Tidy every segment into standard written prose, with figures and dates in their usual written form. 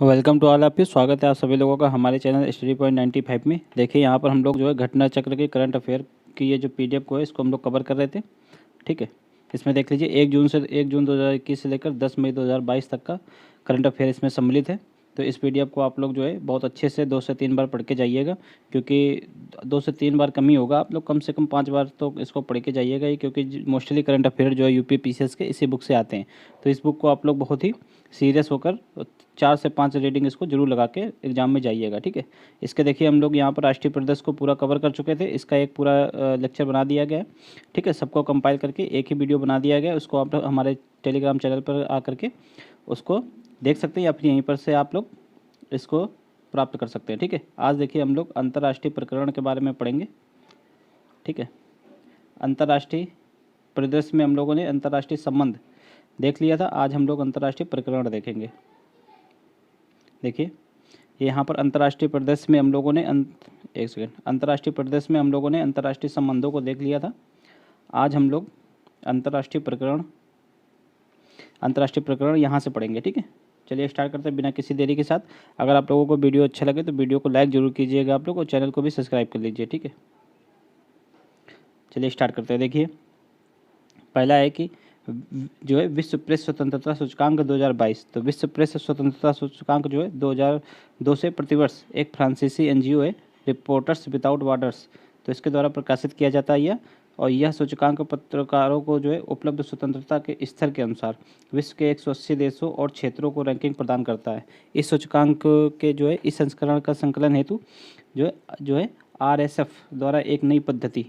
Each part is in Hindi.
Welcome to all of you. स्वागत है आप सभी लोगों का हमारे चैनल स्टडी पॉइंट 95 में। देखिए यहाँ पर हम लोग जो है घटना चक्र के करंट अफेयर की ये जो पीडीएफ को है इसको हम लोग कवर कर रहे थे। ठीक है, इसमें देख लीजिए 1 जून 2021 से लेकर 10 मई 2022 तक का करंट अफेयर इसमें सम्मिलित है। तो इस पीडीएफ को आप लोग जो है बहुत अच्छे से 2 से 3 बार पढ़ के जाइएगा, क्योंकि 2 से 3 बार कम ही होगा, आप लोग कम से कम 5 बार तो इसको पढ़ के जाइएगा ही, क्योंकि मोस्टली करंट अफेयर जो है यूपी पीसीएस के इसी बुक से आते हैं। तो इस बुक को आप लोग बहुत ही सीरियस होकर 4 से 5 रीडिंग इसको जरूर लगा के एग्जाम में जाइएगा। ठीक है, इसके देखिए हम लोग यहाँ पर राष्ट्रीय परिदृश्य को पूरा कवर कर चुके थे, इसका एक पूरा लेक्चर बना दिया गया है। ठीक है, सबको कंपाइल करके एक ही वीडियो बना दिया गया है, उसको आप हमारे टेलीग्राम चैनल पर आकर के उसको देख सकते हैं, या फिर यहीं पर से आप लोग इसको प्राप्त कर सकते हैं। ठीक है, आज देखिए हम लोग अंतर्राष्ट्रीय प्रकरण के बारे में पढ़ेंगे। ठीक है, अंतर्राष्ट्रीय परिदृश्य में हम लोगों ने अंतर्राष्ट्रीय संबंध देख लिया था, आज हम लोग अंतर्राष्ट्रीय प्रकरण देखेंगे। देखिए यहाँ पर अंतर्राष्ट्रीय परिदृश्य में हम लोगों ने अंतर्राष्ट्रीय परिदृश्य में हम लोगों ने अंतर्राष्ट्रीय संबंधों को देख लिया था। आज हम लोग अंतर्राष्ट्रीय प्रकरण यहाँ से पढ़ेंगे। ठीक है, चलिए स्टार्ट करते हैं बिना किसी देरी के साथ। अगर आप लोगों को वीडियो अच्छा लगे तो वीडियो को लाइक जरूर कीजिएगा आप लोग, और चैनल को भी सब्सक्राइब कर लीजिए। ठीक है, चलिए स्टार्ट करते हैं। देखिए पहला है कि जो है विश्व प्रेस स्वतंत्रता सूचकांक 2022। तो विश्व प्रेस स्वतंत्रता सूचकांक जो है 2002 से प्रतिवर्ष एक फ्रांसीसी एनजीओ है, रिपोर्टर्स विदाउट बॉर्डर्स, तो इसके द्वारा प्रकाशित किया जाता है और यह सूचकांक पत्रकारों को जो है उपलब्ध स्वतंत्रता के स्तर के अनुसार विश्व के 180 देशों और क्षेत्रों को रैंकिंग प्रदान करता है। इस सूचकांक के जो है इस संस्करण का संकलन हेतु जो है आरएसएफ द्वारा एक नई पद्धति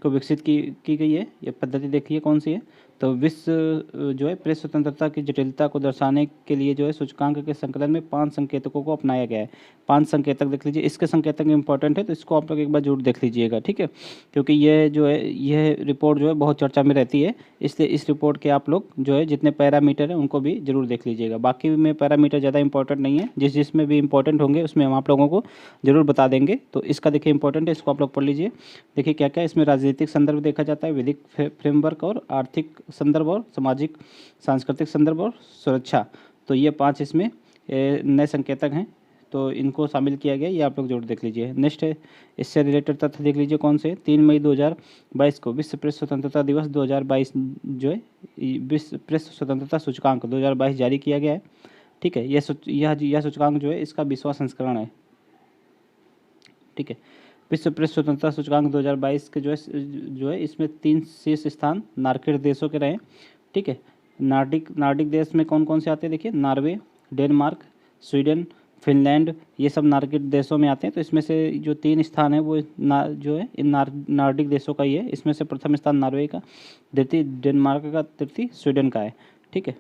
को विकसित की गई है। ये पद्धति देखिए कौन सी है। तो विश्व जो है प्रेस स्वतंत्रता की जटिलता को दर्शाने के लिए जो है सूचकांक के संकलन में 5 संकेतकों को अपनाया गया है। 5 संकेतक देख लीजिए, इसके संकेतक इंपॉर्टेंट है तो इसको आप लोग एक बार जरूर देख लीजिएगा। ठीक है, क्योंकि यह जो है यह रिपोर्ट जो है बहुत चर्चा में रहती है, इसलिए इस रिपोर्ट के आप लोग जो है जितने पैरामीटर हैं उनको भी जरूर देख लीजिएगा। बाकी में पैरामीटर ज़्यादा इंपॉर्टेंट नहीं है, जिसमें भी इंपॉर्टेंट होंगे उसमें हम आप लोगों को जरूर बता देंगे। तो इसका देखिए इंपॉर्टेंट है, इसको आप लोग पढ़ लीजिए। देखिए क्या क्या इसमें राजनीतिक संदर्भ देखा जाता है, विधिक फ्रेमवर्क और आर्थिक संदर्भ और सामाजिक सांस्कृतिक संदर्भ और सुरक्षा। तो ये 5 इसमें नए संकेतक हैं, तो इनको शामिल किया गया, ये आप लोग जरूर देख लीजिए। नेक्स्ट है इससे रिलेटेड तथ्य देख लीजिए कौन से। 3 मई 2022 को विश्व प्रेस स्वतंत्रता दिवस 2022 जो है विश्व प्रेस स्वतंत्रता सूचकांक 2022 जारी किया गया है। ठीक है, यह सूचकांक जो है इसका 20वां संस्करण है। ठीक है, विश्व प्रेस स्वतंत्रता सूचकांक 2022 के जो है इसमें 3 शीर्ष स्थान नार्डिक देशों के रहे। ठीक है, नार्डिक देश में कौन कौन से आते हैं देखिए, नॉर्वे, डेनमार्क, स्वीडन, फिनलैंड, ये सब नार्डिक देशों में आते हैं। तो इसमें से जो 3 स्थान है वो जो है इन नार्डिक देशों का ही है। इसमें से प्रथम स्थान नॉर्वे का, द्वितीय डेनमार्क का, तृतीय स्वीडन का है। ठीक है,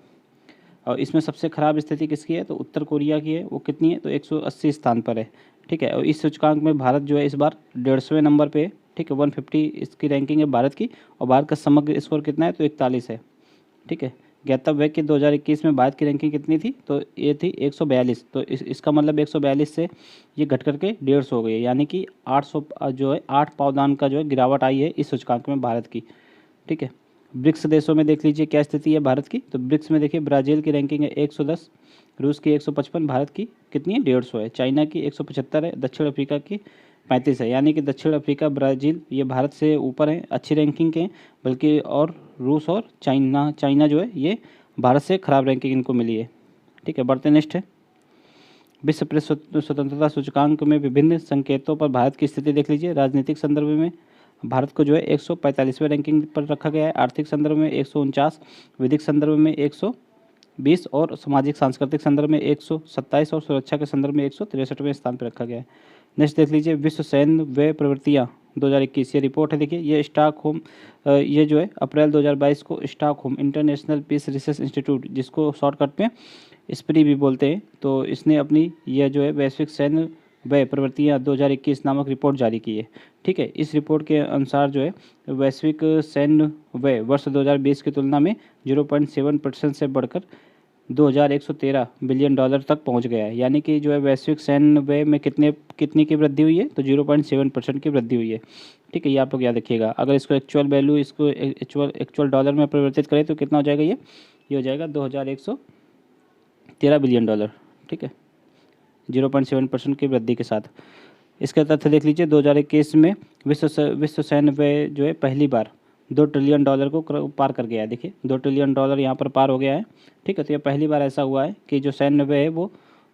और इसमें सबसे खराब स्थिति किसकी है तो उत्तर कोरिया की है। वो कितनी है तो 180 स्थान पर है। ठीक है, और इस सूचकांक में भारत जो है इस बार 150वें नंबर पे है। ठीक है, 150 इसकी रैंकिंग है भारत की, और भारत का समग्र स्कोर कितना है तो 41 है। ठीक है, ज्ञातव्य है कि 2021 में भारत की रैंकिंग कितनी थी तो ये थी 142। तो इसका मतलब 142 से ये घट करके 150 हो गई है, यानी कि 800 जो है 8 पावदान का जो है गिरावट आई है इस सूचकांक में भारत की। ठीक है, ब्रिक्स देशों में देख लीजिए क्या स्थिति है भारत की। तो ब्रिक्स में देखिए ब्राज़ील की रैंकिंग है 110, रूस की 155, भारत की कितनी है 150 है, चाइना की 175 है, दक्षिण अफ्रीका की 35 है। यानी कि दक्षिण अफ्रीका, ब्राज़ील ये भारत से ऊपर है, अच्छी रैंकिंग के, बल्कि और रूस और चाइना जो है ये भारत से खराब रैंकिंग इनको मिली है। ठीक है, बढ़ते नेक्स्ट है विश्व प्रेस स्वतंत्रता सूचकांक में विभिन्न संकेतों पर भारत की स्थिति देख लीजिए। राजनीतिक संदर्भ में भारत को जो है 145वें रैंकिंग पर रखा गया है, आर्थिक संदर्भ में 149, विधिक संदर्भ में 120 और सामाजिक सांस्कृतिक संदर्भ में 127 और सुरक्षा के संदर्भ में 163वें स्थान पर रखा गया है। नेक्स्ट देख लीजिए विश्व सैन्य व्यय प्रवृत्तियाँ 2021, ये रिपोर्ट है। देखिए ये स्टॉकहोम, ये जो है अप्रैल 2022 को Stockholm International Peace Research Institute, जिसको शॉर्टकट में स्प्री भी बोलते हैं, तो इसने अपनी यह जो है वैश्विक सैन्य व्यय प्रवृत्तियाँ 2021 नामक रिपोर्ट जारी की है। ठीक है, इस रिपोर्ट के अनुसार जो है वैश्विक सैन्य व्यय वर्ष 2020 की तुलना में 0.7% से बढ़कर 2113 बिलियन डॉलर तक पहुंच गया है। यानी कि जो है वैश्विक सैन्य व्यय में कितनी की वृद्धि हुई है तो 0.7% की वृद्धि हुई है। ठीक है, ये आप लोग याद रखिएगा। अगर इसको एक्चुअल वैल्यू इसको एक्चुअल डॉलर में परिवर्तित करें तो कितना हो जाएगा, ये हो जाएगा 2113 बिलियन डॉलर। ठीक है, 0.7% की वृद्धि के साथ। इसका तथ्य देख लीजिए, 2021 में विश्व सैन्य व्यय जो है पहली बार $2 ट्रिलियन को पार कर गया है। देखिए $2 ट्रिलियन यहाँ पर पार हो गया है, ठीक है। तो ये पहली बार ऐसा हुआ है कि जो सैन्य व्यय है वो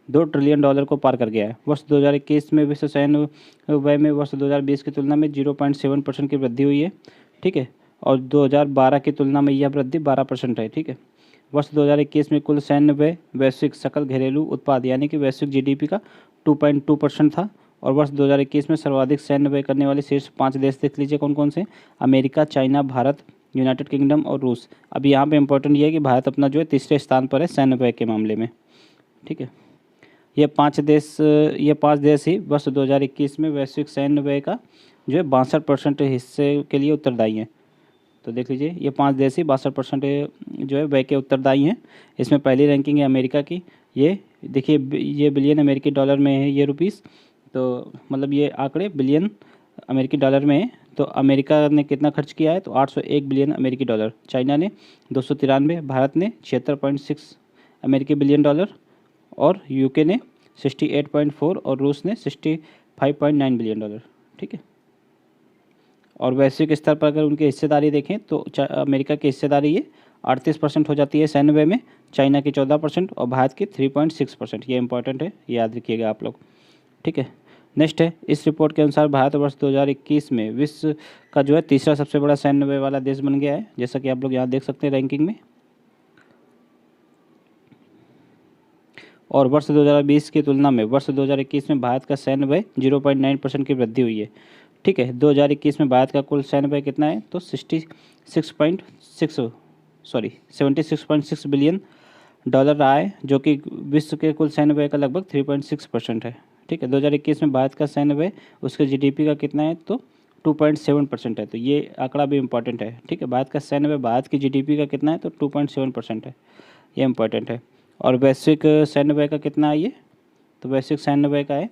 $2 ट्रिलियन को पार कर गया है। वर्ष 2021 में विश्व सैन्य व्यय में वर्ष 2020 की तुलना में 0.7% की वृद्धि हुई है, ठीक है। और 2012 की तुलना में यह वृद्धि 12% है, ठीक है। वर्ष 2021 में कुल सैन्य व्यय वैश्विक सकल घरेलू उत्पाद यानी कि वैश्विक जीडीपी का 2.2% था। और वर्ष 2021 में सर्वाधिक सैन्य व्यय करने वाले शीर्ष 5 देश देख लीजिए कौन कौन से। America, China, Bharat, United kingdom और रूस। अब यहाँ पे इंपॉर्टेंट ये है कि भारत अपना जो है तीसरे स्थान पर है सैन्य व्यय के मामले में, ठीक है। ये 5 देश ही वर्ष 2021 में वैश्विक सैन्य व्यय का जो है 62% हिस्से के लिए उत्तरदायी हैं। तो देख लीजिए ये 5 देश ही 62% जो है व्यय के उत्तरदायी हैं। इसमें पहली रैंकिंग है अमेरिका की। ये देखिए ये बिलियन अमेरिकी डॉलर में है, ये रुपीस, तो मतलब ये आंकड़े बिलियन अमेरिकी डॉलर में है। तो अमेरिका ने कितना खर्च किया है, तो 801 बिलियन अमेरिकी डॉलर। चाइना ने 293, भारत ने 76.6 अमेरिकी बिलियन डॉलर, और यूके ने 68.4 और रूस ने 65.9 बिलियन डॉलर, ठीक है। और वैश्विक स्तर पर अगर उनकी हिस्सेदारी देखें तो अमेरिका की हिस्सेदारी ये 38% हो जाती है सैन्य व्यय में, चाइना की 14% और भारत की 3.6%। ये इंपॉर्टेंट है, याद रखिएगा आप लोग, ठीक है। नेक्स्ट है, इस रिपोर्ट के अनुसार भारत वर्ष 2021 में विश्व का जो है तीसरा सबसे बड़ा सैन्य व्यय वाला देश बन गया है, जैसा कि आप लोग यहाँ देख सकते हैं रैंकिंग में। और वर्ष 2020 की तुलना में वर्ष 2021 में भारत का सैन्य व्यय 0.9% की वृद्धि हुई है, ठीक है। 2021 में भारत का कुल सैन्य व्यय कितना है, तो 76.6 बिलियन डॉलर रहा है, जो कि विश्व के कुल सैन्य व्यय का लगभग 3.6% है, ठीक है। 2021 में भारत का सैन्य व्यय उसके जीडीपी का कितना है, तो 2.7% है। तो ये आंकड़ा भी इम्पॉर्टेंट है, ठीक है। भारत का सैन्य व्यय भारत की जीडीपी का कितना है, तो 2.7% है, ये इम्पॉर्टेंट है। और वैश्विक सैन्य व्यय का कितना है ये, तो वैश्विक सैन्य व्यय का है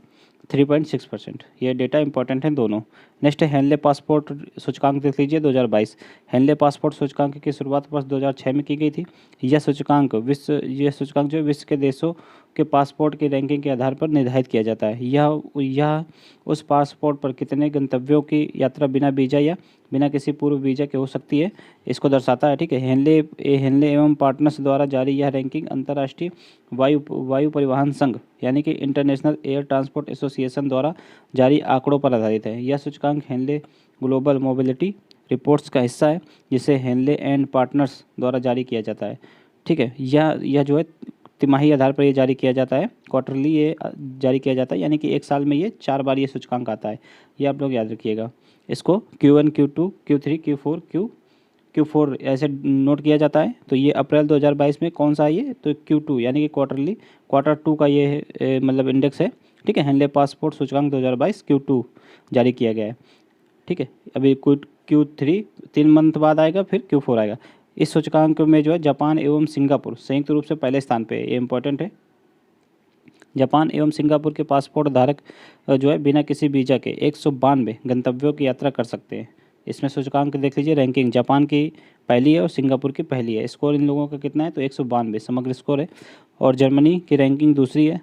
3.6%। ये डेटा इंपॉर्टेंट है दोनों। नेक्स्ट है हेनले पासपोर्ट सूचकांक देख लीजिए 2022। हेनले पासपोर्ट सूचकांक की शुरुआत वर्ष 2006 में की गई थी। यह सूचकांक जो है विश्व के देशों के पासपोर्ट की रैंकिंग के आधार पर निर्धारित किया जाता है। यह उस पासपोर्ट पर कितने गंतव्यों की यात्रा बिना वीज़ा या बिना किसी पूर्व वीज़ा के हो सकती है, इसको दर्शाता है, ठीक है। हेनले एवं पार्टनर्स द्वारा जारी यह रैंकिंग अंतर्राष्ट्रीय वायु परिवहन संघ यानी कि इंटरनेशनल एयर ट्रांसपोर्ट एसोसिएशन द्वारा जारी आंकड़ों पर आधारित है। यह सूचकांक हेनले ग्लोबल मोबिलिटी रिपोर्ट्स का हिस्सा है, जिसे हेनले एंड पार्टनर्स द्वारा जारी किया जाता है, ठीक है। यह जो है तिमाही आधार पर ये जारी किया जाता है, क्वार्टरली ये जारी किया जाता है, यानी कि एक साल में ये 4 बार ये सूचकांक आता है। ये आप लोग याद रखिएगा। इसको Q1, Q2, Q3, Q4, Q4 ऐसे नोट किया जाता है। तो ये अप्रैल 2022 में कौन सा है ये, तो Q2 यानी कि क्वार्टर 2 का ये मतलब इंडेक्स है, ठीक है। हेनले पासपोर्ट सूचकांक 2022 Q2 जारी किया गया है, ठीक है। अभी Q3 3 मंथ बाद आएगा, फिर Q4 आएगा। इस सूचकांक में जो है जापान एवं सिंगापुर संयुक्त रूप से पहले स्थान पे है, ये इंपॉर्टेंट है। जापान एवं सिंगापुर के पासपोर्ट धारक जो है बिना किसी वीज़ा के 192 गंतव्यों की यात्रा कर सकते हैं। इसमें सूचकांक देख लीजिए, रैंकिंग जापान की पहली है और सिंगापुर की पहली है। स्कोर इन लोगों का कितना है, तो 192 समग्र स्कोर है। और जर्मनी की रैंकिंग दूसरी है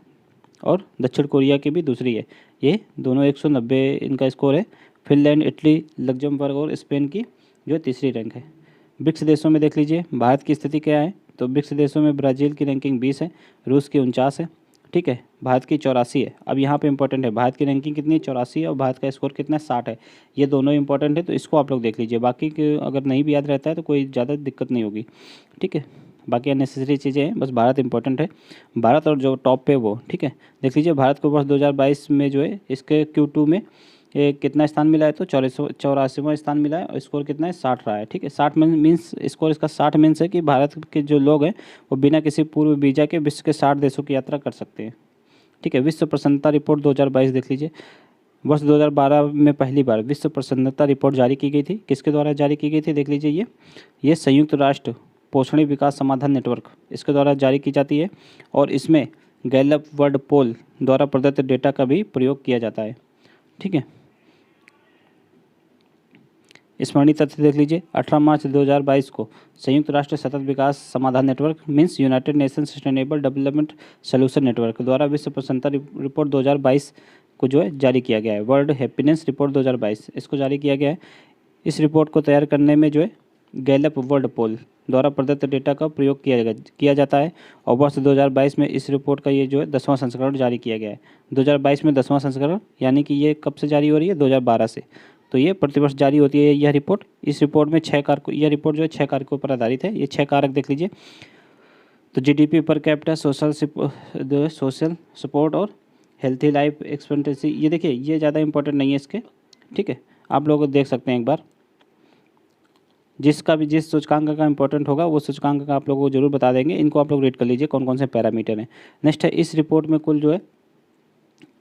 और दक्षिण कोरिया की भी दूसरी है। ये दोनों 190 इनका स्कोर है। फिनलैंड, इटली, लग्जमबर्ग और स्पेन की जो तीसरी रैंक है। ब्रिक्स देशों में देख लीजिए भारत की स्थिति क्या है, तो ब्रिक्स देशों में ब्राज़ील की रैंकिंग 20 है, रूस की 49 है, ठीक है। भारत की 84 है। अब यहाँ पे इंपॉर्टेंट है, भारत की रैंकिंग कितनी है, 84 है, और भारत का स्कोर कितना है, 60 है। ये दोनों इंपॉर्टेंट है, तो इसको आप लोग देख लीजिए। बाकी के अगर नहीं भी याद रहता है तो कोई ज़्यादा दिक्कत नहीं होगी, ठीक है। बाकी अननेसेसरी चीज़ें हैं, बस भारत इंपॉर्टेंट है। भारत और जो टॉप पे वो, ठीक है। देख लीजिए भारत को वर्ष 2022 में जो है इसके Q2 में कितना स्थान मिला है, तो 84वां स्थान मिला है, और स्कोर कितना है, 60 रहा है, ठीक है। 60 मीन्स स्कोर इसका 60 मीन्स है कि भारत के जो लोग हैं वो बिना किसी पूर्व वीज़ा के विश्व के 60 देशों की यात्रा कर सकते हैं, ठीक है। विश्व प्रसन्नता रिपोर्ट 2022 देख लीजिए। वर्ष 2012 में पहली बार विश्व प्रसन्नता रिपोर्ट जारी की गई थी। किसके द्वारा जारी की गई थी, देख लीजिए। ये संयुक्त राष्ट्र पोषण विकास समाधान नेटवर्क इसके द्वारा जारी की जाती है, और इसमें गैलप वर्ल्ड पोल द्वारा प्रदत्त डेटा का भी प्रयोग किया जाता है, ठीक है। स्मरणीय तथ्य देख लीजिए, 18 मार्च 2022 को संयुक्त राष्ट्र सतत विकास समाधान network means United nation sustainable development solution network द्वारा विश्व प्रसन्नता रिपोर्ट 2022 को जो है जारी किया गया है। वर्ल्ड हैप्पीनेस रिपोर्ट 2022 इसको जारी किया गया है। इस रिपोर्ट को तैयार करने में जो है गैलप वर्ल्ड पोल द्वारा प्रदत्त डेटा का प्रयोग किया जाता है और वर्ष 2022 में इस रिपोर्ट का ये जो है 10वां संस्करण जारी किया गया है। 2022 में 10वां संस्करण, यानी कि ये कब से जारी हो रही है, 2012 से। तो ये प्रतिवर्ष जारी होती है यह रिपोर्ट। इस रिपोर्ट में 6 कारक, यह रिपोर्ट जो है 6 कारकों पर आधारित है। ये 6 कारक देख लीजिए। तो GDP per capita, social support और हेल्थी लाइफ एक्सपेक्टेंसी, ये देखिए ये ज़्यादा इंपॉर्टेंट नहीं है इसके, ठीक है, आप लोग देख सकते हैं एक बार। जिसका भी जिस सूचकांक का इंपॉर्टेंट होगा वो सूचकांक का आप लोगों को जरूर बता देंगे। इनको आप लोग रीड कर लीजिए कौन कौन से पैरामीटर हैं। नेक्स्ट है, इस रिपोर्ट में कुल जो है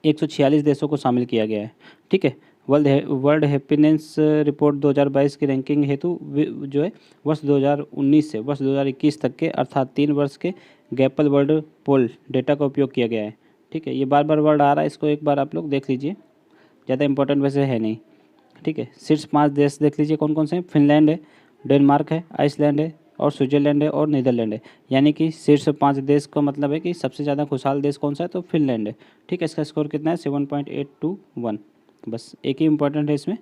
146 देशों को शामिल किया गया है, ठीक है। वर्ल्ड हैप्पीनेस रिपोर्ट 2022 की रैंकिंग हेतु जो है वर्ष 2019 से वर्ष 2021 तक के अर्थात 3 वर्ष के गैपल वर्ल्ड पोल डेटा का उपयोग किया गया है, ठीक है। ये बार बार वर्ड आ रहा है, इसको एक बार आप लोग देख लीजिए, ज़्यादा इंपॉर्टेंट वैसे है नहीं, ठीक है। शीर्ष 5 देश देख लीजिए कौन कौन से हैं। फिनलैंड है, डेनमार्क है, आइसलैंड है और स्विट्जरलैंड है और नीदरलैंड है। यानी कि शीर्ष 5 देश का मतलब है कि सबसे ज़्यादा खुशहाल देश कौन सा है, तो फिनलैंड है, ठीक है। इसका स्कोर कितना है, 7.821। बस एक ही इम्पोर्टेंट है इसमें,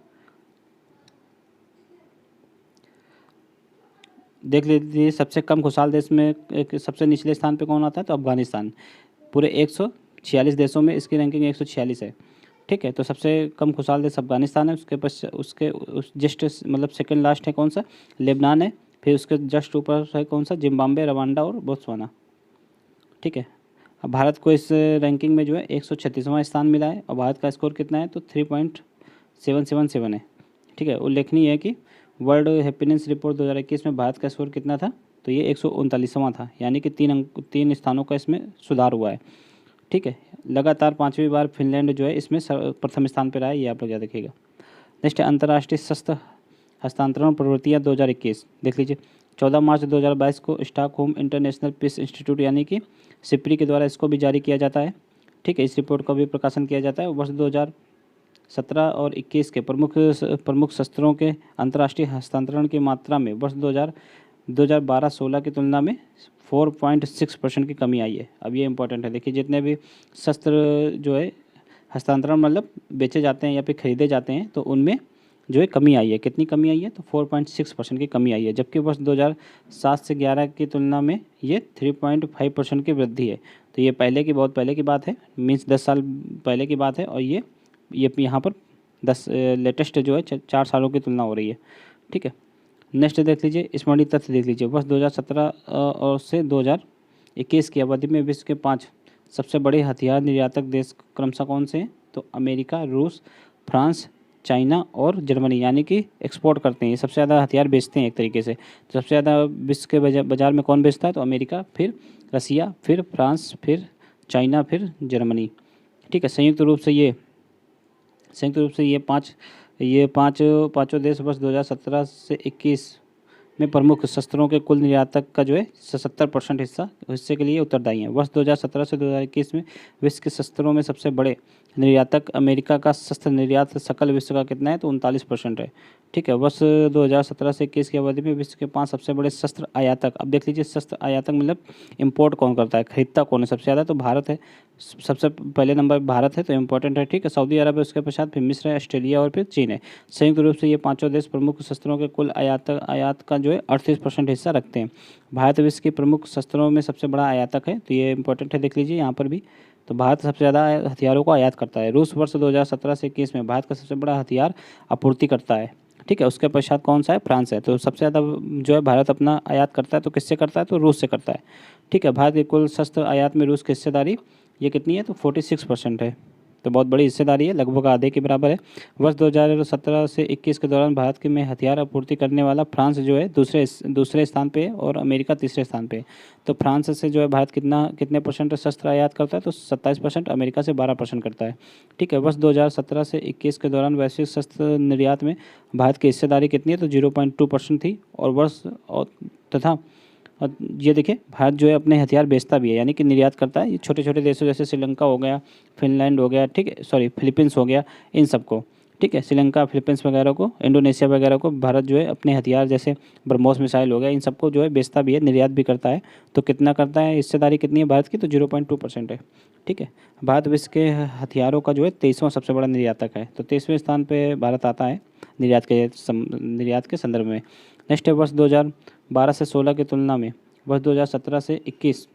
देख लीजिए। सबसे कम खुशहाल देश में एक सबसे निचले स्थान पे कौन आता है, तो अफगानिस्तान। पूरे 146 देशों में इसकी रैंकिंग 146 है, ठीक है। तो सबसे कम खुशहाल देश अफगानिस्तान है। उसके पास उस जस्ट मतलब सेकंड लास्ट है कौन सा, लेबनान है। फिर उसके जस्ट ऊपर है कौन सा, जिम्बाब्वे, रवांडा और बोत्सवाना, ठीक है। अब भारत को इस रैंकिंग में जो है 136वां स्थान मिला है और भारत का स्कोर कितना है, तो 3.777 है, ठीक है। उल्लेखनीय है कि वर्ल्ड हैप्पीनेस रिपोर्ट 2021 में भारत का स्कोर कितना था, तो ये 139वां था, यानी कि 3 स्थानों का इसमें सुधार हुआ है, ठीक है। लगातार 5वीं बार फिनलैंड जो है इसमें प्रथम स्थान पर रहा है, ये आप लोग याद रखिएगा। नेक्स्ट है, अंतर्राष्ट्रीय शस्त्र हस्तांतरण प्रवृत्तियाँ 2021 देख लीजिए। 14 मार्च 2022 को स्टॉकहोम इंटरनेशनल पीस इंस्टीट्यूट यानी कि सिप्री के द्वारा इसको भी जारी किया जाता है, ठीक है। इस रिपोर्ट का भी प्रकाशन किया जाता है। वर्ष 2017 और 21 के प्रमुख शस्त्रों के अंतर्राष्ट्रीय हस्तांतरण की मात्रा में वर्ष 2012-16 की तुलना में 4.6% की कमी आई है। अब ये इंपॉर्टेंट है, देखिए जितने भी शस्त्र जो है हस्तांतरण मतलब बेचे जाते हैं या फिर खरीदे जाते हैं, तो उनमें जो है कमी आई है। कितनी कमी आई है, तो 4.6% की कमी आई है। जबकि वर्ष 2007 से 11 की तुलना में ये 3.5% की वृद्धि है। तो ये बहुत पहले की बात है, मीन्स 10 साल पहले की बात है। और ये यहाँ पर 10 लेटेस्ट जो है 4 सालों की तुलना हो रही है, ठीक है। नेक्स्ट देख लीजिए, स्मरणीय तथ्य देख लीजिए। वर्ष 2017 और से 2021 की अवधि में विश्व के 5 सबसे बड़े हथियार निर्यातक देश क्रमशः कौन से हैं, तो अमेरिका, रूस, फ्रांस, चाइना और जर्मनी, यानी कि एक्सपोर्ट करते हैं, ये सबसे ज़्यादा हथियार बेचते हैं एक तरीके से। तो सबसे ज़्यादा विश्व के बाज़ार में कौन बेचता है, तो अमेरिका, फिर रसिया, फिर फ्रांस, फिर चाइना, फिर जर्मनी, ठीक है। संयुक्त रूप से ये पाँचों देश वर्ष 2017 से 21 में प्रमुख शस्त्रों के कुल निर्यातक का जो है 70% हिस्से के लिए उत्तरदायी हैं। वर्ष 2017 से 2021 में विश्व के शस्त्रों में सबसे बड़े निर्यातक अमेरिका का शस्त्र निर्यात सकल विश्व का कितना है, तो 39% है, ठीक है। वर्ष 2017 से 21 की अवधि में विश्व के 5 सबसे बड़े शस्त्र आयातक, अब देख लीजिए शस्त्र आयातक मतलब इंपोर्ट कौन करता है, खरीदता कौन है, सबसे ज़्यादा तो भारत है, सबसे पहले नंबर भारत है, तो इम्पोर्टेंट है, ठीक है। सऊदी अरब है, उसके पश्चात फिर मिस्र है, ऑस्ट्रेलिया और फिर चीन है। संयुक्त रूप से ये पाँचों देश प्रमुख शस्त्रों के कुल आयात का जो है 38% हिस्सा रखते हैं। भारत विश्व के प्रमुख शस्त्रों में सबसे बड़ा आयातक है, तो ये इंपॉर्टेंट है, देख लीजिए यहाँ पर भी। तो भारत सबसे ज़्यादा हथियारों को आयात करता है। रूस वर्ष 2017 से 21 में भारत का सबसे बड़ा हथियार आपूर्ति करता है, ठीक है। उसके पश्चात कौन सा है, फ्रांस है। तो सबसे ज़्यादा जो है भारत अपना आयात करता है, तो किससे करता है, तो रूस से करता है, ठीक है। भारत के कुल शस्त्र आयात में रूस की हिस्सेदारी ये कितनी है, तो 46% है, तो बहुत बड़ी हिस्सेदारी है, लगभग आधे के बराबर है। वर्ष 2017 से 21 के दौरान भारत के में हथियार आपूर्ति करने वाला फ्रांस जो है दूसरे स्थान पे है और अमेरिका तीसरे स्थान पे है। तो फ्रांस से जो है भारत कितने परसेंट शस्त्र आयात करता है, तो 27%, अमेरिका से 12% करता है, ठीक है। वर्ष 2017 से 21 के दौरान वैश्विक शस्त्र निर्यात में भारत की हिस्सेदारी कितनी है, तो 0.2% थी। तथा ये देखिए भारत जो है अपने हथियार बेचता भी है, यानी कि निर्यात करता है। ये छोटे छोटे देशों जैसे श्रीलंका हो गया, फिनलैंड हो गया, ठीक है, फिलीपींस हो गया, इन सबको, ठीक है। श्रीलंका, फिलीपींस वगैरह को, इंडोनेशिया वगैरह को भारत जो है अपने हथियार जैसे ब्रह्मोस मिसाइल हो गया, इन सबको जो है बेचता भी है, निर्यात भी करता है। तो कितना करता है, हिस्सेदारी कितनी है भारत की, तो 0.2% है। ठीक है। भारत विश्व के हथियारों का जो है 23वां सबसे बड़ा निर्यातक है। तो 23वें स्थान पे भारत आता है निर्यात के संदर्भ में। नेक्स्ट है वर्ष 2012 से 16 की तुलना में वर्ष 2017 से 21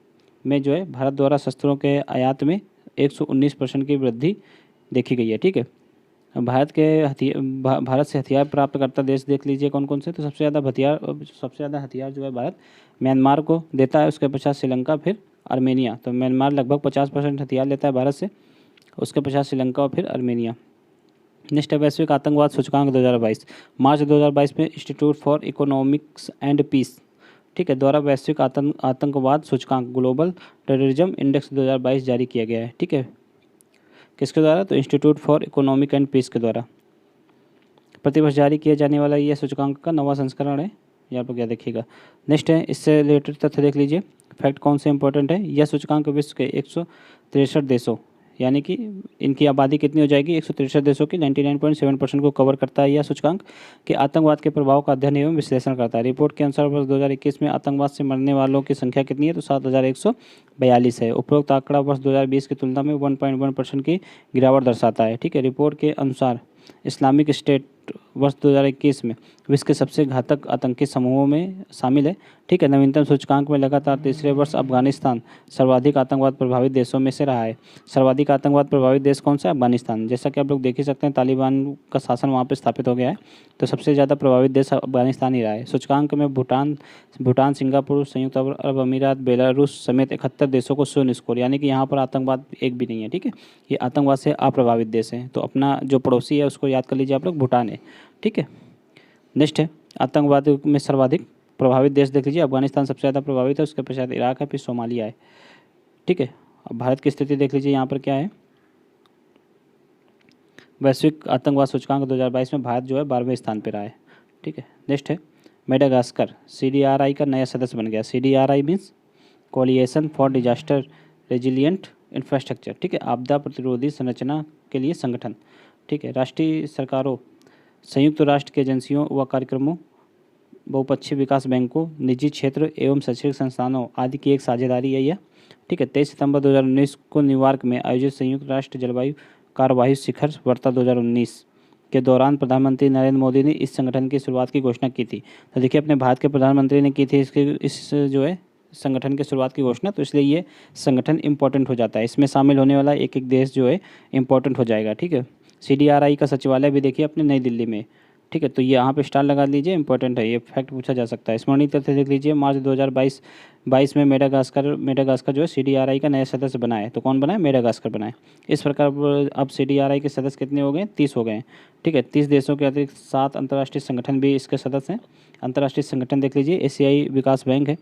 में जो है भारत द्वारा शस्त्रों के आयात में 119% की वृद्धि देखी गई है। ठीक है। भारत के भारत से हथियार प्राप्त करता देश देख लीजिए कौन कौन से। तो सबसे ज़्यादा हथियार जो है भारत म्यांमार को देता है, उसके पश्चात श्रीलंका, फिर आर्मेनिया। तो म्यांमार लगभग 50% हथियार लेता है भारत से, उसके पश्चात श्रीलंका और फिर आर्मेनिया। नेक्स्ट है वैश्विक आतंकवाद सूचकांक 2022। मार्च 2022 में Institute for Economics and Peace, ठीक है, द्वारा वैश्विक आतंकवाद सूचकांक ग्लोबल टेररिज्म इंडेक्स 2022 जारी किया गया है। ठीक है। किसके द्वारा, तो Institute for Economic and Peace के द्वारा प्रतिवर्ष जारी किया जाने वाला यह सूचकांक का 9वां संस्करण है। यहाँ पर क्या देखिएगा। नेक्स्ट है इससे रिलेटेड तथ्य देख लीजिए। फैक्ट कौन से इंपॉर्टेंट है। यह सूचकांक विश्व के 163 देशों, यानी कि इनकी आबादी कितनी हो जाएगी, 163 देशों की 99.7% को कवर करता है। यह सूचकांक के आतंकवाद के प्रभाव का अध्ययन एवं विश्लेषण करता है। रिपोर्ट के अनुसार वर्ष 2021 में आतंकवाद से मरने वालों की संख्या कितनी है, तो 7,142 है। उपरोक्त आंकड़ा वर्ष 2020 की तुलना में 1.1% की गिरावट दर्शाता है। ठीक है। रिपोर्ट के अनुसार इस्लामिक स्टेट वर्ष 2021 में विश्व के सबसे घातक आतंकी समूहों में शामिल है। ठीक है। नवीनतम सूचकांक में लगातार तीसरे वर्ष अफगानिस्तान सर्वाधिक आतंकवाद प्रभावित देशों में से रहा है। सर्वाधिक आतंकवाद प्रभावित देश कौन सा है, अफगानिस्तान। जैसा कि आप लोग देख ही सकते हैं, तालिबान का शासन वहाँ पे स्थापित हो गया है, तो सबसे ज़्यादा प्रभावित देश अफगानिस्तान ही रहा है। सूचकांक में भूटान, सिंगापुर, संयुक्त अरब अमीरात, बेलारूस समेत 71 देशों को 0 स्कोर, यानी कि यहाँ पर आतंकवाद एक भी नहीं है। ठीक है। ये आतंकवाद से अप्रभावित देश हैं। तो अपना जो पड़ोसी है उसको याद कर लीजिए आप लोग, भूटान है। ठीक है। नेक्स्ट है आतंकवाद में सर्वाधिक प्रभावित देश देख लीजिए। अफगानिस्तान सबसे ज़्यादा प्रभावित है, उसके पश्चात इराक है, फिर सोमालिया है। ठीक है। अब भारत की स्थिति देख लीजिए, यहाँ पर क्या है। वैश्विक आतंकवाद सूचकांक 2022 में भारत जो है 12वें स्थान पर रहा है। ठीक है। नेक्स्ट है मेडागास्कर CDRI का नया सदस्य बन गया। CDRI means coalition for disaster resilient infrastructure. ठीक है। आपदा प्रतिरोधी संरचना के लिए संगठन। ठीक है। राष्ट्रीय सरकारों, संयुक्त राष्ट्र की एजेंसियों व कार्यक्रमों, बहुपक्षीय विकास बैंकों, निजी क्षेत्र एवं शैक्षणिक संस्थानों आदि की एक साझेदारी है यह। ठीक है। 23 सितंबर 2019 को न्यूयॉर्क में आयोजित संयुक्त राष्ट्र जलवायु कार्यवाही शिखर वार्ता 2019 के दौरान प्रधानमंत्री नरेंद्र मोदी ने इस संगठन की शुरुआत की घोषणा की थी। तो देखिए अपने भारत के प्रधानमंत्री ने की थी इस जो है संगठन की शुरुआत की घोषणा, तो इसलिए ये संगठन इंपॉर्टेंट हो जाता है। इसमें शामिल होने वाला एक एक देश जो है इंपॉर्टेंट हो जाएगा। ठीक है। CDRI का सचिवालय भी देखिए अपने नई दिल्ली में। ठीक है। तो ये यहाँ पे स्टार लगा लीजिए, इंपॉर्टेंट है, ये फैक्ट पूछा जा सकता है। स्मरणीय तथ्य देख लीजिए। मार्च 2022 में मेडागास्कर जो है CDRI का नया सदस्य बना है। तो कौन बना है, मेडागास्कर बना है। इस प्रकार अब CDRI के सदस्य कितने हो गए, 30 हो गए हैं। ठीक है। 30 देशों के अतिरिक्त 7 अंतर्राष्ट्रीय संगठन भी इसके सदस्य हैं। अंतर्राष्ट्रीय संगठन देख लीजिए, एशियाई विकास बैंक है।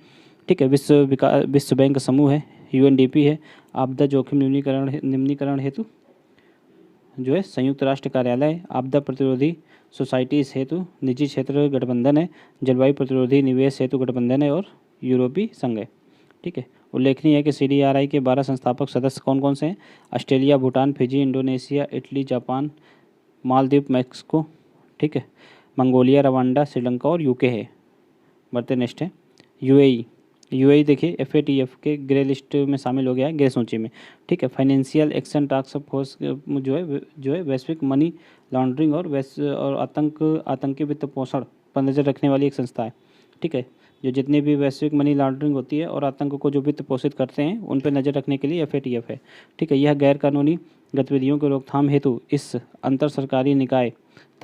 ठीक है। विश्व बैंक समूह है, UNDP है। आपदा जोखिम निम्नीकरण हेतु जो है संयुक्त राष्ट्र कार्यालय, आपदा प्रतिरोधी सोसाइटीज हेतु निजी क्षेत्र गठबंधन है, जलवायु प्रतिरोधी निवेश हेतु गठबंधन है और यूरोपीय संघ है। ठीक है। उल्लेखनीय है कि CDRI के 12 संस्थापक सदस्य कौन कौन से हैं। Australia, Bhutan, Fiji, Indonesia, Italy, Japan, Maldives, Mexico, ठीक है, मंगोलिया, रवांडा, श्रीलंका और UK है। बढ़ते नेक्स्ट है UAE देखिए FATF के ग्रे लिस्ट में शामिल हो गया है, ग्रे सूची में। ठीक है। फाइनेंशियल एक्शन टास्क फोर्स जो है वैश्विक मनी लॉन्ड्रिंग और आतंकी वित्त पोषण पर नज़र रखने वाली एक संस्था है। ठीक है। जो जितनी भी वैश्विक मनी लॉन्ड्रिंग होती है और आतंक को जो वित्त पोषित करते हैं उन पर नज़र रखने के लिए FATF है। ठीक है। यह गैर कानूनी गतिविधियों की रोकथाम हेतु इस अंतर सरकारी निकाय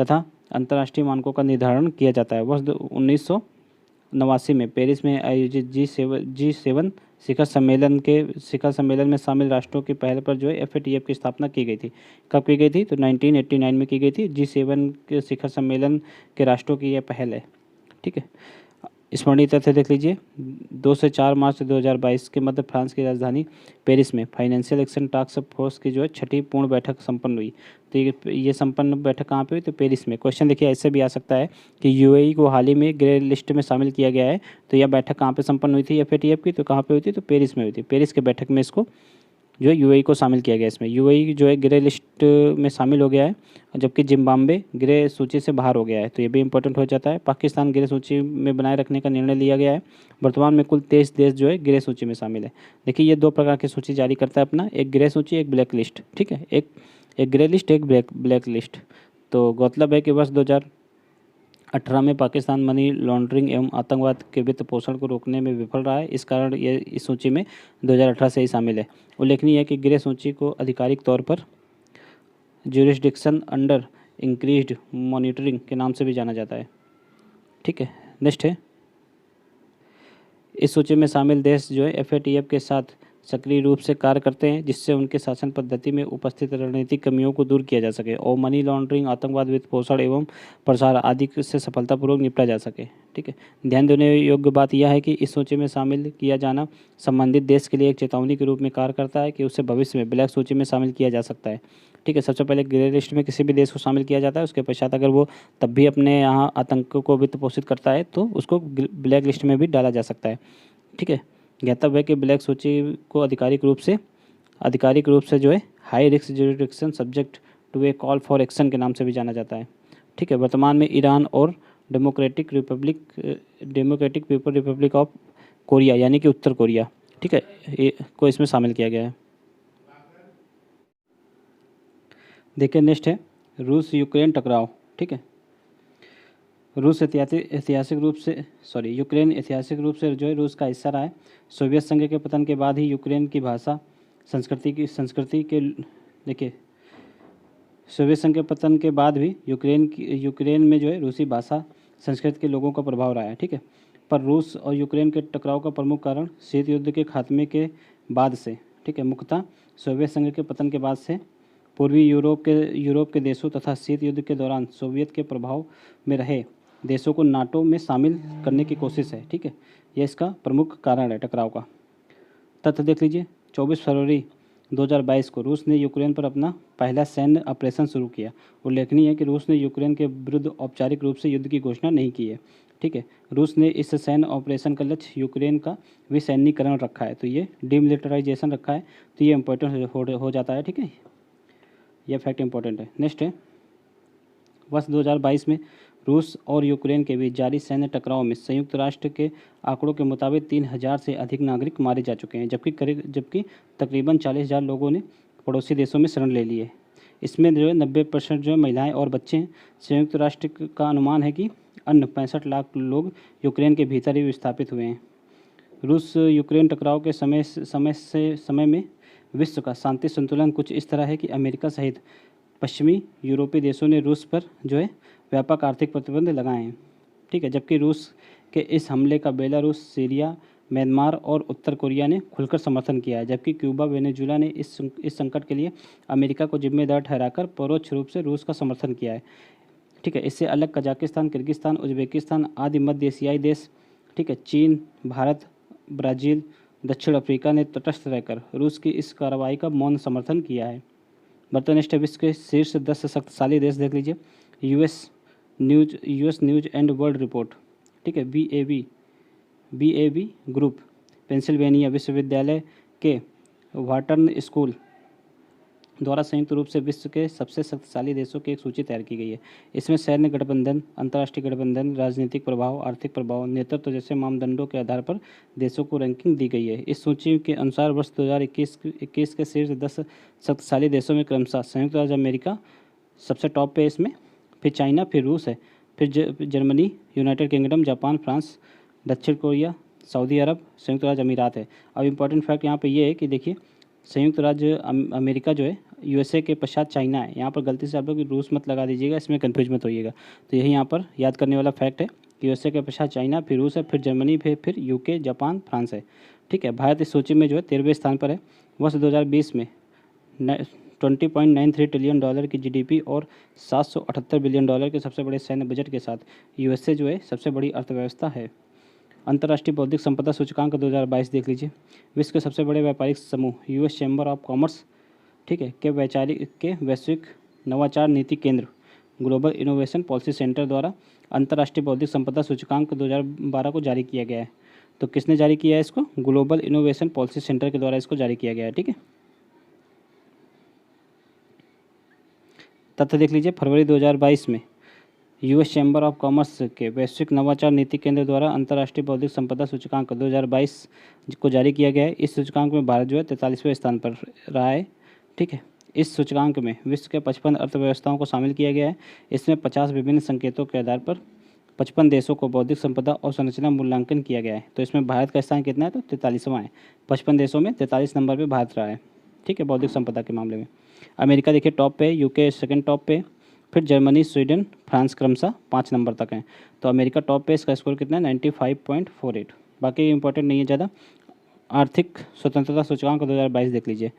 तथा अंतर्राष्ट्रीय मानकों का निर्धारण किया जाता है। वर्ष 1989 में पेरिस में आयोजित G7 शिखर सम्मेलन में शामिल राष्ट्रों की पहल पर जो है FATF की स्थापना की गई थी। कब की गई थी, तो 1989 में की गई थी। G7 के शिखर सम्मेलन के राष्ट्रों की यह पहल है। ठीक है। स्मरणीय तथ्य देख लीजिए। 2 से 4 मार्च 2022 के मध्य फ्रांस की राजधानी पेरिस में फाइनेंशियल एक्शन टास्क फोर्स की जो है 6ठी पूर्ण बैठक संपन्न हुई। तो ये संपन्न बैठक कहाँ पे हुई, तो पेरिस में। क्वेश्चन देखिए ऐसे भी आ सकता है कि UAE को हाल ही में ग्रे लिस्ट में शामिल किया गया है, तो यह बैठक कहाँ पे संपन्न हुई थी FATF की, तो कहाँ पे हुई थी, तो पेरिस में हुई थी। पेरिस के बैठक में इसको जो है यूएई को शामिल किया गया इसमें। यूएई जो है ग्रे लिस्ट में शामिल हो गया है, जबकि जिम्बाब्वे ग्रे सूची से बाहर हो गया है, तो ये भी इंपॉर्टेंट हो जाता है। पाकिस्तान ग्रे सूची में बनाए रखने का निर्णय लिया गया है। वर्तमान में कुल 23 देश जो है ग्रे सूची में शामिल है। देखिए ये दो प्रकार की सूची जारी करता है अपना, एक ग्रे सूची एक ब्लैक लिस्ट, ठीक है, एक ग्रे लिस्ट एक ब्लैक लिस्ट। तो गौरतलब है कि वर्ष 2018 में पाकिस्तान मनी लॉन्ड्रिंग एवं आतंकवाद के वित्त पोषण को रोकने में विफल रहा है, इस कारण ये इस सूची में 2018 से ही शामिल है। उल्लेखनीय है कि ग्रे सूची को आधिकारिक तौर पर ज्यूरिसडिक्शन अंडर इंक्रीज्ड मॉनिटरिंग के नाम से भी जाना जाता है। ठीक है, नेक्स्ट है, इस सूची में शामिल देश जो है FATF के साथ सक्रिय रूप से कार्य करते हैं, जिससे उनके शासन पद्धति में उपस्थित रणनीतिक कमियों को दूर किया जा सके और मनी लॉन्ड्रिंग, आतंकवाद, वित्त पोषण एवं प्रसार आदि से सफलतापूर्वक निपटा जा सके। ठीक है, ध्यान देने योग्य बात यह है कि इस सूची में शामिल किया जाना संबंधित देश के लिए एक चेतावनी के रूप में कार्य करता है कि उसे भविष्य में ब्लैक सूची में शामिल किया जा सकता है। ठीक है, सबसे पहले ग्रे लिस्ट में किसी भी देश को शामिल किया जाता है, उसके पश्चात अगर वो तब भी अपने यहाँ आतंक को वित्त पोषित करता है तो उसको ब्लैक लिस्ट में भी डाला जा सकता है। ठीक है, ज्ञातव्य है कि ब्लैक सूची को आधिकारिक रूप से जो है high risk jurisdiction subject to a call for action के नाम से भी जाना जाता है। ठीक है, वर्तमान में ईरान और democratic people Republic of Korea यानी कि उत्तर कोरिया, ठीक है, को इसमें शामिल किया गया है। देखिए नेक्स्ट है रूस यूक्रेन टकराव। ठीक है, यूक्रेन ऐतिहासिक रूप से जो है रूस का हिस्सा रहा है। सोवियत संघ के पतन के बाद ही यूक्रेन की भाषा संस्कृति के देखिए सोवियत संघ के पतन के बाद भी यूक्रेन में जो है रूसी भाषा संस्कृति के लोगों का प्रभाव रहा है। ठीक है, पर रूस और यूक्रेन के टकराव का प्रमुख कारण शीत युद्ध के खात्मे के बाद से, ठीक है, मुख्यतः सोवियत संघ के पतन के बाद से पूर्वी यूरोप के देशों तथा शीत युद्ध के दौरान सोवियत के प्रभाव में रहे देशों को नाटो में शामिल करने की कोशिश है। ठीक है, यह इसका प्रमुख कारण है टकराव का। तथ्य देख लीजिए, 24 फरवरी 2022 को रूस ने यूक्रेन पर अपना पहला सैन्य ऑपरेशन शुरू किया। उल्लेखनीय है कि रूस ने यूक्रेन के विरुद्ध औपचारिक रूप से युद्ध की घोषणा नहीं की है। ठीक है, रूस ने इस सैन्य ऑपरेशन का लक्ष्य यूक्रेन का विसैन्यीकरण रखा है, तो ये डिमिलिटराइजेशन रखा है, तो ये इंपॉर्टेंट हो जाता है। ठीक है, यह फैक्ट इंपॉर्टेंट है। नेक्स्ट है, वर्ष 2022 में रूस और यूक्रेन के बीच जारी सैन्य टकराव में संयुक्त राष्ट्र के आंकड़ों के मुताबिक 3000 से अधिक नागरिक मारे जा चुके हैं, जबकि तकरीबन 40,000 लोगों ने पड़ोसी देशों में शरण ले ली है। इसमें जो है 90% जो है महिलाएं और बच्चे हैं। संयुक्त राष्ट्र का अनुमान है कि अन्य 65 लाख लोग यूक्रेन के भीतर ही विस्थापित हुए हैं। रूस यूक्रेन टकराव के समय में विश्व का शांति संतुलन कुछ इस तरह है कि अमेरिका सहित पश्चिमी यूरोपीय देशों ने रूस पर जो है व्यापक आर्थिक प्रतिबंध लगाए हैं। ठीक है, जबकि रूस के इस हमले का बेलारूस, सीरिया, म्यांमार और उत्तर कोरिया ने खुलकर समर्थन किया है, जबकि क्यूबा, वेनेजुएला ने इस संकट के लिए अमेरिका को जिम्मेदार ठहराकर परोक्ष रूप से रूस का समर्थन किया है। ठीक है, इससे अलग कजाकिस्तान, किर्गिस्तान, उज्बेकिस्तान आदि मध्य एशियाई देश, ठीक है, चीन, भारत, ब्राज़ील, दक्षिण अफ्रीका ने तटस्थ रहकर रूस की इस कार्रवाई का मौन समर्थन किया है। बर्तन नेक्स्ट विश्व के शीर्ष 10 शक्तिशाली देश देख लीजिए। US news and world report, ठीक है, BAB ग्रुप, पेंसिल्वेनिया विश्वविद्यालय के वाटर्न स्कूल द्वारा संयुक्त रूप से विश्व के सबसे शक्तिशाली देशों की एक सूची तैयार की गई है। इसमें सैन्य गठबंधन, अंतर्राष्ट्रीय गठबंधन, राजनीतिक प्रभाव, आर्थिक प्रभाव, नेतृत्व जैसे मापदंडों के आधार पर देशों को रैंकिंग दी गई है। इस सूची के अनुसार वर्ष 2021 के शीर्ष 10 शक्तिशाली देशों में क्रमशः संयुक्त राज्य अमेरिका सबसे टॉप पे इसमें, फिर चाइना, फिर रूस है, फिर Germany, United kingdom, Japan, France, दक्षिण कोरिया, सऊदी अरब, संयुक्त राज्य अमीरात है। अब इम्पॉर्टेंट फैक्ट यहाँ पे ये है कि देखिए संयुक्त राज्य अमेरिका जो है USA के पश्चात चाइना है। यहाँ पर गलती से आप लोग रूस मत लगा दीजिएगा, इसमें कन्फ्यूज मत होइएगा। तो यही यहाँ पर याद करने वाला फैक्ट है कि USA के पश्चात चाइना, फिर रूस है, फिर जर्मनी, फिर UK, जापान, फ्रांस है। ठीक है, भारत इस सूची में जो है 13वें स्थान पर है। वर्ष 2020 में $20.93 ट्रिलियन की GDP और $778 बिलियन के सबसे बड़े सैन्य बजट के साथ USA जो है सबसे बड़ी अर्थव्यवस्था है। अंतर्राष्ट्रीय बौद्धिक संपदा सूचकांक 2022 देख लीजिए। विश्व के सबसे बड़े व्यापारिक समूह US चैम्बर ऑफ कॉमर्स, ठीक है, के वैश्विक नवाचार नीति केंद्र ग्लोबल इनोवेशन पॉलिसी सेंटर द्वारा अंतर्राष्ट्रीय बौद्धिक संपदा सूचकांक 2012 को जारी किया गया है। तो किसने जारी किया है इसको? ग्लोबल इनोवेशन पॉलिसी सेंटर के द्वारा इसको जारी किया गया है। ठीक है, तथ्य देख लीजिए, फरवरी 2022 में यूएस चैम्बर ऑफ कॉमर्स के वैश्विक नवाचार नीति केंद्र द्वारा अंतर्राष्ट्रीय बौद्धिक संपदा सूचकांक 2022 को जारी किया गया है। इस सूचकांक में भारत जो है 43वें स्थान पर रहा है। ठीक है, इस सूचकांक में विश्व के 55 अर्थव्यवस्थाओं को शामिल किया गया है। इसमें 50 विभिन्न संकेतों के आधार पर 55 देशों को बौद्धिक संपदा और संरचना मूल्यांकन किया गया है। तो इसमें भारत का स्थान कितना है, तो 43वां है। 55 देशों में 43 नंबर पे भारत रहा है। ठीक है, बौद्धिक संपदा के मामले में। अमेरिका देखिए टॉप पे, यूके सेकंड टॉप पे, फिर जर्मनी, स्वीडन, फ्रांस क्रमशः 5 नंबर तक हैं। तो अमेरिका टॉप पे, इसका स्कोर कितना है, 95.48। बाकी इंपॉर्टेंट नहीं है ज़्यादा। आर्थिक स्वतंत्रता सूचकांक 2022 देख लीजिए।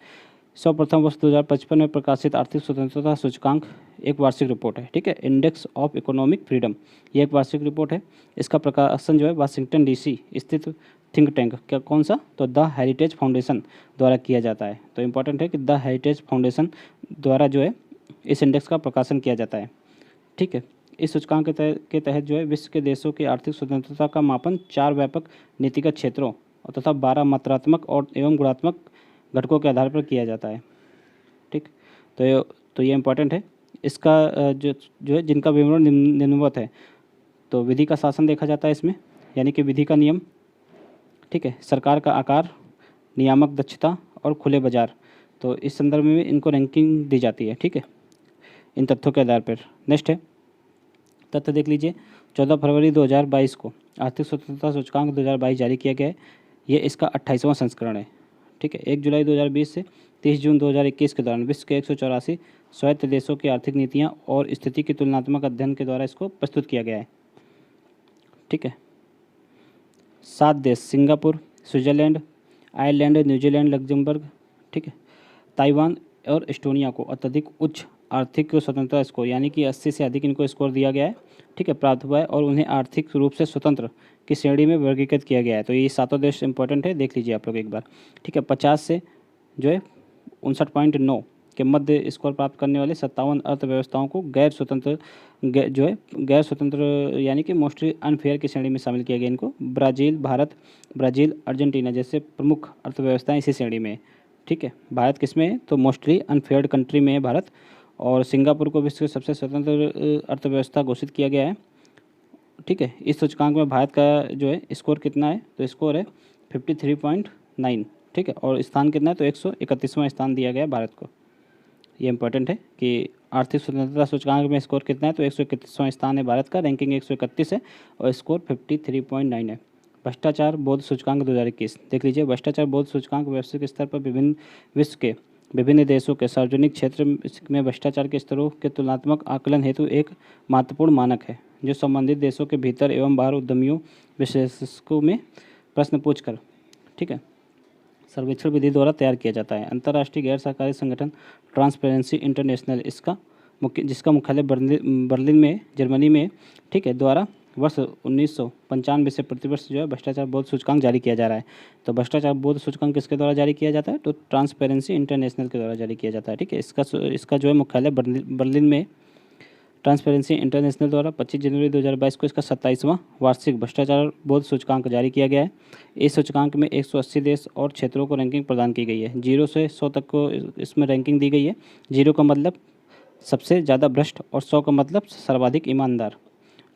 सर्वप्रथम वर्ष 2055 में प्रकाशित आर्थिक स्वतंत्रता सूचकांक एक वार्षिक रिपोर्ट है। ठीक है, इंडेक्स ऑफ इकोनॉमिक फ्रीडम, ये एक वार्षिक रिपोर्ट है। इसका प्रकाशन जो है वाशिंगटन डीसी स्थित थिंक टैंक, क्या कौन सा, तो द हेरिटेज फाउंडेशन द्वारा किया जाता है। तो इंपॉर्टेंट है कि द हेरिटेज फाउंडेशन द्वारा जो है इस इंडेक्स का प्रकाशन किया जाता है। ठीक है, इस सूचकांक के तहत जो है विश्व के देशों की आर्थिक स्वतंत्रता का मापन 4 व्यापक नीतिगत क्षेत्रों और तथा 12 मात्रात्मक और एवं गुणात्मक घटकों के आधार पर किया जाता है। ठीक, तो ये इम्पोर्टेंट है। इसका जो है जिनका विवरण निम्नवत है। तो विधि का शासन देखा जाता है इसमें, यानी कि विधि का नियम। ठीक है, सरकार का आकार, नियामक दक्षता और खुले बाजार। तो इस संदर्भ में इनको रैंकिंग दी जाती है। ठीक है, इन तथ्यों के आधार पर। नेक्स्ट है, तथ्य देख लीजिए। 14 फरवरी 2022 को आर्थिक स्वतंत्रता सूचकांक 2022 जारी किया गया है। ये इसका 28वां संस्करण है। ठीक है, 1 जुलाई 2020 से 30 जून 2021 के दौरान विश्व के 184 स्वायत्त देशों की आर्थिक नीतियाँ और स्थिति की तुलनात्मक अध्ययन के द्वारा इसको प्रस्तुत किया गया है। ठीक है, 7 देश, Singapore, Switzerland, Ireland, New Zealand, Luxembourg, ठीक है, ताइवान और एस्टोनिया को अत्यधिक उच्च आर्थिक स्वतंत्रता स्कोर, यानी कि 80 से अधिक इनको स्कोर दिया गया है। ठीक है, प्राप्त हुआ है और उन्हें आर्थिक रूप से स्वतंत्र की श्रेणी में वर्गीकृत किया गया है। तो ये 7 देश इंपॉर्टेंट है, देख लीजिए आप लोग एक बार। ठीक है, 50 से जो है 59.9 के मध्य स्कोर प्राप्त करने वाले 57 अर्थव्यवस्थाओं को गैर स्वतंत्र यानी कि मोस्टली अनफेयर की श्रेणी में शामिल किया गया इनको। ब्राज़ील, अर्जेंटीना जैसे प्रमुख अर्थव्यवस्थाएं इसी श्रेणी में है। ठीक है, भारत किस में है, तो मोस्टली अनफेयर कंट्री में है भारत। और सिंगापुर को विश्व की सबसे स्वतंत्र अर्थव्यवस्था घोषित किया गया है। ठीक है, इस सूचकांक में भारत का जो है स्कोर कितना है, तो स्कोर है 53.9। ठीक है, और स्थान कितना है, तो 131वां स्थान दिया गया है भारत को। ये इंपॉर्टेंट है कि आर्थिक स्वतंत्रता सूचकांक में स्कोर कितना है, तो 131वां स्थान है भारत का, रैंकिंग 131 है और स्कोर 53.9 है। भ्रष्टाचार बोध सूचकांक 2021 देख लीजिए। भ्रष्टाचार बोध सूचकांक वैश्विक स्तर पर विश्व के विभिन्न देशों के सार्वजनिक क्षेत्र में भ्रष्टाचार के स्तरों के तुलनात्मक आकलन हेतु एक महत्वपूर्ण मानक है, जो संबंधित देशों के भीतर एवं बाहर उद्यमियों, विशेषज्ञों में प्रश्न पूछकर, ठीक है, सर्वेक्षण विधि द्वारा तैयार किया जाता है। अंतर्राष्ट्रीय गैर सरकारी संगठन ट्रांसपेरेंसी इंटरनेशनल जिसका मुख्यालय बर्लिन में, जर्मनी में, ठीक है, द्वारा वर्ष 1995 से प्रतिवर्ष जो है भ्रष्टाचार बोध सूचकांक जारी किया जा रहा है। तो भ्रष्टाचार बोध सूचकांक किसके द्वारा जारी किया जाता है, तो ट्रांसपेरेंसी इंटरनेशनल के द्वारा जारी किया जाता है। ठीक है, इसका जो है मुख्यालय बर्लिन में। ट्रांसपेरेंसी इंटरनेशनल द्वारा 25 जनवरी 2022 को इसका 27वां वार्षिक भ्रष्टाचार बोध सूचकांक जारी किया गया है। इस सूचकांक में 180 देश और क्षेत्रों को रैंकिंग प्रदान की गई है। 0 से 100 तक को इसमें रैंकिंग दी गई है। 0 का मतलब सबसे ज़्यादा भ्रष्ट और 100 का मतलब सर्वाधिक ईमानदार।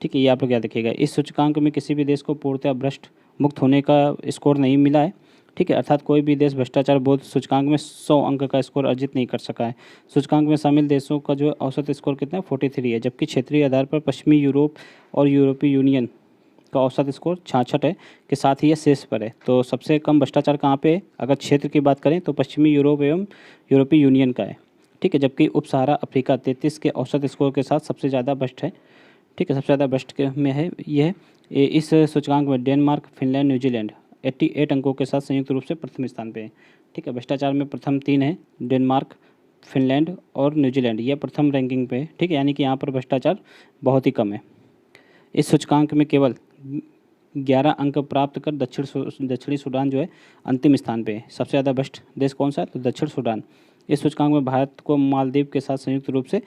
ठीक है, ये आप लोग याद रखिएगा। इस सूचकांक में किसी भी देश को पूर्णतः भ्रष्ट मुक्त होने का स्कोर नहीं मिला है। ठीक है, अर्थात कोई भी देश भ्रष्टाचार बोध सूचकांक में 100 अंक का स्कोर अर्जित नहीं कर सका है। सूचकांक में शामिल देशों का जो औसत स्कोर कितना है, 43 है, जबकि क्षेत्रीय आधार पर पश्चिमी यूरोप और यूरोपीय यूनियन का औसत स्कोर 66 है के साथ ही यह शीर्ष पर है। तो सबसे कम भ्रष्टाचार कहाँ पे है, अगर क्षेत्र की बात करें तो पश्चिमी यूरोप एवं यूरोपीय यूनियन का है। ठीक है, जबकि उप सहारा अफ्रीका 33 के औसत स्कोर के साथ सबसे ज़्यादा भ्रष्ट है। ठीक है, सबसे ज़्यादा भ्रष्ट में है यह। इस सूचकांक में डेनमार्क, फिनलैंड, न्यूजीलैंड 88 अंकों के साथ संयुक्त रूप से प्रथम स्थान पे है। ठीक है, भ्रष्टाचार में प्रथम 3 है, डेनमार्क, फिनलैंड और न्यूजीलैंड, ये प्रथम रैंकिंग पे है। ठीक है, यानी कि यहाँ पर भ्रष्टाचार बहुत ही कम है। इस सूचकांक में केवल 11 अंक प्राप्त कर दक्षिणी सूडान जो है अंतिम स्थान पे है। सबसे ज़्यादा भ्रष्ट देश कौन सा है, तो दक्षिण सूडान। इस सूचकांक में भारत को मालदीव के साथ संयुक्त रूप से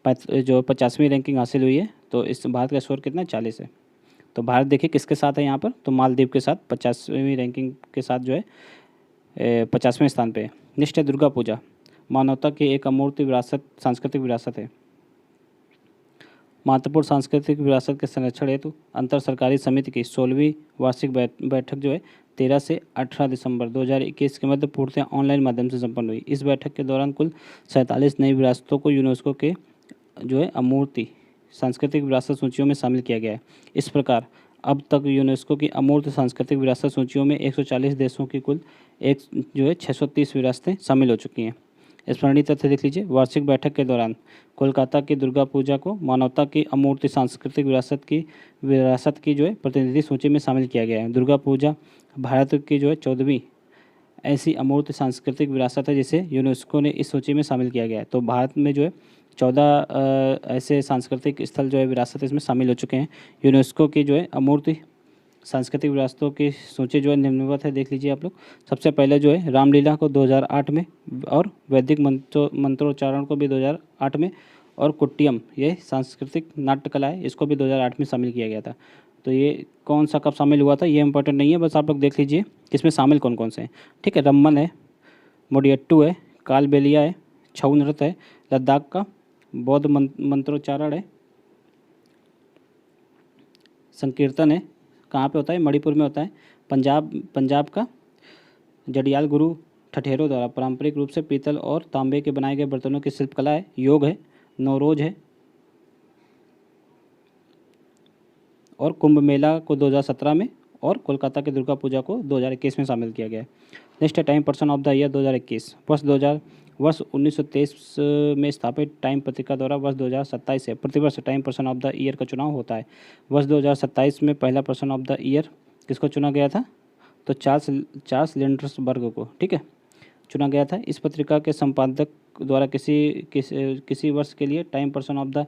जो 50वीं रैंकिंग हासिल हुई है। तो इस भारत का स्कोर कितना है, 40 है। तो भारत देखिए किसके साथ है यहाँ पर, तो मालदीव के साथ 50वीं रैंकिंग के साथ जो है 50वें स्थान पे है। नेक्स्ट है दुर्गा पूजा। मानवता की एक अमूर्त विरासत, सांस्कृतिक विरासत है। महत्वपूर्ण सांस्कृतिक विरासत के संरक्षण हेतु अंतर सरकारी समिति की 16वीं वार्षिक बैठक जो है 13 से 18 दिसंबर 2021 के मध्य पूर्णतः ऑनलाइन माध्यम से संपन्न हुई। इस बैठक के दौरान कुल 47 नई विरासतों को यूनेस्को के जो है अमूर्त सांस्कृतिक विरासत सूचियों में शामिल किया गया है। इस प्रकार अब तक यूनेस्को की अमूर्त सांस्कृतिक विरासत सूचियों में 140 देशों की कुल एक जो है 630 विरासतें शामिल हो चुकी हैं। स्मरणीय तथ्य देख लीजिए। वार्षिक बैठक के दौरान कोलकाता की दुर्गा पूजा को मानवता की अमूर्त सांस्कृतिक विरासत की जो है प्रतिनिधि सूची में शामिल किया गया है। दुर्गा पूजा भारत की जो है 14वीं ऐसी अमूर्त सांस्कृतिक विरासत है जिसे यूनेस्को ने इस सूची में शामिल किया गया है। तो भारत में जो है 14 ऐसे सांस्कृतिक स्थल जो है विरासत इसमें शामिल हो चुके हैं। यूनेस्को की जो है अमूर्त सांस्कृतिक विरासतों की सूची जो है निम्नवत है, देख लीजिए आप लोग। सबसे पहले जो है रामलीला को 2008 में, और वैदिक मंत्रोच्चारण को भी 2008 में, और कुट्टियम ये सांस्कृतिक नाट्य कला है, इसको भी 2008 में शामिल किया गया था। तो ये कौन सा कब शामिल हुआ था ये इंपॉर्टेंट नहीं है, बस आप लोग देख लीजिए इसमें शामिल कौन कौन से हैं। ठीक है, रम्मन है, मोडियट्टू है, कालबेलिया है, छऊ नृत्य है, लद्दाख का बौद्ध मंत्रोच्चारण है, संकीर्तन है, कहाँ पे होता है, मणिपुर में होता है। पंजाब का जडियाल गुरु ठठेरों द्वारा पारंपरिक रूप से पीतल और तांबे के बनाए गए बर्तनों की शिल्पकला है। योग है, नौरोज है, और कुंभ मेला को 2017 में, और कोलकाता की दुर्गा पूजा को 2021 में शामिल किया गया है। नेक्स्ट है time person of the year 2021। वर्ष 1923 में स्थापित टाइम पत्रिका द्वारा वर्ष 2027 से प्रतिवर्ष time person of the year का चुनाव होता है। वर्ष 2027 में पहला पर्सन ऑफ द ईयर किसको चुना गया था, तो चार्ल्स लिंडर्सबर्ग को, ठीक है, चुना गया था। इस पत्रिका के संपादक द्वारा किसी वर्ष के लिए time person of the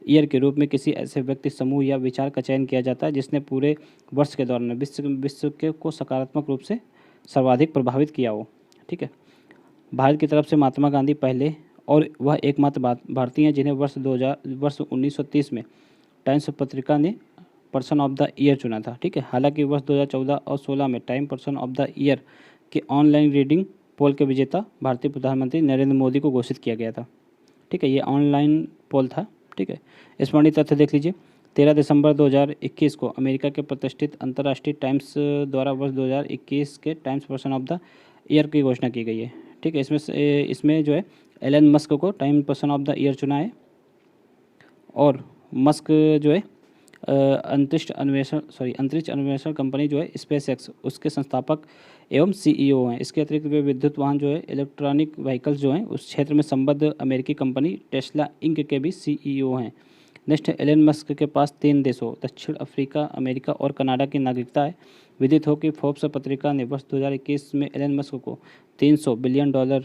year के रूप में किसी ऐसे व्यक्ति, समूह या विचार का चयन किया जाता है जिसने पूरे वर्ष के दौरान विश्व को सकारात्मक रूप से सर्वाधिक प्रभावित किया हो। ठीक है, भारत की तरफ से महात्मा गांधी पहले और वह एकमात्र भारतीय हैं जिन्हें वर्ष 1930 में टाइम्स पत्रिका ने पर्सन ऑफ द ईयर चुना था। ठीक है, हालांकि वर्ष 2014 और 16 में time person of the year के ऑनलाइन रीडिंग पोल के विजेता भारतीय प्रधानमंत्री नरेंद्र मोदी को घोषित किया गया था। ठीक है, ये ऑनलाइन पोल था। ठीक है, स्मरणीय तथ्य देख लीजिए। 13 दिसंबर 2021 को अमेरिका के प्रतिष्ठित अंतर्राष्ट्रीय टाइम्स द्वारा वर्ष 2021 के times person of the year की घोषणा की गई है। ठीक है, इसमें जो है एलन मस्क को time person of the year चुना है, और मस्क जो है अंतरिक्ष अन्वेषण कंपनी जो है स्पेस एक्स, उसके संस्थापक एवं सीईओ हैं। इसके अतिरिक्त वे विद्युत वाहन जो है इलेक्ट्रॉनिक व्हीकल्स जो हैं उस क्षेत्र में संबद्ध अमेरिकी कंपनी टेस्ला इंक के भी सीईओ हैं। नेक्स्ट है, एलन मस्क के पास 3 देशों दक्षिण अफ्रीका, अमेरिका और कनाडा की नागरिकता है। विदित हो कि फोर्ब्स पत्रिका ने वर्ष 2021 में एलन मस्क को $300 बिलियन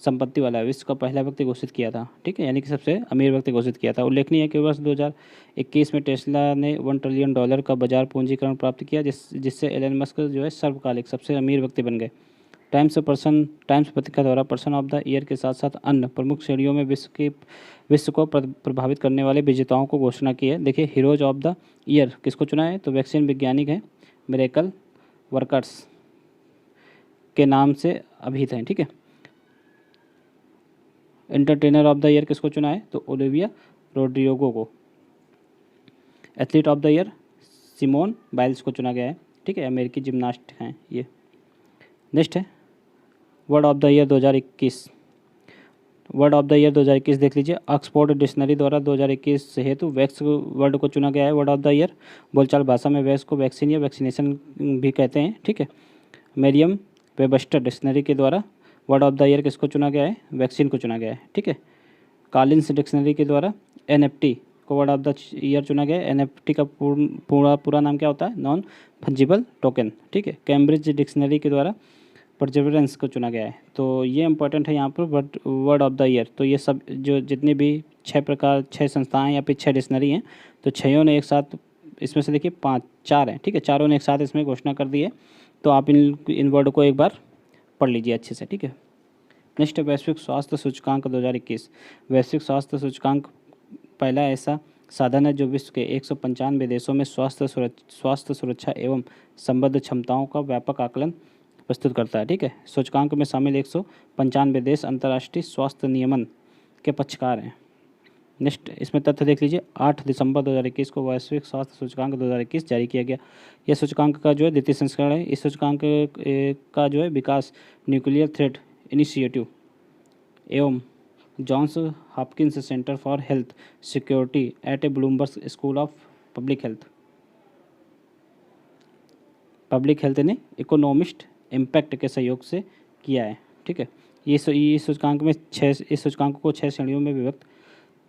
संपत्ति वाला विश्व का पहला व्यक्ति घोषित किया था। ठीक है, यानी कि सबसे अमीर व्यक्ति घोषित किया था। उल्लेखनीय है कि वर्ष 2021 में टेस्ला ने $1 ट्रिलियन का बाजार पूंजीकरण प्राप्त किया, जिससे एलन मस्क जो है सर्वकालिक सबसे अमीर व्यक्ति बन गए। टाइम्स पत्रिका द्वारा पर्सन ऑफ द ईयर के साथ साथ अन्य प्रमुख श्रेणियों में विश्व को प्रभावित करने वाले विजेताओं को घोषणा की है। देखिए, हीरोज ऑफ द ईयर किसको चुना है, तो वैक्सीन वैज्ञानिक हैं, मिरेकल वर्कर्स के नाम से अभिहित हैं। ठीक है, एंटरटेनर ऑफ द ईयर किसको चुना है, तो ओलिविया रोड्रिगो को। Athlete of the year Simone Biles को चुना गया है। ठीक है, अमेरिकी जिम्नास्ट हैं ये। नेक्स्ट है word of the year 2021। Word of the year 2021 देख लीजिए। ऑक्सफोर्ड डिक्शनरी द्वारा 2021 हेतु वैक्स वर्ड को चुना गया है वर्ड ऑफ द ईयर। बोलचाल भाषा में वैक्स को वैक्सीन या वैक्सीनेशन भी कहते हैं। ठीक है, मेरियम वेबस्टर डिक्शनरी के द्वारा वर्ड ऑफ द ईयर किसको चुना गया है, वैक्सीन को चुना गया है। ठीक है, कॉलिन्स डिक्शनरी के द्वारा NFT को वर्ड ऑफ द ईयर चुना गया है। NFT का पूरा नाम क्या होता है, नॉन फंजिबल टोकन। ठीक है, कैम्ब्रिज डिक्शनरी के द्वारा परजर्वेरेंस को चुना गया है। तो ये इंपॉर्टेंट है यहाँ पर वर्ड ऑफ द ईयर। तो ये सब जो जितने भी 6 संस्थाएं या फिर 6 डिक्शनरी हैं, तो 6 ने एक साथ, इसमें से देखिए 4 हैं। ठीक है, 4 ने एक साथ इसमें घोषणा कर दी है। तो आप इन वर्ड को एक बार पढ़ लीजिए अच्छे से। ठीक है, नेक्स्ट वैश्विक स्वास्थ्य सूचकांक 2021। वैश्विक स्वास्थ्य सूचकांक पहला ऐसा साधन है जो विश्व के 195 देशों में स्वास्थ्य सुरक्षा एवं संबद्ध क्षमताओं का व्यापक आकलन प्रस्तुत करता है। ठीक है, सूचकांक में शामिल 195 देश अंतर्राष्ट्रीय स्वास्थ्य नियमन के पक्षकार हैं। नेक्स्ट इसमें तथ्य देख लीजिए, 8 दिसंबर 2021 को वैश्विक स्वास्थ्य सूचकांक 2021 जारी किया गया। यह सूचकांक का जो है द्वितीय संस्करण है। इस सूचकांक का जो है विकास न्यूक्लियर थ्रेट इनिशिएटिव एवं Johns Hopkins Center for Health Security at a Bloomberg School of Public Health ने इकोनॉमिस्ट इम्पैक्ट के सहयोग से किया है। ठीक है, ये सूचकांक में इस सूचकांक को 6 श्रेणियों में विभक्त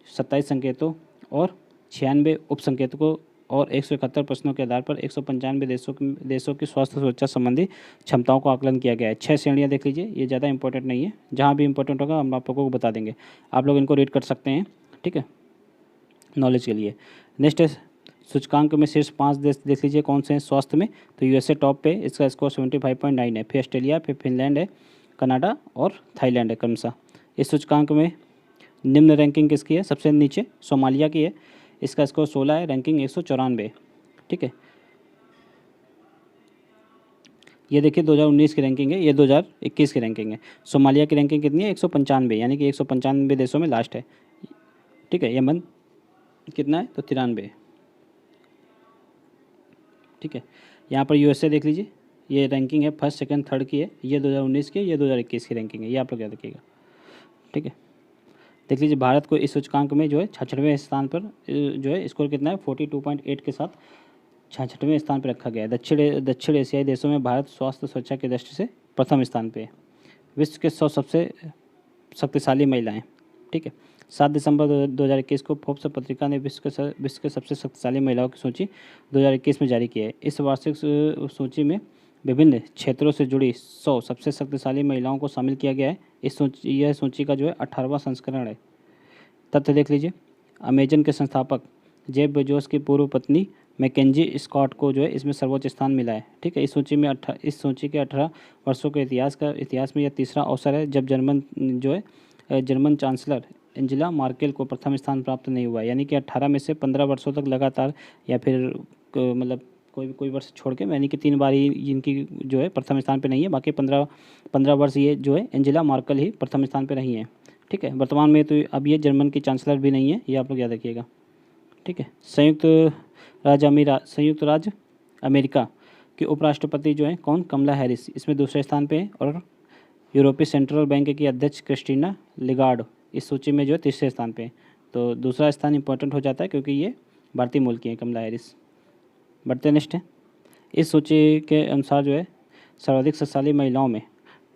27 संकेतों और 96 उप संकेतकों और 171 प्रश्नों के आधार पर 195 देशों की स्वास्थ्य सुरक्षा संबंधी क्षमताओं का आकलन किया गया है। 6 श्रेणियाँ देख लीजिए, ये ज़्यादा इंपॉर्टेंट नहीं है, जहाँ भी इंपॉर्टेंट होगा हम आप लोगों को बता देंगे, आप लोग इनको रीड कर सकते हैं। ठीक है, नॉलेज के लिए। नेक्स्ट है सूचकांक में शीर्ष 5 देश देख लीजिए कौन से हैं स्वास्थ्य में। तो यूएसए टॉप पे, इसका स्कोर 75.9 है, फिर ऑस्ट्रेलिया, फिर फिनलैंड है, कनाडा और थाईलैंड है क्रमशः। इस सूचकांक में निम्न रैंकिंग किसकी है, सबसे नीचे सोमालिया की है, इसका स्कोर 16 है, रैंकिंग 194। ठीक है, ये देखिए 2019 की रैंकिंग है, ये 2021 की रैंकिंग है। सोमालिया की रैंकिंग कितनी है, 195, यानी कि 195 देशों में लास्ट है। ठीक है, यमन कितना है, तो 93। ठीक है, यहाँ पर यूएसए देख लीजिए, ये रैंकिंग है फर्स्ट सेकंड थर्ड की है, ये 2019 की, ये 2021 की रैंकिंग है, ये आप लोग याद रखिएगा। ठीक है, देख लीजिए भारत को इस सूचकांक में जो है 66वें स्थान पर जो है स्कोर कितना है, 42.8 के साथ 66वें स्थान पर रखा गया है। दक्षिण एशियाई देशों में भारत स्वास्थ्य सुरक्षा की दृष्टि से प्रथम स्थान पर है। विश्व के 100 सबसे शक्तिशाली महिलाएँ। ठीक है, 7 दिसंबर 2021 को फोर्ब्स पत्रिका ने विश्व के सबसे शक्तिशाली महिलाओं की सूची 2021 में जारी की है। इस वार्षिक सूची में विभिन्न क्षेत्रों से जुड़ी 100 सबसे शक्तिशाली महिलाओं को शामिल किया गया है। यह सूची का जो है 18वां संस्करण है। तथ्य देख लीजिए, अमेजन के संस्थापक जेफ बेजोस की पूर्व पत्नी मैकेंजी स्कॉट को जो है इसमें सर्वोच्च स्थान मिला है। ठीक है, इस सूची के 18 वर्षों के इतिहास में यह तीसरा अवसर है जब जर्मन चांसलर एंजेला मार्केल को प्रथम स्थान प्राप्त नहीं हुआ, यानी कि 18 में से 15 वर्षों तक लगातार, या फिर मतलब कोई वर्ष छोड़ के, यानी कि 3 बार ही इनकी जो है प्रथम स्थान पे नहीं है, बाकी 15 वर्ष ये जो है एंजेला मार्केल ही प्रथम स्थान पे रही हैं। ठीक है, वर्तमान में तो अब ये जर्मन की चांसलर भी नहीं है, ये आप लोग याद रखिएगा। ठीक है, संयुक्त राज्य अमेरिका के उपराष्ट्रपति जो है कौन, कमला हैरिस, इसमें दूसरे स्थान पे है, और यूरोपीय सेंट्रल बैंक की अध्यक्ष क्रिस्टीना लिगार्ड इस सूची में जो है तीसरे स्थान पे है। तो दूसरा स्थान इंपॉर्टेंट हो जाता है क्योंकि ये भारतीय मूल की हैं कमला हैरिस। बढ़ते नेक्स्ट है, इस सूची के अनुसार जो है सर्वाधिक शक्तिशाली महिलाओं में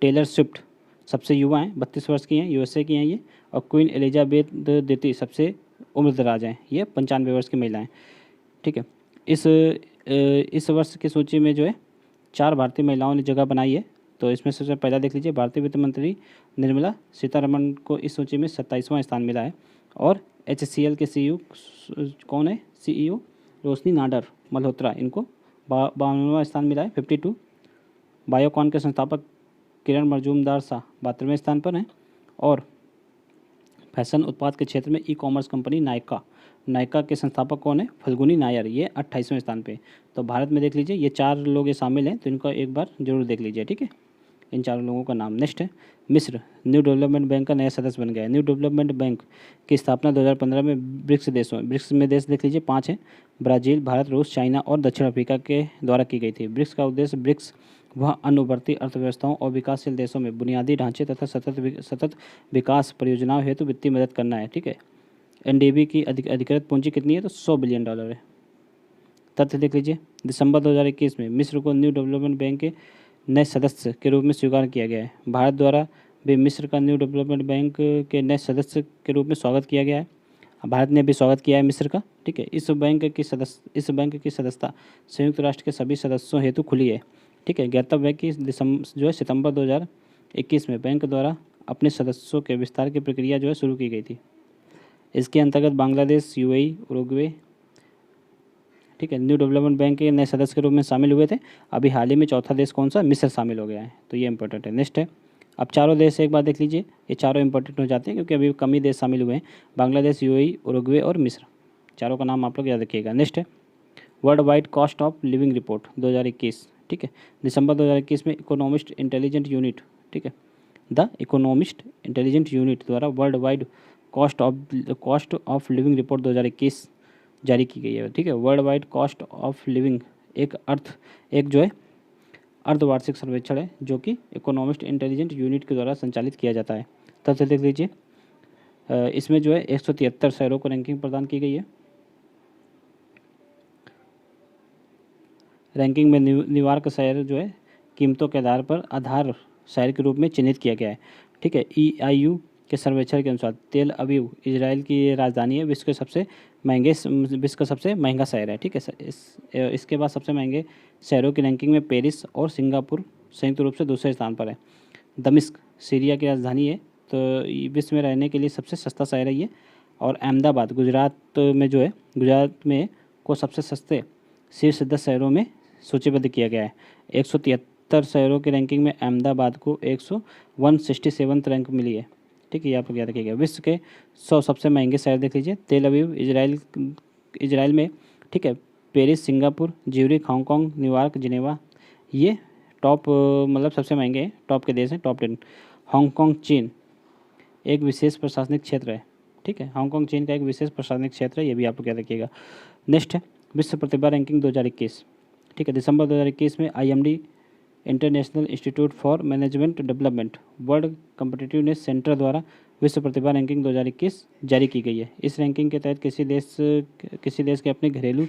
टेलर स्विफ्ट सबसे युवा हैं, 32 वर्ष की हैं, यूएसए की हैं ये, और क्वीन एलिजाबेथ द्वितीय सबसे उम्रदराज हैं, ये 95 वर्ष की महिलाएं। ठीक है, इस वर्ष की सूची में जो है 4 भारतीय महिलाओं ने जगह बनाई है। तो इसमें सबसे पहला देख लीजिए, भारतीय वित्त मंत्री निर्मला सीतारमण को इस सूची में 27वां स्थान मिला है, और HCL के CEO कौन है, CEO रोशनी नाडर मल्होत्रा, इनको 52वां स्थान मिला है, 52। बायोकॉन के संस्थापक किरण मजूमदार शाह 72वें स्थान पर हैं, और फैशन उत्पाद के क्षेत्र में ई-कॉमर्स कंपनी नायका के संस्थापक कौन है, फल्गुनी नायर, ये 28वें स्थान पे। तो भारत में देख लीजिए ये 4 लोग ये शामिल हैं, तो इनको एक बार जरूर देख लीजिए। ठीक है, इन 4 लोगों का नाम। नेक्स्ट है, मिस्र न्यू डेवलपमेंट बैंक का नया सदस्य बन गया है। न्यू डेवलपमेंट बैंक की स्थापना 2015 में ब्रिक्स में देश देख लीजिए 5 हैं, ब्राज़ील, भारत, रूस, चाइना और दक्षिण अफ्रीका के द्वारा की गई थी। ब्रिक्स का उद्देश्य ब्रिक्स वह अन्य उभरती अर्थव्यवस्थाओं और विकासशील देशों में बुनियादी ढांचे तथा सतत विकास परियोजनाओं हेतु वित्तीय मदद करना है। ठीक है, NDB की अधिकृत पूंजी कितनी है, तो $100 बिलियन है। तथ्य देख लीजिए, दिसंबर 2021 में मिस्र को न्यू डेवलपमेंट बैंक के नए सदस्य के रूप में स्वीकार किया गया है। भारत द्वारा भी मिस्र का न्यू डेवलपमेंट बैंक के नए सदस्य के रूप में स्वागत किया गया है। भारत ने भी स्वागत किया है मिस्र का। ठीक है, इस बैंक की सदस्यता संयुक्त राष्ट्र के सभी सदस्यों हेतु खुली है। ठीक है, ज्ञातव्य है कि सितंबर 2021 में बैंक द्वारा अपने सदस्यों के विस्तार की प्रक्रिया जो है शुरू की गई थी। इसके अंतर्गत बांग्लादेश, UAE, उरुग्वे, ठीक है, न्यू डेवलपमेंट बैंक के नए सदस्य के रूप में शामिल हुए थे। अभी हाल ही में चौथा देश कौन सा, मिस्र शामिल हो गया है, तो ये इंपॉर्टेंट है। नेक्स्ट है, अब चारों देश एक बार देख लीजिए, ये चारों इंपॉर्टेंट हो जाते हैं क्योंकि अभी कम ही देश शामिल हुए हैं, बांग्लादेश, UAE, उरुग्वे और मिस्र, चारों का नाम आप लोग याद रखिएगा। नेक्स्ट है, world wide cost of living report 2021। ठीक है, दिसंबर 2021 में इकोनॉमिस्ट इंटेलिजेंट यूनिट, ठीक है, द इकोनॉमिस्ट इंटेलिजेंट यूनिट द्वारा world wide cost of living report 2021 जारी की गई है। ठीक है, world wide cost of living एक जो है अर्धवार्षिक सर्वेक्षण है जो कि इकोनॉमिस्ट इंटेलिजेंट यूनिट के द्वारा संचालित किया जाता है। तथ्य देख लीजिए, इसमें जो है 173 शहरों को रैंकिंग प्रदान की गई है। रैंकिंग में न्यूयॉर्क शहर जो है कीमतों के आधार शहर के रूप में चिन्हित किया गया है। ठीक है, EIU के सर्वेक्षण के अनुसार तेल अवीव इजराइल की राजधानी है, विश्व का सबसे महंगा शहर है। ठीक है, इसके बाद सबसे महंगे शहरों की रैंकिंग में पेरिस और सिंगापुर संयुक्त रूप से दूसरे स्थान पर है। दमिश्क सीरिया की राजधानी है, तो विश्व में रहने के लिए सबसे सस्ता शहर है ये। और अहमदाबाद गुजरात में को सबसे सस्ते शीर्ष 10 शहरों में सूचीबद्ध किया गया है। 173 शहरों की रैंकिंग में अहमदाबाद को 167 रैंक मिली है। ठीक है, ये आप याद रखिएगा। विश्व के 100 सबसे महंगे शहर देख लीजिए, तेल अवीव इजराइल में, ठीक है, Paris, Singapore, Zurich, Hong Kong, New York, Geneva, ये टॉप मतलब सबसे महंगे टॉप के देश हैं, टॉप 10। हांगकांग चीन एक विशेष प्रशासनिक क्षेत्र है। ठीक है, हांगकांग चीन का एक विशेष प्रशासनिक क्षेत्र है, ये भी आप लोग याद रखिएगा। नेक्स्ट है विश्व प्रतिभा रैंकिंग 2021। ठीक है, दिसंबर 2021 में IMD international institute for management development world competitiveness centre द्वारा विश्व प्रतिभा रैंकिंग 2021 जारी की गई है। इस रैंकिंग के तहत किसी देश के अपने घरेलू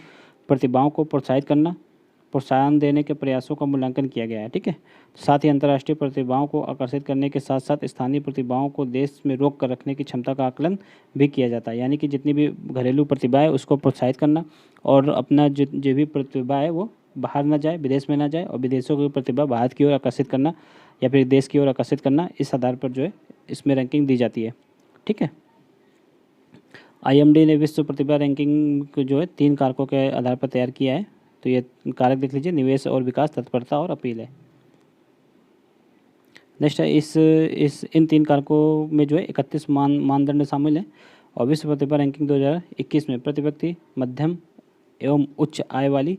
प्रतिभाओं को प्रोत्साहन देने के प्रयासों का मूल्यांकन किया गया है। ठीक है, साथ ही अंतर्राष्ट्रीय प्रतिभाओं को आकर्षित करने के साथ साथ स्थानीय प्रतिभाओं को देश में रोक कर रखने की क्षमता का आकलन भी किया जाता है। यानी कि जितनी भी घरेलू प्रतिभा है उसको प्रोत्साहित करना और अपना जो भी प्रतिभा है वो बाहर ना जाए, विदेश में ना जाए, और विदेशों की प्रतिभा भारत की ओर आकर्षित करना या फिर देश की ओर आकर्षित करना, इस आधार पर जो है इसमें रैंकिंग दी जाती है। ठीक है, IMD ने विश्व प्रतिभा रैंकिंग को जो है 3 कारकों के आधार पर तैयार किया है। तो ये कारक देख लीजिए, निवेश और विकास, तत्परता और अपील है। नेक्स्ट है इन 3 कारकों में जो है 31 मानदंड शामिल हैं और विश्व प्रतिभा रैंकिंग 2021 में प्रति व्यक्ति मध्यम एवं उच्च आय वाली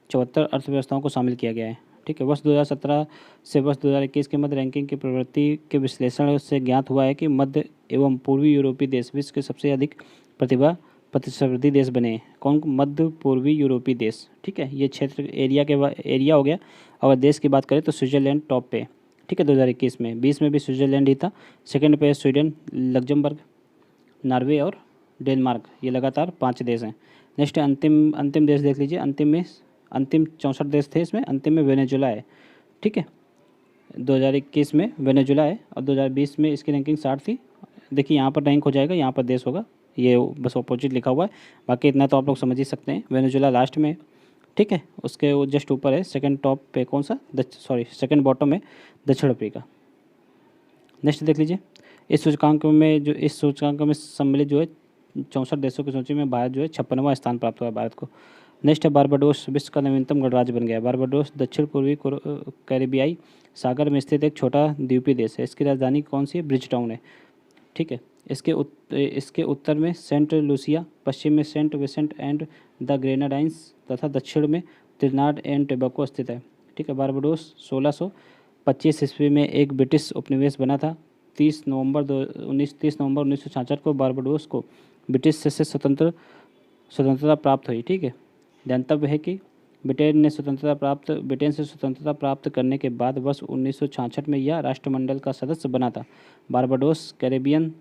74 अर्थव्यवस्थाओं को शामिल किया गया है। ठीक है, वर्ष 2017 से वर्ष 2021 के मध्य रैंकिंग की प्रवृत्ति के विश्लेषण से ज्ञात हुआ है कि मध्य एवं पूर्वी यूरोपीय देश विश्व के सबसे अधिक प्रतिभा प्रतिस्पर्धी देश बने हैं। कौन? मध्य पूर्वी यूरोपीय देश। ठीक है, ये क्षेत्र एरिया हो गया। अगर देश की बात करें तो स्विट्जरलैंड टॉप पे। ठीक है, 2021 में 20 में भी स्विट्जरलैंड ही था। सेकंड पे स्वीडन, लग्जमबर्ग, नॉर्वे और डेनमार्क, ये लगातार 5 देश हैं। नेक्स्ट अंतिम देश देख लीजिए, अंतिम 64 देश थे, इसमें अंतिम में वेनेजुला है। ठीक है, 2021 में वेनेजुला है और 2020 में इसकी रैंकिंग 60 थी। देखिए यहाँ पर रैंक हो जाएगा, यहाँ पर देश होगा, ये बस अपोजिट लिखा हुआ है, बाकी इतना तो आप लोग समझ ही सकते हैं। वेनेजुला लास्ट में, ठीक है, उसके वो जस्ट ऊपर है, सेकंड टॉप पे कौन सा, सेकंड बॉटम में दक्षिण अफ्रीका। नेक्स्ट देख लीजिए, इस सूचकांक में सम्मिलित जो है 64 देशों की सूची में भारत जो है 56वां स्थान प्राप्त हुआ है भारत को। नेक्स्ट है बारबाडोस, विश्व का नवीनतम गणराज्य बन गया है। बारबाडोस दक्षिण पूर्वी कैरिबियाई सागर में स्थित एक छोटा द्वीपीय देश है। इसकी राजधानी कौन सी है? ब्रिज टाउन है। ठीक है, इसके उत्तर में सेंट लूसिया, पश्चिम में Saint Vincent and the Grenadines तथा दक्षिण में त्रिनाड एंड टोबैगो स्थित है। ठीक है, बारबाडोस 1625 ईस्वी में एक ब्रिटिश उपनिवेश बना था। 30 नवंबर 1966 को बारबाडोस को ब्रिटिश से स्वतंत्रता प्राप्त हुई। ठीक है, ध्यातव्य है कि ब्रिटेन से स्वतंत्रता प्राप्त करने के बाद वर्ष 1966 में यह राष्ट्रमंडल का सदस्य बना था। बारबाडोस कैरेबियन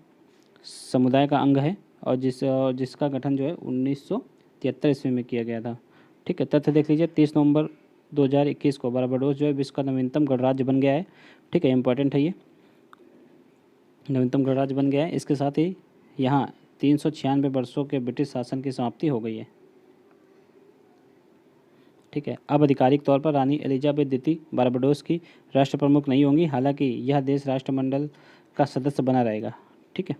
समुदाय का अंग है और जिसका गठन जो है 1973 ईस्वी में किया गया था। ठीक है, तथ्य देख लीजिए, 30 नवंबर 2021 को बारबाडोस जो है विश्व का नवीनतम गणराज्य बन गया है। ठीक है, इंपॉर्टेंट है, ये नवीनतम गणराज्य बन गया है। इसके साथ ही यहाँ 396 वर्षों के ब्रिटिश शासन की समाप्ति हो गई है। ठीक है, अब आधिकारिक तौर पर रानी एलिजाबेथ द्वितीय बारबाडोस की राष्ट्र प्रमुख नहीं होंगी, हालांकि यह देश राष्ट्रमंडल का सदस्य बना रहेगा। ठीक है,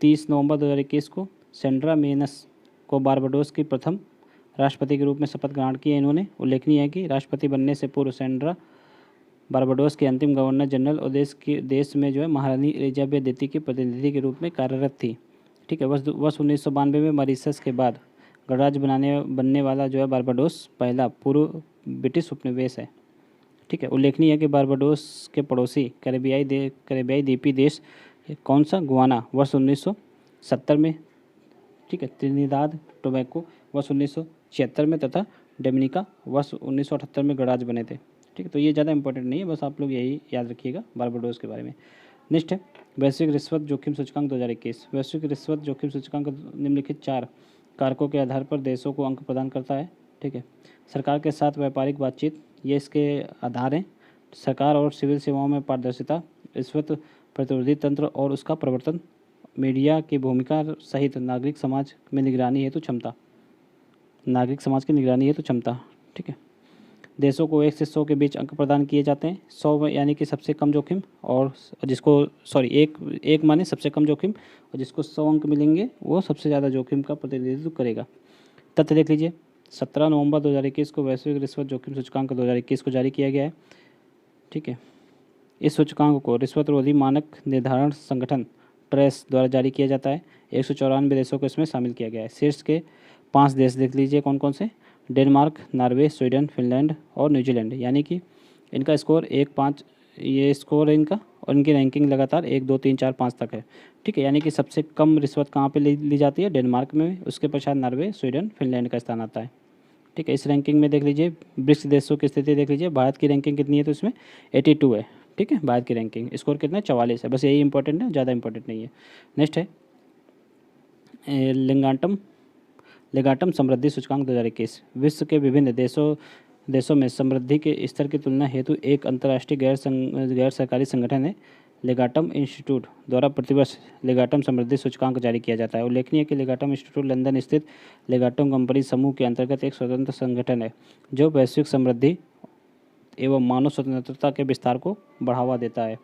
30 नवंबर 2021 को सेंड्रा मेनस को बारबाडोस की प्रथम राष्ट्रपति के रूप में शपथ ग्रहण की है इन्होंने। उल्लेखनीय है कि राष्ट्रपति बनने से पूर्व सेंड्रा बारबाडोस के अंतिम गवर्नर जनरल और देश में जो है महारानी एलिजाबेथ द्वितीय की प्रतिनिधि के रूप में कार्यरत थी। ठीक है, वर्ष 1992 में मॉरिशस के बाद गणराज्य बनने वाला जो है बारबाडोस पहला पूर्व ब्रिटिश उपनिवेश है। ठीक है, उल्लेखनीय है कि बारबाडोस के पड़ोसी कैरेबियाई द्वीपीय देश कौन सा? गुआना वर्ष 1970 में, ठीक है, त्रिनिदाद टोबैको वर्ष 1976 में तथा डोमिनिका वर्ष 1978 में गणराज्य बने थे। ठीक है, तो ये ज़्यादा इंपॉर्टेंट नहीं है, बस आप लोग यही याद रखिएगा बारबाडोस के बारे में। नेक्स्ट है वैश्विक रिश्वत जोखिम सूचकांक 2021। वैश्विक रिश्वत जोखिम सूचकांक निम्नलिखित 4 कारकों के आधार पर देशों को अंक प्रदान करता है। ठीक है, सरकार के साथ व्यापारिक बातचीत, ये इसके आधार हैं। सरकार और सिविल सेवाओं में पारदर्शिता, रिश्वत प्रतिरोधी तंत्र और उसका प्रवर्तन, मीडिया की भूमिका सहित नागरिक समाज में निगरानी हेतु क्षमता, नागरिक समाज की निगरानी हेतु क्षमता। ठीक है, देशों को 1 से 100 के बीच अंक प्रदान किए जाते हैं। 100 यानी कि सबसे कम जोखिम, और जिसको एक माने सबसे कम जोखिम, और जिसको 100 अंक मिलेंगे वो सबसे ज़्यादा जोखिम का प्रतिनिधित्व करेगा। तथ्य देख लीजिए, 17 नवंबर 2021 को वैश्विक रिश्वत जोखिम सूचकांक 2021 को जारी किया गया है। ठीक है, इस सूचकांक को रिश्वतरोधी मानक निर्धारण संगठन ट्रेस द्वारा जारी किया जाता है। 194 देशों को इसमें शामिल किया गया है। शीर्ष के 5 देश देख लीजिए कौन कौन से, डेनमार्क, नॉर्वे, स्वीडन, फिनलैंड और न्यूजीलैंड, यानी कि इनका स्कोर 1-5 ये स्कोर है इनका, और इनकी रैंकिंग लगातार 1, 2, 3, 4, 5 तक है। ठीक है, यानी कि सबसे कम रिश्वत कहाँ पे ली जाती है, डेनमार्क में, उसके पश्चात नॉर्वे, स्वीडन, फिनलैंड का स्थान आता है। ठीक है, इस रैंकिंग में देख लीजिए ब्रिक्स देशों की स्थिति देख लीजिए। भारत की रैंकिंग कितनी है, तो इसमें 82 है। ठीक है, भारत की रैंकिंग स्कोर कितना है, 44 है। बस यही इंपॉर्टेंट है, ज़्यादा इंपॉर्टेंट नहीं है। नेक्स्ट है लेगाटम समृद्धि सूचकांक 2021। विश्व के विभिन्न देशों में समृद्धि के स्तर की तुलना हेतु एक अंतर्राष्ट्रीय गैर सरकारी संगठन है, लेगाटम इंस्टीट्यूट द्वारा प्रतिवर्ष लेगाटम समृद्धि सूचकांक जारी किया जाता है। उल्लेखनीय है कि लेगाटम इंस्टीट्यूट लंदन स्थित लेगाटम कंपनी समूह के अंतर्गत एक स्वतंत्र संगठन है जो वैश्विक समृद्धि एवं मानव स्वतंत्रता के विस्तार को बढ़ावा देता है।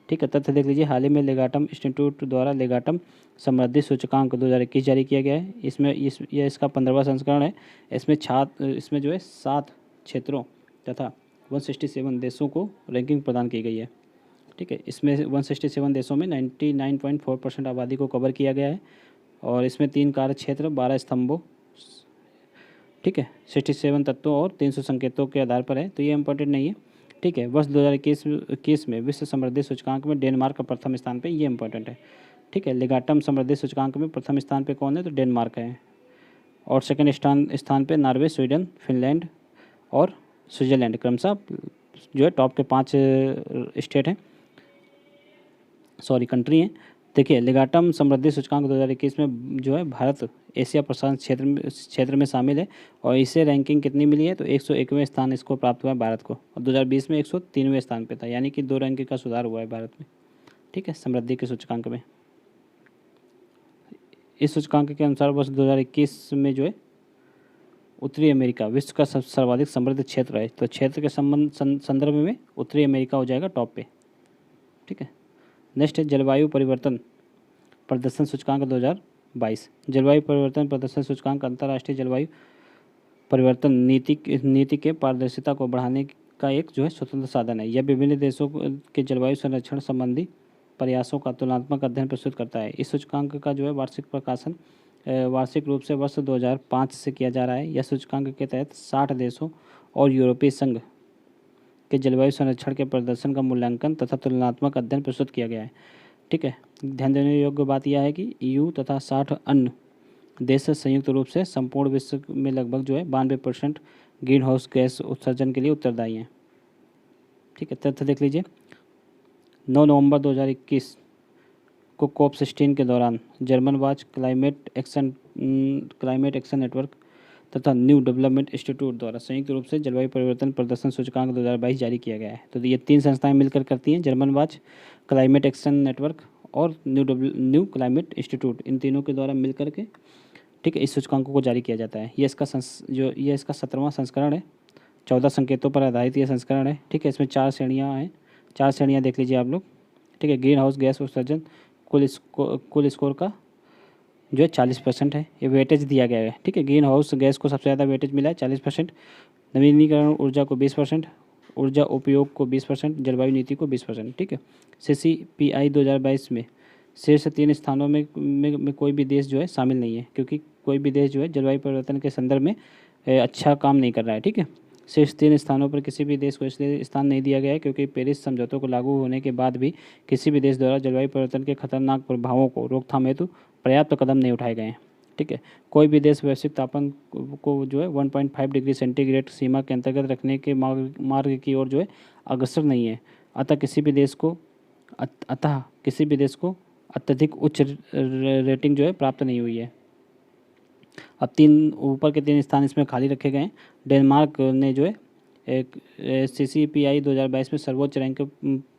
ठीक है, तथ्य देख लीजिए, हाल ही में लेगाटम इंस्टीट्यूट द्वारा लेगाटम समृद्धि सूचकांक 2021 जारी किया गया है। यह इसका 15वां संस्करण है। इसमें जो है 7 क्षेत्रों तथा 167 देशों को रैंकिंग प्रदान की गई है। ठीक है, इसमें 167 देशों में 99.4% आबादी को कवर किया गया है, और इसमें 3 कार्य क्षेत्र, 12 स्तंभों, ठीक है, 67 तत्वों और 300 संकेतों के आधार पर है, तो ये इंपॉर्टेंट नहीं है। ठीक है, वर्ष 2021 में विश्व समृद्धि सूचकांक में डेनमार्क का प्रथम स्थान पे, ये इंपॉर्टेंट है। ठीक है, लेगाटम समृद्धि सूचकांक में प्रथम स्थान पे कौन है, तो डेनमार्क है, और सेकंड स्थान पे नॉर्वे, स्वीडन, फिनलैंड और स्विट्ज़रलैंड क्रमशः जो है टॉप के 5 स्टेट हैं, कंट्री हैं। देखिए, लेगाटम समृद्धि सूचकांक 2021 में जो है भारत एशिया प्रशांत क्षेत्र में शामिल है, और इसे रैंकिंग कितनी मिली है, तो 101वें स्थान इसको प्राप्त हुआ है भारत को, और 2020 में 103वें स्थान पे था, यानी कि 2 रैंकिंग का सुधार हुआ है भारत में। ठीक है, समृद्धि के सूचकांक में। इस सूचकांक के अनुसार वर्ष 2021 में जो है उत्तरी अमेरिका विश्व का सर्वाधिक समृद्ध क्षेत्र है, तो क्षेत्र के संदर्भ में उत्तरी अमेरिका हो जाएगा टॉप पे। ठीक है, नेक्स्ट है जलवायु परिवर्तन प्रदर्शन सूचकांक 2022। जलवायु परिवर्तन प्रदर्शन सूचकांक अंतर्राष्ट्रीय जलवायु परिवर्तन नीति के पारदर्शिता को बढ़ाने का एक जो है स्वतंत्र साधन है। यह विभिन्न देशों के जलवायु संरक्षण संबंधी प्रयासों का तुलनात्मक अध्ययन प्रस्तुत करता है। इस सूचकांक का जो है वार्षिक प्रकाशन वार्षिक रूप से वर्ष 2005 से किया जा रहा है। यह सूचकांक के तहत 60 देशों और यूरोपीय संघ के जलवायु संरक्षण के प्रदर्शन का मूल्यांकन तथा तुलनात्मक अध्ययन प्रस्तुत किया गया है। ठीक है, ध्यान देने योग्य बात यह है कि EU तथा 60 अन्य देश संयुक्त रूप से संपूर्ण विश्व में लगभग जो है 92% ग्रीन हाउस गैस उत्सर्जन के लिए उत्तरदायी हैं। ठीक है, तथ्य देख लीजिए, 9 नवंबर 2021 को COP16 के दौरान German watch climate action network तथा न्यू डेवलपमेंट इंस्टीट्यूट द्वारा संयुक्त रूप से जलवायु परिवर्तन प्रदर्शन सूचकांक 2022 जारी किया गया है। तो ये 3 संस्थाएं मिलकर करती हैं, German watch, climate action network और न्यू क्लाइमेट इंस्टीट्यूट, इन तीनों के द्वारा मिलकर के ठीक है इस सूचकांकों को जारी किया जाता है। ये इसका 17वां संस्करण है। 14 संकेतों पर आधारित ये संस्करण है। ठीक है, इसमें 4 श्रेणियाँ हैं, 4 श्रेणियाँ देख लीजिए आप लोग। ठीक है, ग्रीन हाउस गैस उत्सर्जन कुल स्कोर का जो है 40% है, ये वेटेज दिया गया है। ठीक है, ग्रीन हाउस गैस को सबसे ज़्यादा वेटेज मिला है 40%, नवीनीकरण ऊर्जा को 20%, ऊर्जा उपयोग को 20%, जलवायु नीति को 20%। ठीक है, CCPI 2022 में शीर्ष 3 स्थानों में कोई भी देश जो है शामिल नहीं है, क्योंकि कोई भी देश जो है जलवायु परिवर्तन के संदर्भ में अच्छा काम नहीं कर रहा है। ठीक है, शीर्ष 3 स्थानों पर किसी भी देश को इसलिए स्थान नहीं दिया गया है क्योंकि पेरिस समझौतों को लागू होने के बाद भी किसी भी देश द्वारा जलवायु परिवर्तन के खतरनाक प्रभावों को रोकथाम हेतु पर्याप्त कदम नहीं उठाए गए हैं। ठीक है, कोई भी देश वैश्विक तापमान को जो है 1.5 डिग्री सेंटीग्रेड सीमा के अंतर्गत रखने के मार्ग की ओर जो है अग्रसर नहीं है। अतः किसी भी देश को अत्यधिक उच्च रेटिंग जो है प्राप्त नहीं हुई है। अब ऊपर के 3 स्थान इसमें खाली रखे गए हैं। डेनमार्क ने जो है एक CCPI 2022 में सर्वोच्च रैंक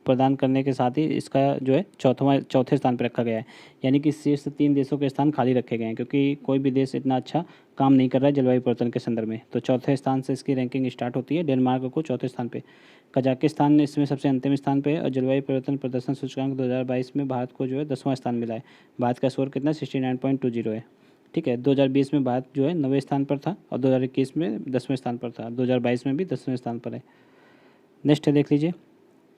प्रदान करने के साथ ही इसका जो है चौथे स्थान पर रखा गया है। यानी कि शीर्ष 3 देशों के स्थान खाली रखे गए हैं क्योंकि कोई भी देश इतना अच्छा काम नहीं कर रहा है जलवायु परिवर्तन के संदर्भ में। तो चौथे स्थान से इसकी रैंकिंग स्टार्ट होती है, डेनमार्क को चौथे स्थान पे, कजाकिस्तान इसमें सबसे अंतिम स्थान पे, और जलवायु परिवर्तन प्रदर्शन सूचकांक 2022 में भारत को जो है 10वां स्थान मिला है। भारत का स्कोर कितना 69.20 है। ठीक है, 2020 में भारत जो है 9वें स्थान पर था और 2021 में 10वें स्थान पर था, 2022 में भी 10वें स्थान पर है। नेक्स्ट देख लीजिए,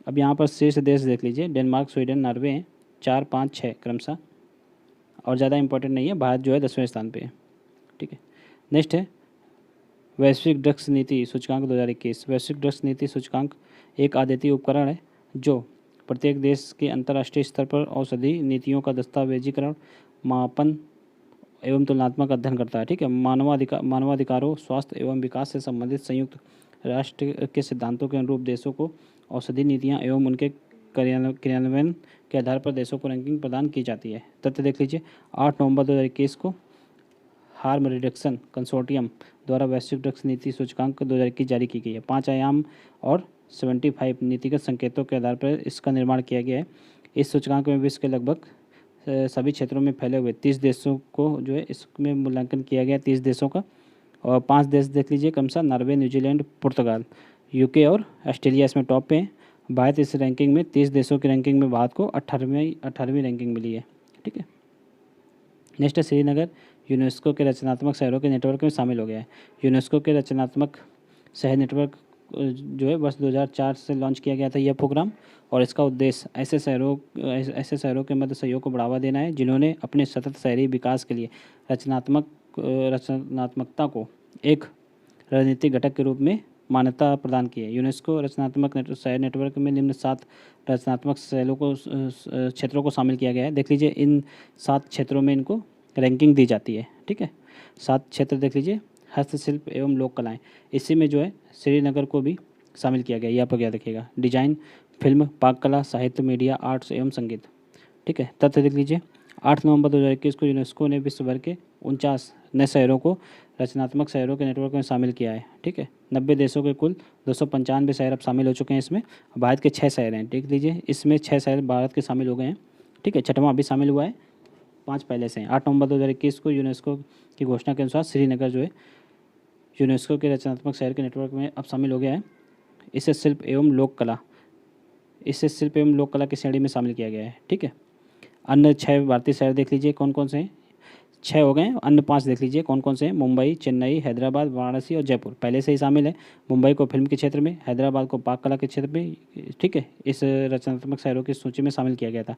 अब यहाँ पर शीर्ष देश देख लीजिए, डेनमार्क, स्वीडन, नॉर्वे हैं 4, 5, 6 क्रमशः, और ज़्यादा इंपॉर्टेंट नहीं है। भारत जो है 10वें स्थान पे है। ठीक है, नेक्स्ट है वैश्विक ड्रग्स नीति सूचकांक 2021। वैश्विक ड्रग्स नीति सूचकांक एक अद्वितीय उपकरण है जो प्रत्येक देश के अंतर्राष्ट्रीय स्तर पर औषधि नीतियों का दस्तावेजीकरण, मापन एवं तुलनात्मक अध्ययन करता है। ठीक है, मानवाधिकारों, स्वास्थ्य एवं विकास से संबंधित संयुक्त राष्ट्र के सिद्धांतों के अनुरूप देशों को औषधि नीतियाँ एवं उनके क्रियान्वयन के आधार पर देशों को रैंकिंग प्रदान की जाती है। तथ्य देख लीजिए, 8 नवंबर 2021 को हार्म रिडक्शन कंसोर्टियम द्वारा वैश्विक ड्रग्स नीति सूचकांक 2021 जारी की गई है। 5 आयाम और 75 नीतिगत संकेतों के आधार पर इसका निर्माण किया गया है। इस सूचकांक में विश्व के लगभग सभी क्षेत्रों में फैले हुए 30 देशों को जो है इसमें मूल्यांकन किया गया, 30 देशों का। और 5 देश देख लीजिए क्रमशः, नॉर्वे, न्यूजीलैंड, पुर्तगाल, यूके और ऑस्ट्रेलिया इसमें टॉप पे हैं। भारत इस रैंकिंग में 30 देशों की रैंकिंग में भारत को 18वीं रैंकिंग मिली है। ठीक है, नेक्स्ट है श्रीनगर यूनेस्को के रचनात्मक शहरों के नेटवर्क में शामिल हो गया है। यूनेस्को के रचनात्मक शहर नेटवर्क जो है वर्ष 2004 से लॉन्च किया गया था यह प्रोग्राम, और इसका उद्देश्य ऐसे शहरों के मध्य सहयोग को बढ़ावा देना है जिन्होंने अपने सतत शहरी विकास के लिए रचनात्मकता को एक रणनीतिक घटक के रूप में मान्यता प्रदान की है। यूनेस्को रचनात्मक शहर नेटवर्क में निम्न 7 रचनात्मक क्षेत्रों को शामिल किया गया है। देख लीजिए, इन 7 क्षेत्रों में इनको रैंकिंग दी जाती है। ठीक है, 7 क्षेत्र देख लीजिए, हस्तशिल्प एवं लोक कलाएँ, इसी में जो है श्रीनगर को भी शामिल किया गया। यहाँ पर क्या देखिएगा, डिजाइन, फिल्म, पाक कला, साहित्य, मीडिया, आर्ट्स एवं संगीत। ठीक है, तथ्य देख लीजिए, 8 नवंबर 2021 को यूनेस्को ने विश्व भर के 49 नए शहरों को रचनात्मक शहरों के नेटवर्क में शामिल किया है। ठीक है, 90 देशों के कुल 295 शहर अब शामिल हो चुके हैं इसमें। भारत के 6 शहर हैं। देख लीजिए, इसमें 6 शहर भारत के शामिल हो गए हैं। ठीक है, 6वां अभी शामिल हुआ है, 5 पहले से हैं। 8 नवंबर 2021 को यूनेस्को की घोषणा के अनुसार श्रीनगर जो है यूनेस्को के रचनात्मक शहर के नेटवर्क में अब शामिल हो गया है। इसे शिल्प एवं लोक कला की श्रेणी में शामिल किया गया है। ठीक है, अन्य 6 भारतीय शहर देख लीजिए कौन कौन से हैं, 6 हो गए। अन्य 5 देख लीजिए कौन कौन से हैं, मुंबई, चेन्नई, हैदराबाद, वाराणसी और जयपुर पहले से ही शामिल है। मुंबई को फिल्म के क्षेत्र में, हैदराबाद को पाक कला के क्षेत्र में, ठीक है, इस रचनात्मक शहरों की सूची में शामिल किया गया था।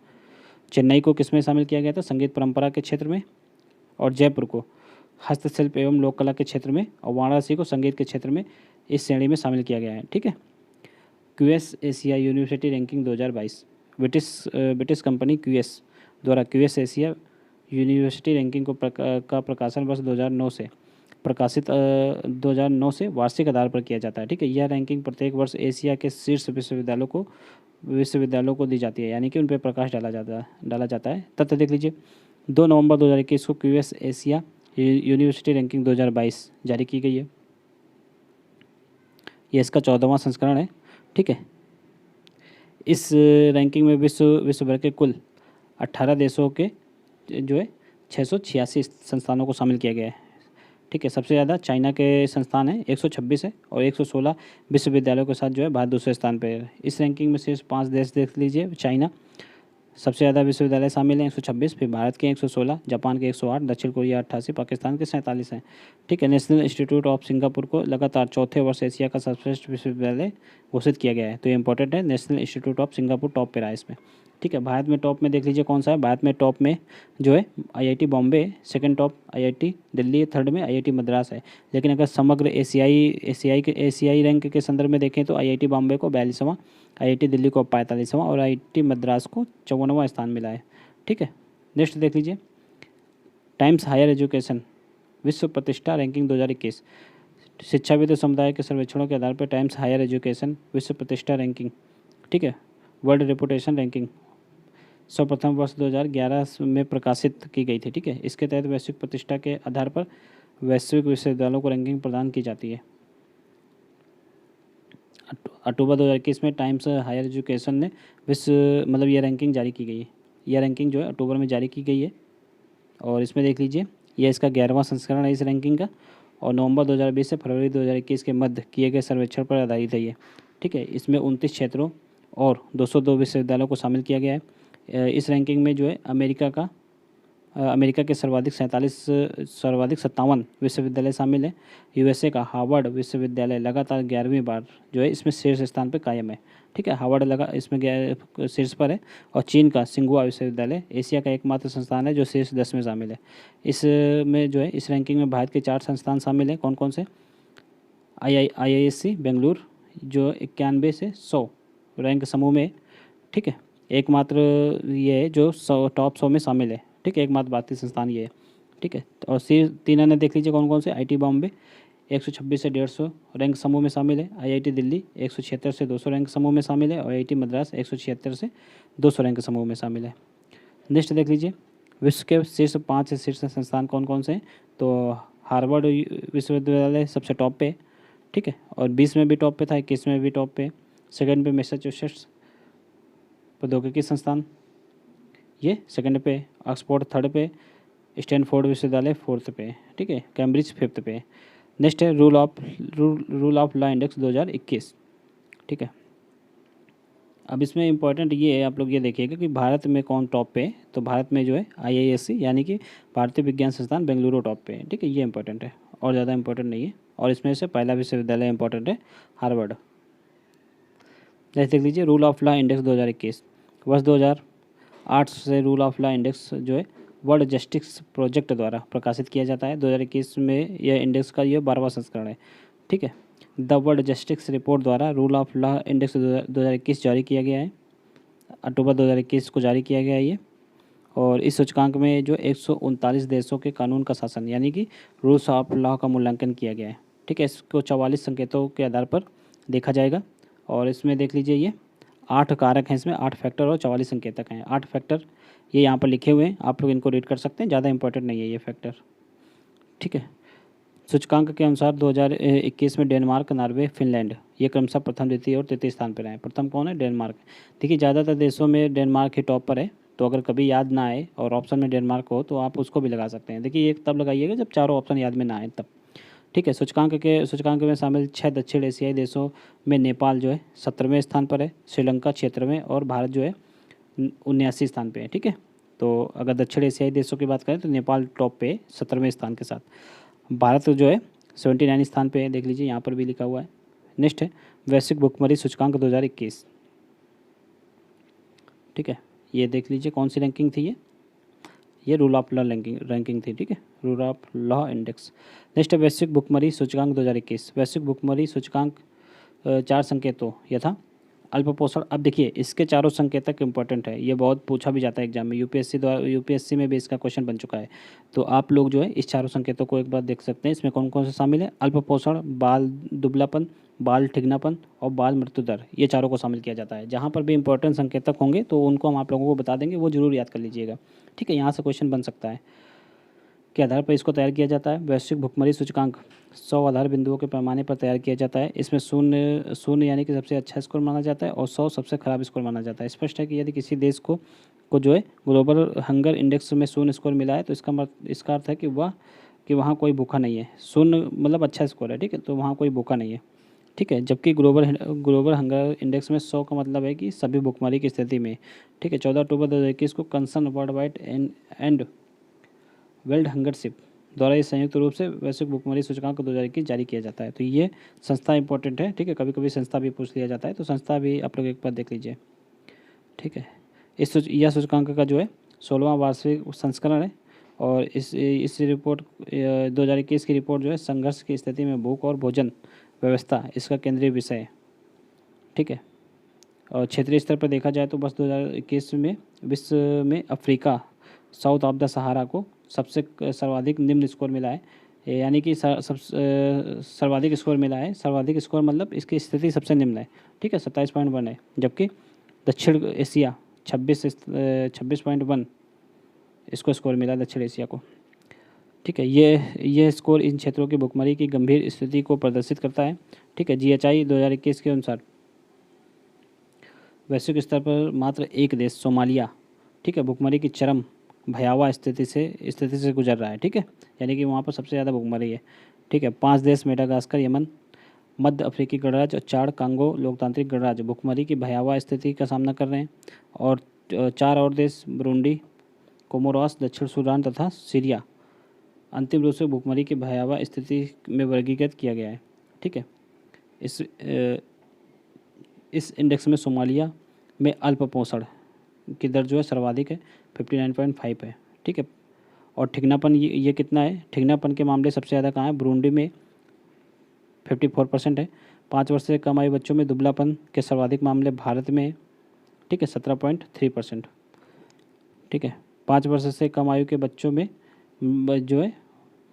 चेन्नई को किस में शामिल किया गया था, संगीत परंपरा के क्षेत्र में, और जयपुर को हस्तशिल्प एवं लोक कला के क्षेत्र में, और वाराणसी को संगीत के क्षेत्र में इस श्रेणी में शामिल किया गया है। ठीक है, QS Asia university ranking 2022, British company QS द्वारा क्यूएस एशिया यूनिवर्सिटी रैंकिंग का प्रकाशन वर्ष 2009 से वार्षिक आधार पर किया जाता है। ठीक है, यह रैंकिंग प्रत्येक वर्ष एशिया के शीर्ष विश्वविद्यालयों को दी जाती है, यानी कि उन पर प्रकाश डाला जाता है। तथ्य देख लीजिए, 2 नवंबर 2021 को क्यूएस एशिया यूनिवर्सिटी रैंकिंग 2022 जारी की गई है। यह इसका 14वां संस्करण है। ठीक है, इस रैंकिंग में विश्व भर के कुल 18 देशों के जो है 686 संस्थानों को शामिल किया गया है। ठीक है, सबसे ज़्यादा चाइना के संस्थान हैं, 126 है, और 116 विश्वविद्यालयों के साथ जो है भारत दूसरे स्थान पर है। इस रैंकिंग में सिर्फ 5 देश देख लीजिए, चाइना सबसे ज़्यादा विश्वविद्यालय शामिल हैं 126, फिर भारत के 116, जापान के 108, दक्षिण कोरिया 88, पाकिस्तान के 47 हैं। ठीक है, नेशनल इंस्टीट्यूट ऑफ सिंगापुर को लगातार चौथे वर्ष एशिया का सर्वश्रेष्ठ विश्वविद्यालय घोषित किया गया है। तो ये इंपॉर्टेंट है, national institute of Singapore top पे रहा है इसमें। ठीक है। भारत में टॉप में देख लीजिए कौन सा है। भारत में टॉप में जो है IIT Bombay, second top IIT Delhi, third में आईआईटी मद्रास है। लेकिन अगर समग्र एशियाई रैंक के संदर्भ में देखें तो आईआईटी बॉम्बे को 42वां, आईआईटी दिल्ली को 45वां और आईआईटी मद्रास को 54वां स्थान मिला है। ठीक है। नेक्स्ट देख लीजिए टाइम्स हायर एजुकेशन विश्व प्रतिष्ठा रैंकिंग 2021। शिक्षाविद समुदाय के सर्वेक्षणों के आधार पर टाइम्स हायर एजुकेशन विश्व प्रतिष्ठा रैंकिंग, ठीक है, वर्ल्ड रेपुटेशन रैंकिंग सर्वप्रथम वर्ष 2011 में प्रकाशित की गई थी। ठीक है। इसके तहत वैश्विक प्रतिष्ठा के आधार पर वैश्विक विश्वविद्यालयों को रैंकिंग प्रदान की जाती है। अक्टूबर 2021 में टाइम्स हायर एजुकेशन ने विश्व मतलब ये रैंकिंग जारी की गई है। यह रैंकिंग जो है अक्टूबर में जारी की गई है और इसमें देख लीजिए यह इसका 11वां संस्करण है इस रैंकिंग का और नवंबर 2020 से फरवरी 2021 के मध्य किए गए सर्वेक्षण पर आधारित है ये। ठीक है। इसमें 29 क्षेत्रों और 202 विश्वविद्यालयों को शामिल किया गया है। इस रैंकिंग में जो है अमेरिका के सर्वाधिक 57 विश्वविद्यालय शामिल है। यूएसए का हार्वर्ड विश्वविद्यालय लगातार 11वीं बार जो है इसमें शीर्ष स्थान पर कायम है। ठीक है। हार्वर्ड इसमें शीर्ष पर है और चीन का सिंघुआ विश्वविद्यालय एशिया का एकमात्र संस्थान है जो शीर्ष 10 में शामिल है। इसमें जो है इस रैंकिंग में भारत के 4 संस्थान शामिल हैं। कौन कौन से? IISc बेंगलुरु जो 91 से 100 रैंक समूह में। ठीक है। एकमात्र ये है जो टॉप 100 में शामिल है। ठीक है। एकमात्र भारतीय संस्थान ये है। ठीक है। और तीन अन्य देख लीजिए कौन कौन से। आईआईटी बॉम्बे 126 से 150 रैंक समूह में शामिल है। आईआईटी दिल्ली 176 से 200 रैंक समूह में शामिल है और आईआईटी मद्रास 176 से 200 रैंक समूह में शामिल है। नेक्स्ट देख लीजिए विश्व के शीर्ष 5 से शीर्ष संस्थान कौन कौन से हैं। तो हार्वर्ड विश्वविद्यालय सबसे टॉप पे। ठीक है। और 20 में भी टॉप पे था, 21 में भी टॉप पे। सेकंड पे मैसाचुसेट्स प्रौद्योगिकी संस्थान ये सेकंड पे, ऑक्सफोर्ड थर्ड पे, स्टैनफोर्ड विश्वविद्यालय फोर्थ पे। ठीक है। कैम्ब्रिज फिफ्थ पे। नेक्स्ट है रूल ऑफ लॉ इंडेक्स 2021। ठीक है। अब इसमें इंपॉर्टेंट ये है, आप लोग ये देखिएगा कि भारत में कौन टॉप पे है। तो भारत में जो है IISc यानी कि भारतीय विज्ञान संस्थान बेंगलुरु टॉप पे है। ठीक है। ये इंपॉर्टेंट है और ज़्यादा इंपॉर्टेंट नहीं है। और इसमें से पहला विश्वविद्यालय इंपॉर्टेंट है हार्वर्ड। जैसे देख लीजिए रूल ऑफ लॉ इंडेक्स 2021 वर्ष 2008 से रूल ऑफ लॉ इंडेक्स जो है वर्ल्ड जस्टिस प्रोजेक्ट द्वारा प्रकाशित किया जाता है। 2021 में यह इंडेक्स का यह 12वां संस्करण है। ठीक है। द वर्ल्ड जस्टिस रिपोर्ट द्वारा रूल ऑफ लॉ इंडेक्स 2021 जारी किया गया है। अक्टूबर 2021 को जारी किया गया है ये। और इस सूचकांक में जो 139 देशों के कानून का शासन यानी कि रूल्स ऑफ लॉ का मूल्यांकन किया गया है। ठीक है। इसको 44 संकेतों के आधार पर देखा जाएगा और इसमें देख लीजिए ये 8 कारक हैं, इसमें 8 फैक्टर और 44 संकेतक हैं। 8 फैक्टर ये यहाँ पर लिखे हुए हैं, आप लोग इनको रीड कर सकते हैं, ज़्यादा इंपॉर्टेंट नहीं है ये फैक्टर। ठीक है। सूचकांक के अनुसार 2021 में डेनमार्क, नॉर्वे, फिनलैंड ये क्रमशः प्रथम, द्वितीय और तृतीय स्थान पर आए। प्रथम कौन है? डेनमार्क। देखिए ज़्यादातर देशों में डेनमार्क ही टॉप पर है। तो अगर कभी याद ना आए और ऑप्शन में डेनमार्क हो तो आप उसको भी लगा सकते हैं। देखिए एक तब लगाइएगा जब चारों ऑप्शन याद में ना आए तब। ठीक है। सूचकांक में शामिल 6 दक्षिण एशियाई देशों में नेपाल जो है 17वें स्थान पर है, श्रीलंका 76वें और भारत जो है 79 स्थान पे है। ठीक है। तो अगर दक्षिण एशियाई देशों की बात करें तो नेपाल टॉप पे 17वें स्थान के साथ। भारत जो है 79 स्थान पे है, देख लीजिए यहाँ पर भी लिखा हुआ है। नेक्स्ट है वैश्विक भुखमरी सूचकांक 2021। ठीक है। ये देख लीजिए कौन सी रैंकिंग थी ये रूल ऑफ लॉ रैंकिंग थी। ठीक है। Rule of law index. Next है वैश्विक भुखमरी सूचकांक 2021। वैश्विक भुखमरी सूचकांक 4 संकेतों यथा अल्प पोषण। अब देखिए इसके चारों संकेतक इंपॉर्टेंट है, ये बहुत पूछा भी जाता है एग्जाम में। यूपीएससी में भी इसका क्वेश्चन बन चुका है। तो आप लोग जो है इस चारों संकेतों को एक बार देख सकते हैं। इसमें कौन कौन से शामिल है? अल्प पोषण, बाल दुबलापन, बाल ठिगनापन और बाल मृत्यु दर, ये चारों को शामिल किया जाता है। जहाँ पर भी इंपॉर्टेंट संकेतक होंगे तो उनको हम आप लोगों को बता देंगे, वो जरूर याद कर लीजिएगा। ठीक है। यहाँ से क्वेश्चन बन सकता है के आधार पर इसको तैयार किया जाता है। वैश्विक भुखमरी सूचकांक 100 आधार बिंदुओं के पैमाने पर तैयार किया जाता है। इसमें शून्य यानी कि सबसे अच्छा स्कोर माना जाता है और 100 सबसे खराब स्कोर माना जाता है। स्पष्ट है कि यदि किसी देश को जो है ग्लोबल हंगर इंडेक्स में 0 स्कोर मिला है तो इसका अर्थ है कि वहाँ कोई भूखा नहीं है। 0 मतलब अच्छा स्कोर है। ठीक है। तो वहाँ कोई भूखा नहीं है। ठीक है। जबकि ग्लोबल हंगर इंडेक्स में 100 का मतलब है कि सभी भुखमरी की स्थिति में। ठीक है। 14 अक्टूबर 2021 को कंसर्न वर्ल्ड वाइड एंड वर्ल्ड हंगरशिप द्वारा ये संयुक्त रूप से वैश्विक भुखमरी सूचकांक 2021 जारी किया जाता है। तो ये संस्था इंपॉर्टेंट है। ठीक है। कभी कभी संस्था भी पूछ लिया जाता है तो संस्था भी आप लोग एक बार देख लीजिए। ठीक है। यह सूचकांक का जो है 16वां वार्षिक संस्करण है और इस रिपोर्ट 2021 की रिपोर्ट जो है संघर्ष की स्थिति में भूख और भोजन व्यवस्था इसका केंद्रीय विषय है। ठीक है, और क्षेत्रीय स्तर पर देखा जाए तो बस 2021 में विश्व में Africa south of the Sahara को सबसे सर्वाधिक निम्न स्कोर मिला है, यानी कि सर्वाधिक स्कोर मिला है। सर्वाधिक स्कोर मतलब इसकी स्थिति सबसे निम्न है। ठीक है, 27.1 है, जबकि दक्षिण एशिया 26.1 इसको स्कोर मिला दक्षिण एशिया को। ठीक है, ये स्कोर इन क्षेत्रों की भुखमरी की गंभीर स्थिति को प्रदर्शित करता है। ठीक है, GHI 2021 के अनुसार वैश्विक स्तर पर मात्र एक देश सोमालिया, ठीक है, भुखमरी की चरम भयावह स्थिति से गुजर रहा है। ठीक है, यानी कि वहाँ पर सबसे ज़्यादा भुखमरी है। ठीक है, 5 देश मेडागास्कर, यमन, मध्य अफ्रीकी गणराज्य और चार कांगो लोकतांत्रिक गणराज्य भुखमरी की भयावह स्थिति का सामना कर रहे हैं। और 4 और देश बुरुंडी, कोमोरोस, दक्षिण सूडान तथा सीरिया अंतिम रूप से भुखमरी की भयावह स्थिति में वर्गीकृत किया गया है। ठीक है, इस इंडेक्स में सोमालिया में अल्प पोषण की दर जो है सर्वाधिक है, 59.5 है। ठीक है, और ठिगनापन ये कितना है? ठिगनापन के मामले सबसे ज़्यादा कहाँ है? बुरुंडी में 54% है। 5 वर्ष से कम आयु बच्चों में दुबलापन के सर्वाधिक मामले भारत में है। ठीक है, 17.3%। ठीक है, 5 वर्ष से कम आयु के बच्चों में जो है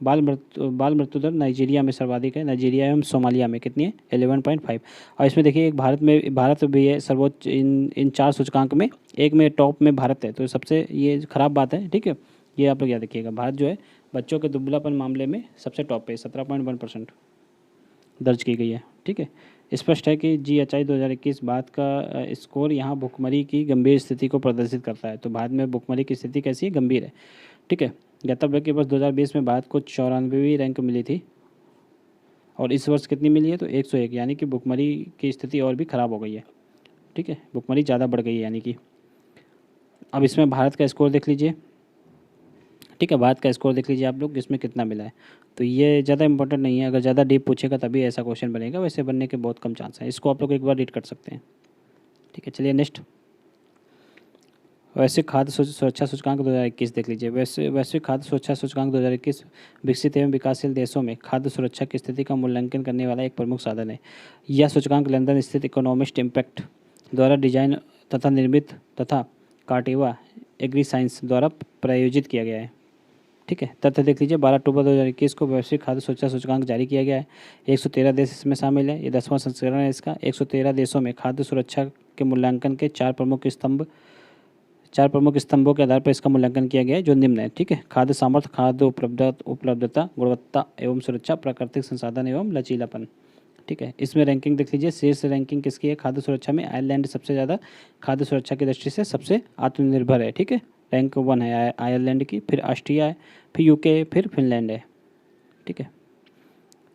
बाल मृत्यु दर नाइजीरिया में सर्वाधिक है। नाइजीरिया एवं सोमालिया में कितनी है? 11.5। और इसमें देखिए एक भारत भी है सर्वोच्च इन 4 सूचकांक में, एक में टॉप में भारत है, तो सबसे ये खराब बात है। ठीक है, ये आप लोग याद रखिएगा, भारत जो है बच्चों के दुबलापन मामले में सबसे टॉप पे 17.1% दर्ज की गई है। ठीक है, स्पष्ट है कि GHI 2021 भारत का स्कोर यहाँ भुखमरी की गंभीर स्थिति को प्रदर्शित करता है। तो भारत में भुखमरी की स्थिति कैसी है? गंभीर है। ठीक है, ज्ञातव्य कि वर्ष 2020 में भारत को 94वीं रैंक मिली थी और इस वर्ष कितनी मिली है? तो 101, यानी कि भुखमरी की स्थिति और भी ख़राब हो गई है। ठीक है, भुखमरी ज़्यादा बढ़ गई है यानी कि। अब इसमें भारत का स्कोर देख लीजिए। ठीक है, भारत का स्कोर देख लीजिए आप लोग, इसमें कितना मिला है। तो ये ज़्यादा इंपॉर्टेंट नहीं है, अगर ज़्यादा डीप पूछेगा तभी ऐसा क्वेश्चन बनेगा, वैसे बनने के बहुत कम चांस हैं। इसको आप लोग एक बार रीड कर सकते हैं। ठीक है, चलिए नेक्स्ट, वैश्विक खाद्य सुरक्षा सूचकांक 2021 देख लीजिए। वैश्विक खाद्य सुरक्षा सूचकांक 2021 विकसित एवं विकासशील देशों में खाद्य सुरक्षा की स्थिति का मूल्यांकन करने वाला एक प्रमुख साधन है। यह सूचकांक लंदन स्थित इकोनॉमिस्ट इम्पैक्ट द्वारा डिजाइन तथा निर्मित तथा कार्टेवा एग्री साइंस द्वारा प्रायोजित किया गया है। ठीक है, तथ्य देख लीजिए, 12 अक्टूबर 2021 को वैश्विक खाद्य सुरक्षा सूचकांक जारी किया गया है। 113 देश इसमें शामिल है। ये 10वां संस्करण है इसका। 113 देशों में खाद्य सुरक्षा के मूल्यांकन के 4 प्रमुख स्तंभों के आधार पर इसका मूल्यांकन किया गया है, जो निम्न है। ठीक है, खाद्य सामर्थ्य, खाद्य उपलब्धता, गुणवत्ता एवं सुरक्षा, प्राकृतिक संसाधन एवं लचीलापन। ठीक है, इसमें रैंकिंग देख लीजिए। शीर्ष रैंकिंग किसकी है? खाद्य सुरक्षा में आयरलैंड सबसे ज़्यादा खाद्य सुरक्षा की दृष्टि से सबसे आत्मनिर्भर है। ठीक है, रैंक 1 है आयरलैंड की, फिर ऑस्ट्रिया है, फिर यूके, फिर फिनलैंड है। ठीक है,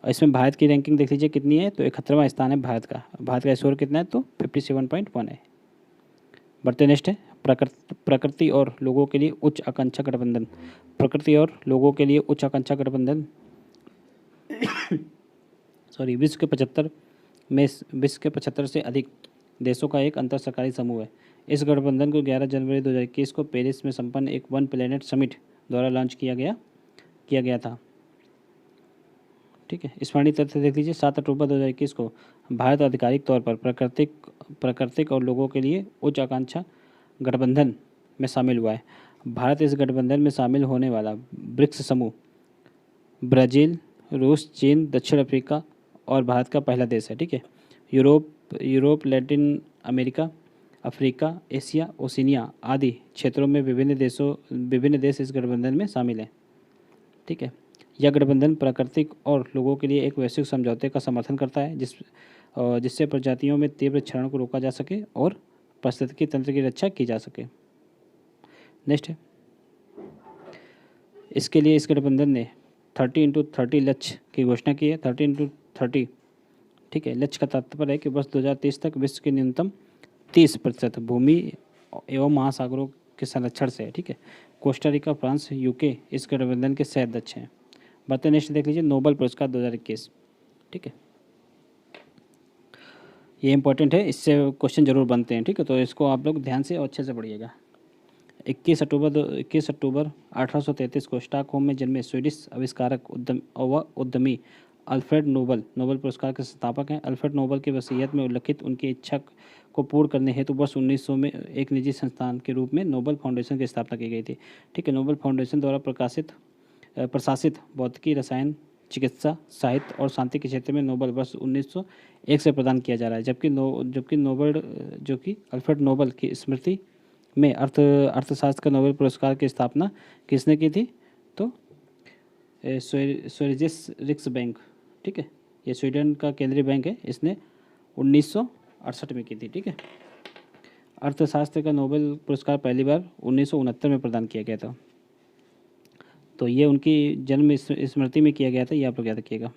और इसमें भारत की रैंकिंग देख लीजिए कितनी है? तो 71वां स्थान है भारत का। भारत का स्कोर कितना है? तो 57.1 है। बढ़ते नेक्स्ट है, प्रकृति और लोगों के लिए उच्च आकांक्षा गठबंधन। प्रकृति और लोगों के लिए उच्च आकांक्षा गठबंधन सॉरी विश्व के 75 से अधिक देशों का एक अंतर सरकारी समूह है। इस गठबंधन को 11 जनवरी 2021 को पेरिस में संपन्न एक वन प्लेनेट समिट द्वारा लॉन्च किया गया था। ठीक है, स्मरणीय तथ्य देख लीजिए। 7 अक्टूबर 2021 को भारत आधिकारिक तौर पर प्राकृतिक और लोगों के लिए उच्च आकांक्षा गठबंधन में शामिल हुआ है। भारत इस गठबंधन में शामिल होने वाला ब्रिक्स समूह ब्राज़ील, रूस, चीन, दक्षिण अफ्रीका और भारत का पहला देश है। ठीक है, Europe, Latin America, Africa, Asia, Oceania आदि क्षेत्रों में विभिन्न देश इस गठबंधन में शामिल हैं। ठीक है, यह गठबंधन प्राकृतिक और लोगों के लिए एक वैश्विक समझौते का समर्थन करता है जिससे प्रजातियों में तीव्र क्षरण को रोका जा सके और पारिस्थितिकी तंत्र की रक्षा की जा सके। नेक्स्ट है, इसके लिए इस गठबंधन ने 30x30 लक्ष्य की घोषणा की है। 30x30। ठीक है, लक्ष्य का तात्पर्य है कि वर्ष 2030 तक विश्व के न्यूनतम 30% भूमि एवं महासागरों के संरक्षण से है। ठीक है, कोस्टा रिका, फ्रांस, यूके इस गठबंधन के सह अध्यक्ष हैं। नेक्स्ट देख लीजिए, नोबेल पुरस्कार 2021। ठीक है, ये इंपॉर्टेंट है, इससे क्वेश्चन जरूर बनते हैं, ठीक है। तो इसको आप लोग ध्यान से और अच्छे से पढ़िएगा। 21 अक्टूबर 1833 को स्टॉकहोम में जन्मे स्वीडिश आविष्कारक उद्यमी अल्फ्रेड नोबल, नोबेल पुरस्कार के संस्थापक हैं। अल्फ्रेड नोबल की वसीयत में उल्लिखित उनकी इच्छा को पूर्ण करने हेतु वर्ष 1900 में एक निजी संस्थान के रूप में नोबल फाउंडेशन की स्थापना की गई थी, ठीक है। नोबल फाउंडेशन द्वारा प्रशासित भौतिकी, रसायन, चिकित्सा, साहित्य और शांति के क्षेत्र में नोबल वर्ष 1901 से प्रदान किया जा रहा है। जबकि अल्फ्रेड नोबल की स्मृति में अर्थशास्त्र का नोबेल पुरस्कार की स्थापना किसने की थी? तो स्वेरिजेस रिक्स बैंक, ठीक है, ये स्वीडन का केंद्रीय बैंक है, इसने 1968 में की थी, ठीक है। अर्थशास्त्र का नोबेल पुरस्कार पहली बार 1969 में प्रदान किया गया था। तो ये उनकी जन्म स्मृति में किया गया था, ये आप लोग याद रखिएगा,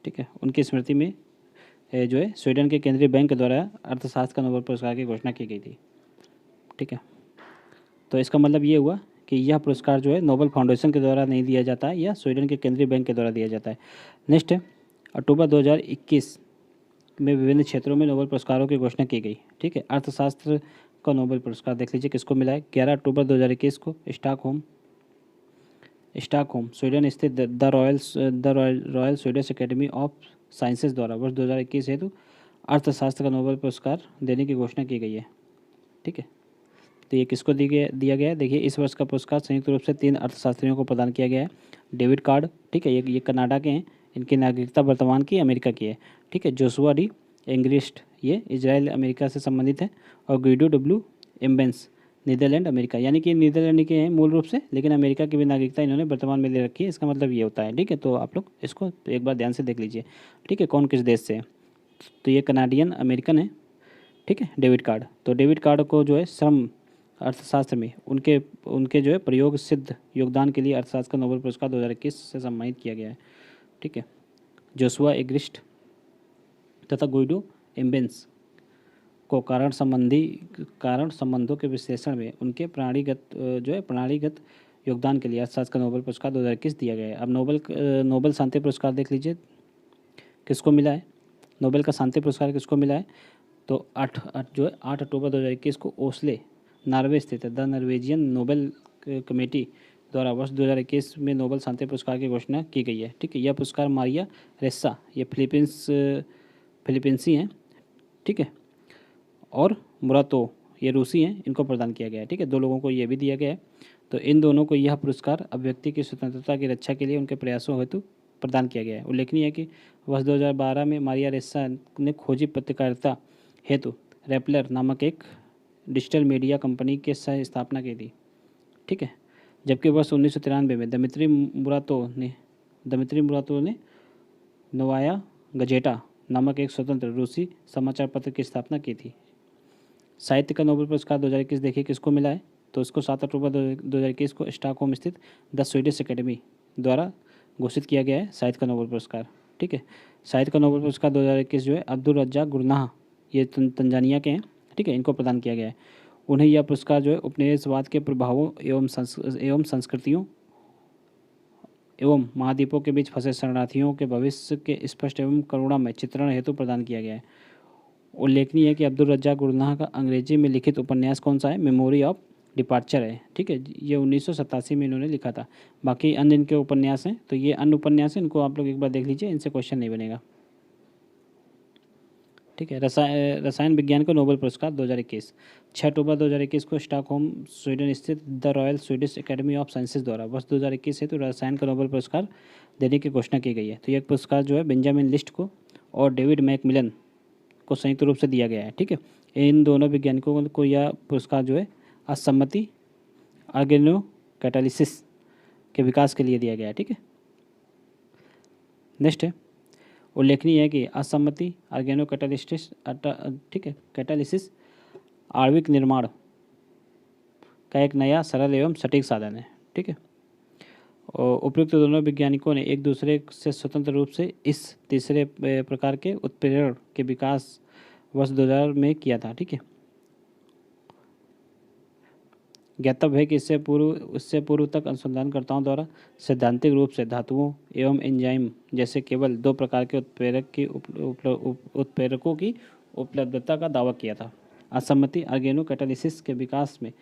ठीक है। उनकी स्मृति में जो है स्वीडन के केंद्रीय बैंक द्वारा अर्थशास्त्र का नोबेल पुरस्कार की घोषणा की गई थी, ठीक है। तो इसका मतलब ये हुआ कि यह पुरस्कार जो है नोबेल फाउंडेशन के द्वारा नहीं दिया जाता है, या स्वीडन के केंद्रीय बैंक के द्वारा दिया जाता है। नेक्स्ट है, अक्टूबर 2021 में विभिन्न क्षेत्रों में नोबेल पुरस्कारों की घोषणा की गई, ठीक है। अर्थशास्त्र का नोबेल पुरस्कार देख लीजिए किसको मिला है। 11 अक्टूबर 2021 को स्टॉकहोम स्वीडन स्थित the royal Swedish academy of sciences द्वारा वर्ष 2021 हेतु अर्थशास्त्र का नोबेल पुरस्कार देने की घोषणा की गई है, ठीक है। तो ये किसको दिया गया है? देखिए, इस वर्ष का पुरस्कार संयुक्त रूप से 3 अर्थशास्त्रियों को प्रदान किया गया है। डेविड कार्ड, ठीक है, ये कनाडा के हैं, इनकी नागरिकता वर्तमान की अमेरिका की है, ठीक है। जोशुआ डी एंग्रिस्ट, ये इजराइल अमेरिका से संबंधित है। और Guido W Imbens, Netherland America, यानी कि नीदरलैंड के हैं मूल रूप से, लेकिन अमेरिका की भी नागरिकता इन्होंने वर्तमान में ले रखी है। इसका मतलब ये होता है, ठीक है। तो आप लोग इसको एक बार ध्यान से देख लीजिए, ठीक है, कौन किस देश से है। तो ये कनाडियन अमेरिकन है, ठीक है, डेविड कार्ड। तो डेविड कार्ड को जो है श्रम अर्थशास्त्र में उनके जो है प्रयोग सिद्ध योगदान के लिए अर्थशास्त्र का नोबेल पुरस्कार 2021 से सम्मानित किया गया है, ठीक है। जोशुआ एग्रिस्ट तथा गुइडो एम्बेंस को कारण संबंधों के विश्लेषण में उनके प्रणालीगत योगदान के लिए अर्थशास्त्र का नोबेल पुरस्कार 2021 दिया गया है। अब नोबेल शांति पुरस्कार देख लीजिए किसको मिला है। नोबेल का शांति पुरस्कार किसको मिला है? तो 8 अक्टूबर 2021 को ओस्ले, नॉर्वे स्थित द नॉर्वेजियन नोबेल कमेटी द्वारा वर्ष 2021 में नोबेल शांति पुरस्कार की घोषणा की गई है, ठीक है। यह पुरस्कार मारिया रेस्सा, ये फिलीपींसी हैं, ठीक है, और मुरातो, ये रूसी हैं, इनको प्रदान किया गया है, ठीक है। 2 लोगों को ये भी दिया गया है। तो इन दोनों को यह पुरस्कार अभिव्यक्ति की स्वतंत्रता की रक्षा के लिए उनके प्रयासों हेतु प्रदान किया गया है। उल्लेखनीय है कि वर्ष 2012 में मारिया रेस्सा ने खोजी पत्रकारिता हेतु रेपलर नामक एक डिजिटल मीडिया कंपनी के सह स्थापना की थी, ठीक है। जबकि वर्ष 1993 में दमित्री मुरातो ने नोवाया गजेटा नामक एक स्वतंत्र रूसी समाचार पत्र की स्थापना की थी। साहित्य का नोबेल पुरस्कार 2021 देखिए किसको मिला है। तो इसको 7 अक्टूबर 2021 को स्टॉकहोम स्थित द स्वीडिश एकेडमी द्वारा घोषित किया गया है साहित्य का नोबेल पुरस्कार, ठीक है। साहित्य का नोबेल पुरस्कार 2021 जो है अब्दुल रज्जाक गुरनाह, ये तंजानिया के हैं, ठीक है, इनको प्रदान किया गया है। उन्हें यह पुरस्कार जो है उपनिवेशवाद के प्रभावों एवं संस्कृतियों एवं महाद्वीपों के बीच फंसे शरणार्थियों के भविष्य के स्पष्ट एवं करुणामय चित्रण हेतु प्रदान किया गया है। उल्लेखनीय है कि अब्दुल रज्जाक गुरनाह का अंग्रेजी में लिखित उपन्यास कौन सा है? मेमोरी ऑफ डिपार्चर है, ठीक है। ये 1987 में इन्होंने लिखा था। बाकी अन्य इनके उपन्यास हैं, तो ये अन्य उपन्यास हैं, इनको आप लोग एक बार देख लीजिए, इनसे क्वेश्चन नहीं बनेगा, ठीक है। रसायन विज्ञान का नोबेल पुरस्कार 2021 6 अक्टूबर 2021 को स्टॉकहोम स्वीडन स्थित the royal Swedish academy of sciences द्वारा वर्ष 2021 से तो रसायन का नोबेल पुरस्कार देने की घोषणा की गई है। तो यह पुरस्कार जो है बेंजामिन लिस्ट को और डेविड मैकमिलन को संयुक्त रूप से दिया गया है, ठीक है। इन दोनों वैज्ञानिकों को यह पुरस्कार जो है असम्मति ऑर्गेनो कैटालिसिस के विकास के लिए दिया गया है, ठीक है। नेक्स्ट है, उल्लेखनीय है कि असम्मति ऑर्गेनो कैटालिसिस, ठीक है, कैटालिसिस आणविक निर्माण का एक नया सरल एवं सटीक साधन है, ठीक है। और उपयुक्त दोनों वैज्ञानिकों ने एक दूसरे से स्वतंत्र रूप से इस तीसरे प्रकार के उत्प्रेरण के विकास वर्ष 2000 में किया था, ठीक है। ज्ञातव्य है कि इससे पूर्व तक अनुसंधानकर्ताओं द्वारा सैद्धांतिक रूप से धातुओं एवं एंजाइम जैसे केवल 2 प्रकार के उत्प्रेरकों की उपलब्धता का दावा किया था। असहमति ऑर्गेनोकैटालिसिस के विकास में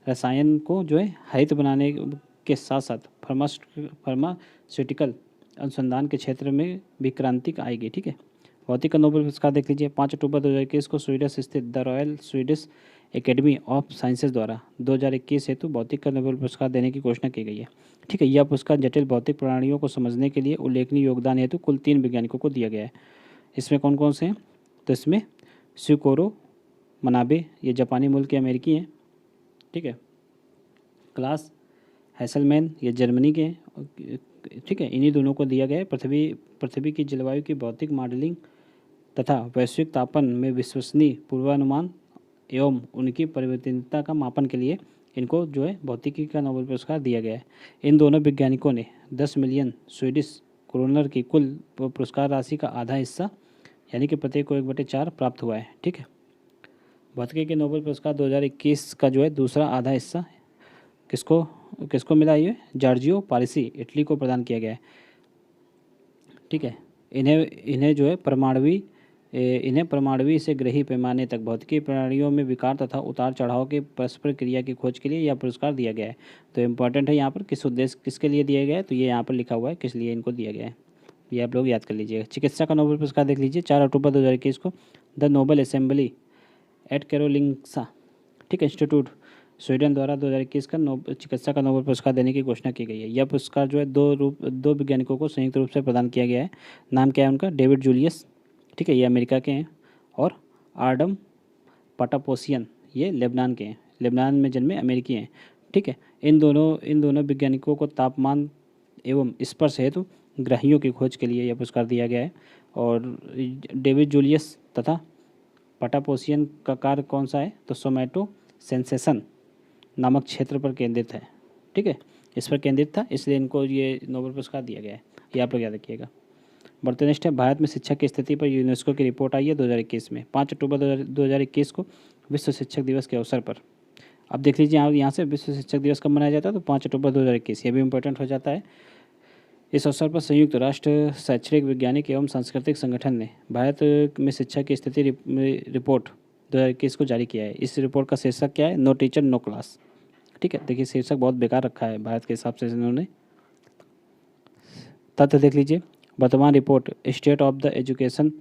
रसायन को जो है हरित बनाने के साथ साथ फार्मास्यूटिकल अनुसंधान के क्षेत्र में भी क्रांति आएगी। ठीक है, भौतिक का नोबेल पुरस्कार देख लीजिए। 5 अक्टूबर 2021 को स्वीडिश स्थित the royal Swedish academy of sciences द्वारा 2021 हेतु भौतिक का नोबेल पुरस्कार देने की घोषणा की गई है। ठीक है, यह पुरस्कार जटिल भौतिक प्रणालियों को समझने के लिए उल्लेखनीय योगदान हेतु कुल 3 वैज्ञानिकों को दिया गया है। इसमें कौन कौन से हैं? तो इसमें स्यूकोरो मनाबे, ये जापानी मूल के अमेरिकी हैं। ठीक है, क्लास हैसलमैन, ये जर्मनी के हैं। ठीक है, इन्हीं दोनों को दिया गया है पृथ्वी की जलवायु की भौतिक मॉडलिंग तथा वैश्विक तापमान में विश्वसनीय पूर्वानुमान एवं उनकी परिवर्तनता का मापन के लिए इनको जो है भौतिकी का नोबेल पुरस्कार दिया गया है। इन दोनों वैज्ञानिकों ने 10 मिलियन स्वीडिश क्रोनर की कुल पुरस्कार राशि का आधा हिस्सा यानी कि प्रत्येक को 1/4 प्राप्त हुआ है। ठीक है, भौतिकी के नोबेल पुरस्कार 2021 का जो है दूसरा आधा हिस्सा किसको किसको मिला? ये जॉर्जियो पारिसी, इटली को प्रदान किया गया है। ठीक है, इन्हें जो है परमाणुवी से ग्रही पैमाने तक भौतिकी प्रणालियों में विकार तथा उतार चढ़ाव के परस्पर क्रिया की खोज के लिए यह पुरस्कार दिया गया है। तो इम्पॉर्टेंट है यहाँ पर किस उद्देश्य किसके लिए दिया गया है, तो ये यहाँ पर लिखा हुआ है किस लिए इनको दिया गया है, ये आप लोग याद कर लीजिएगा। चिकित्सा का नोबेल पुरस्कार देख लीजिए। 4 अक्टूबर 2021 को द नोबेल असेंबली एट कैरोलिंगसा, ठीक है, इंस्टीट्यूट स्वीडन द्वारा 2021 का चिकित्सा का नोबेल पुरस्कार देने की घोषणा की गई है। यह पुरस्कार जो है दो वैज्ञानिकों को संयुक्त रूप से प्रदान किया गया है। नाम क्या है उनका? डेविड जूलियस, ठीक है, ये अमेरिका के हैं, और आर्डम पटापोसियन, ये लेबनान के हैं, लेबनान में जन्मे अमेरिकी हैं। ठीक है, इन दोनों वैज्ञानिकों को तापमान एवं स्पर्श हेतु ग्रहियों की खोज के लिए यह पुरस्कार दिया गया है। और डेविड जूलियस तथा पटापोसियन का कार्य कौन सा है? तो सोमैटो सेंसेशन नामक क्षेत्र पर केंद्रित है। ठीक है, इस पर केंद्रित था, इसलिए इनको ये नोबेल पुरस्कार दिया गया है, ये आप लोग याद रखिएगा। बढ़ते नेक्स्ट है, भारत में शिक्षा की स्थिति पर यूनेस्को की रिपोर्ट आई है 2021 में। 5 अक्टूबर 2021 को विश्व शिक्षक दिवस के अवसर पर, अब देख लीजिए यहाँ से विश्व शिक्षक दिवस कब मनाया जाता है? तो 5 अक्टूबर 2021, ये भी इंपॉर्टेंट हो जाता है। इस अवसर पर संयुक्त राष्ट्र शैक्षणिक वैज्ञानिक एवं सांस्कृतिक संगठन ने भारत में शिक्षा की स्थिति रिपोर्ट 2021 को जारी किया है। इस रिपोर्ट का शीर्षक क्या है? No teacher no class. ठीक है, देखिए शीर्षक बहुत बेकार रखा है भारत के हिसाब से इन्होंने। तथ्य देख लीजिए, वर्तमान report state of the education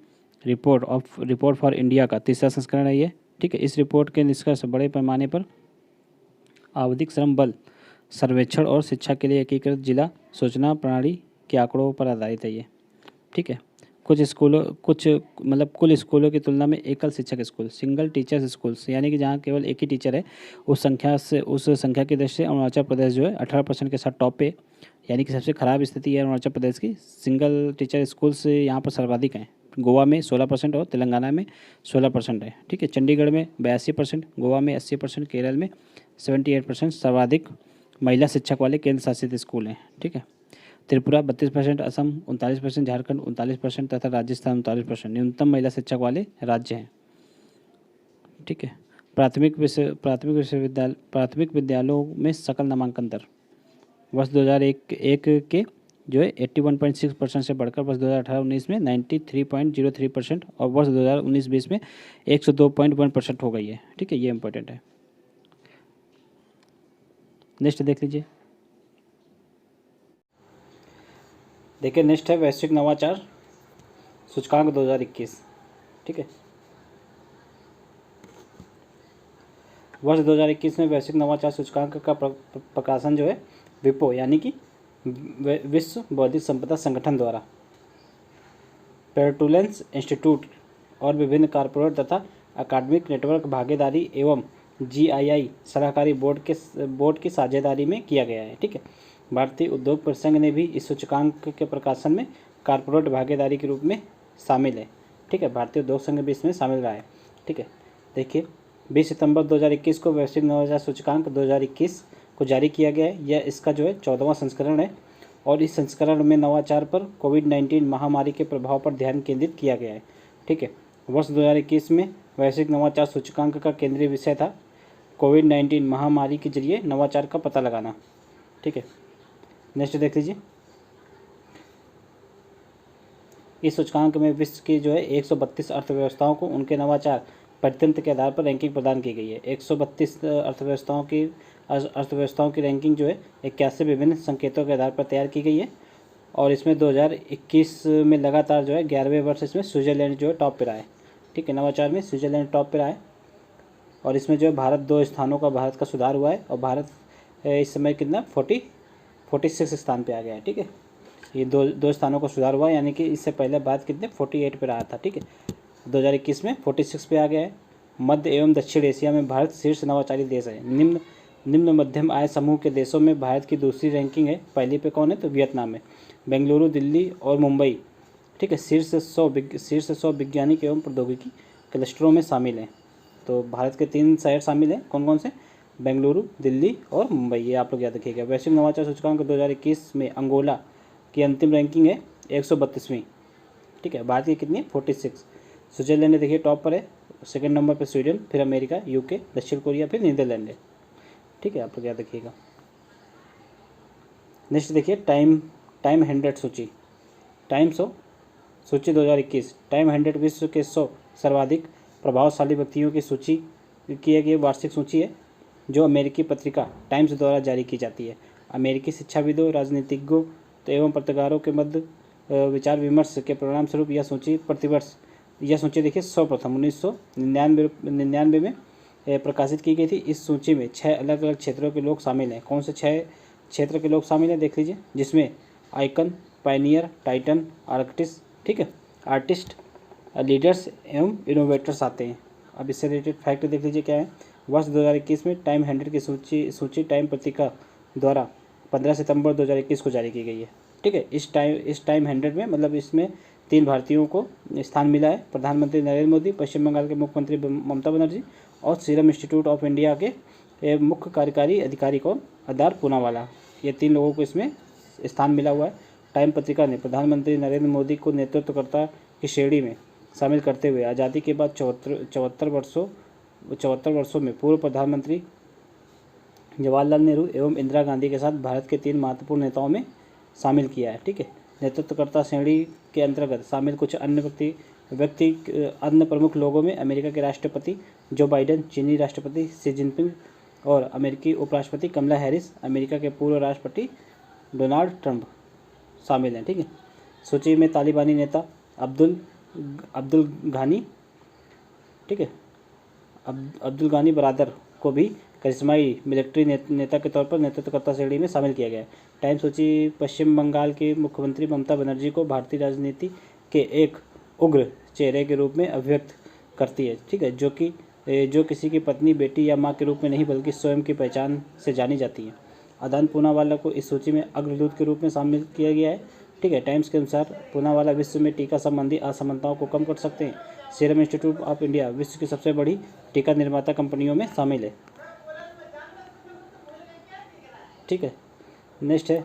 report for India का तीसरा संस्करण है ये। ठीक है, इस रिपोर्ट के निष्कर्ष बड़े पैमाने पर आवधिक श्रम बल सर्वेक्षण और शिक्षा के लिए एकीकृत जिला सूचना प्रणाली के आंकड़ों पर आधारित है ये। ठीक है, कुल स्कूलों की तुलना में एकल शिक्षक स्कूल, सिंगल टीचर्स स्कूल्स, यानी कि जहाँ केवल एक ही टीचर है, उस संख्या की दृष्टि से अरुणाचल प्रदेश जो है 18% के साथ टॉप पे, यानी कि सबसे खराब स्थिति है अरुणाचल प्रदेश की। सिंगल टीचर स्कूल्स यहाँ पर सर्वाधिक हैं, गोवा में 16% और तेलंगाना में 16% है। ठीक है, चंडीगढ़ में 82%, गोवा में 80%, केरल में 78% सर्वाधिक महिला शिक्षक वाले केंद्र शासित स्कूल हैं। ठीक है, त्रिपुरा 32%, असम 39%, झारखंड 39% तथा राजस्थान 39% न्यूनतम महिला शिक्षक वाले राज्य हैं। ठीक है, प्राथमिक विद्यालयों में सकल नामांकन दर वर्ष 2001 के जो है 81.6% से बढ़कर वर्ष 2018-19 में 93.03% और वर्ष 2019-20 में 102.1% हो गई है। ठीक है, ये इंपॉर्टेंट है। नेक्स्ट देख लीजिए, देखिए नेक्स्ट है वैश्विक नवाचार सूचकांक 2021। ठीक है, वर्ष 2021 में वैश्विक नवाचार सूचकांक का प्रकाशन जो है विपो यानी कि विश्व बौद्धिक संपदा संगठन द्वारा पेर्टुलेंस इंस्टीट्यूट और विभिन्न कॉर्पोरेट तथा अकादमिक नेटवर्क भागीदारी एवं GII सलाहकारी बोर्ड की साझेदारी में किया गया है। ठीक है, भारतीय उद्योग परिसंघ ने भी इस सूचकांक के प्रकाशन में कॉर्पोरेट भागीदारी के रूप में शामिल है। ठीक है, भारतीय उद्योग संघ भी इसमें शामिल रहा है। ठीक है, देखिए 20 सितंबर 2021 को वैश्विक नवाचार सूचकांक 2021 को जारी किया गया है। यह इसका जो है 14वां संस्करण है और इस संस्करण में नवाचार पर कोविड-19 महामारी के प्रभाव पर ध्यान केंद्रित किया गया है। ठीक है, वर्ष 2021 में वैश्विक नवाचार सूचकांक का केंद्रीय विषय था कोविड-19 महामारी के जरिए नवाचार का पता लगाना। ठीक है, नेक्स्ट देख लीजिए, इस सूचकांक में विश्व की जो है 132 अर्थव्यवस्थाओं को उनके नवाचार प्रतितंत्र के आधार पर रैंकिंग प्रदान की गई है। 132 अर्थव्यवस्थाओं की रैंकिंग जो है 81 विभिन्न संकेतों के आधार पर तैयार की गई है। और इसमें 2021 में लगातार जो है 11वें वर्ष इसमें स्विट्ज़रलैंड जो है टॉप पर रहा है। ठीक है, नवाचार में स्विट्ज़रलैंड टॉप पर रहा है। और इसमें जो है भारत 2 स्थानों का भारत का सुधार हुआ है और भारत इस समय कितना 46 स्थान पे आ गया है। ठीक है, ये दो स्थानों का सुधार हुआ, यानी कि इससे पहले भारत कितने 48 पे रहा था। ठीक है, 2021 में 46 पे आ गया है। मध्य एवं दक्षिण एशिया में भारत शीर्ष नवाचारी देश है। निम्न मध्यम आय समूह के देशों में भारत की दूसरी रैंकिंग है। पहली पे कौन है तो वियतनाम है। बेंगलुरु, दिल्ली और मुंबई, ठीक है, शीर्ष 100 वैज्ञानिक एवं प्रौद्योगिकी क्लस्टरों में शामिल हैं। तो भारत के 3 शहर शामिल हैं, कौन कौन से, बेंगलुरु, दिल्ली और मुंबई, ये आप लोग याद रखिएगा। वैश्विक नवाचार सूचकांक 2021 में अंगोला की अंतिम रैंकिंग है 132वीं। ठीक है, भारत की कितनी है 46। स्विट्जरलैंड देखिए टॉप पर है, सेकंड नंबर पर स्वीडन, फिर अमेरिका, यूके, दक्षिण कोरिया, फिर नीदरलैंड है। ठीक है, आप लोग याद रखिएगा। नेक्स्ट देखिए टाइम 100 सूची, टाइम्स ऑफ सूची 2021। टाइम 100 विश्व के 100 सर्वाधिक प्रभावशाली व्यक्तियों की सूची की गई वार्षिक सूची है, जो अमेरिकी पत्रिका टाइम्स द्वारा जारी की जाती है। अमेरिकी शिक्षाविदों, राजनीतिज्ञों एवं पत्रकारों के मध्य विचार विमर्श के परिणाम स्वरूप यह सूची प्रतिवर्ष, यह सूची देखिए सर्वप्रथम 1999 में प्रकाशित की गई थी। इस सूची में 6 अलग अलग क्षेत्रों के लोग शामिल हैं। कौन से 6 क्षेत्र के लोग शामिल हैं देख लीजिए, जिसमें icon, Pioneer, Titan, artist, leaders एवं इनोवेटर्स आते हैं। अब इससे रिलेटेड फैक्ट देख लीजिए क्या है। वर्ष 2021 में टाइम 100 की सूची टाइम पत्रिका द्वारा 15 सितंबर 2021 को जारी की गई है। ठीक है, इस टाइम 100 में मतलब इसमें 3 भारतीयों को स्थान मिला है, प्रधानमंत्री नरेंद्र मोदी, पश्चिम बंगाल के मुख्यमंत्री ममता बनर्जी और सीरम इंस्टीट्यूट ऑफ इंडिया के मुख्य कार्यकारी अधिकारी कौन, अदार पूनावाला। ये 3 लोगों को इसमें स्थान मिला हुआ है। टाइम पत्रिका ने प्रधानमंत्री नरेंद्र मोदी को नेतृत्वकर्ता की श्रेणी में शामिल करते हुए आज़ादी के बाद 74 वर्षों में पूर्व प्रधानमंत्री जवाहरलाल नेहरू एवं इंदिरा गांधी के साथ भारत के 3 महत्वपूर्ण नेताओं में शामिल किया है। ठीक है, नेतृत्वकर्ता श्रेणी के अंतर्गत शामिल कुछ अन्य अन्य प्रमुख लोगों में अमेरिका के राष्ट्रपति जो बाइडेन, चीनी राष्ट्रपति शी जिनपिंग और अमेरिकी उपराष्ट्रपति कमला हैरिस, अमेरिका के पूर्व राष्ट्रपति डोनाल्ड ट्रंप शामिल हैं। ठीक है, सूची में तालिबानी नेता अब्दुल घानी, ठीक है, अब्दुल घानी बरादर को भी करिश्माई मिलिट्री नेता के तौर पर नेतृत्वकर्ता श्रेणी में शामिल किया गया है। टाइम सूची पश्चिम बंगाल की मुख्यमंत्री ममता बनर्जी को भारतीय राजनीति के एक उग्र चेहरे के रूप में अभिव्यक्त करती है। ठीक है, जो किसी की पत्नी, बेटी या मां के रूप में नहीं बल्कि स्वयं की पहचान से जानी जाती है। अदान पूनावाला को इस सूची में अग्रदूत के रूप में शामिल किया गया है। ठीक है, टाइम्स के अनुसार पूनावाला विश्व में टीका संबंधी असमानताओं को कम कर सकते हैं। सीरम इंस्टीट्यूट ऑफ इंडिया विश्व की सबसे बड़ी टीका निर्माता कंपनियों में शामिल है। ठीक है, नेक्स्ट है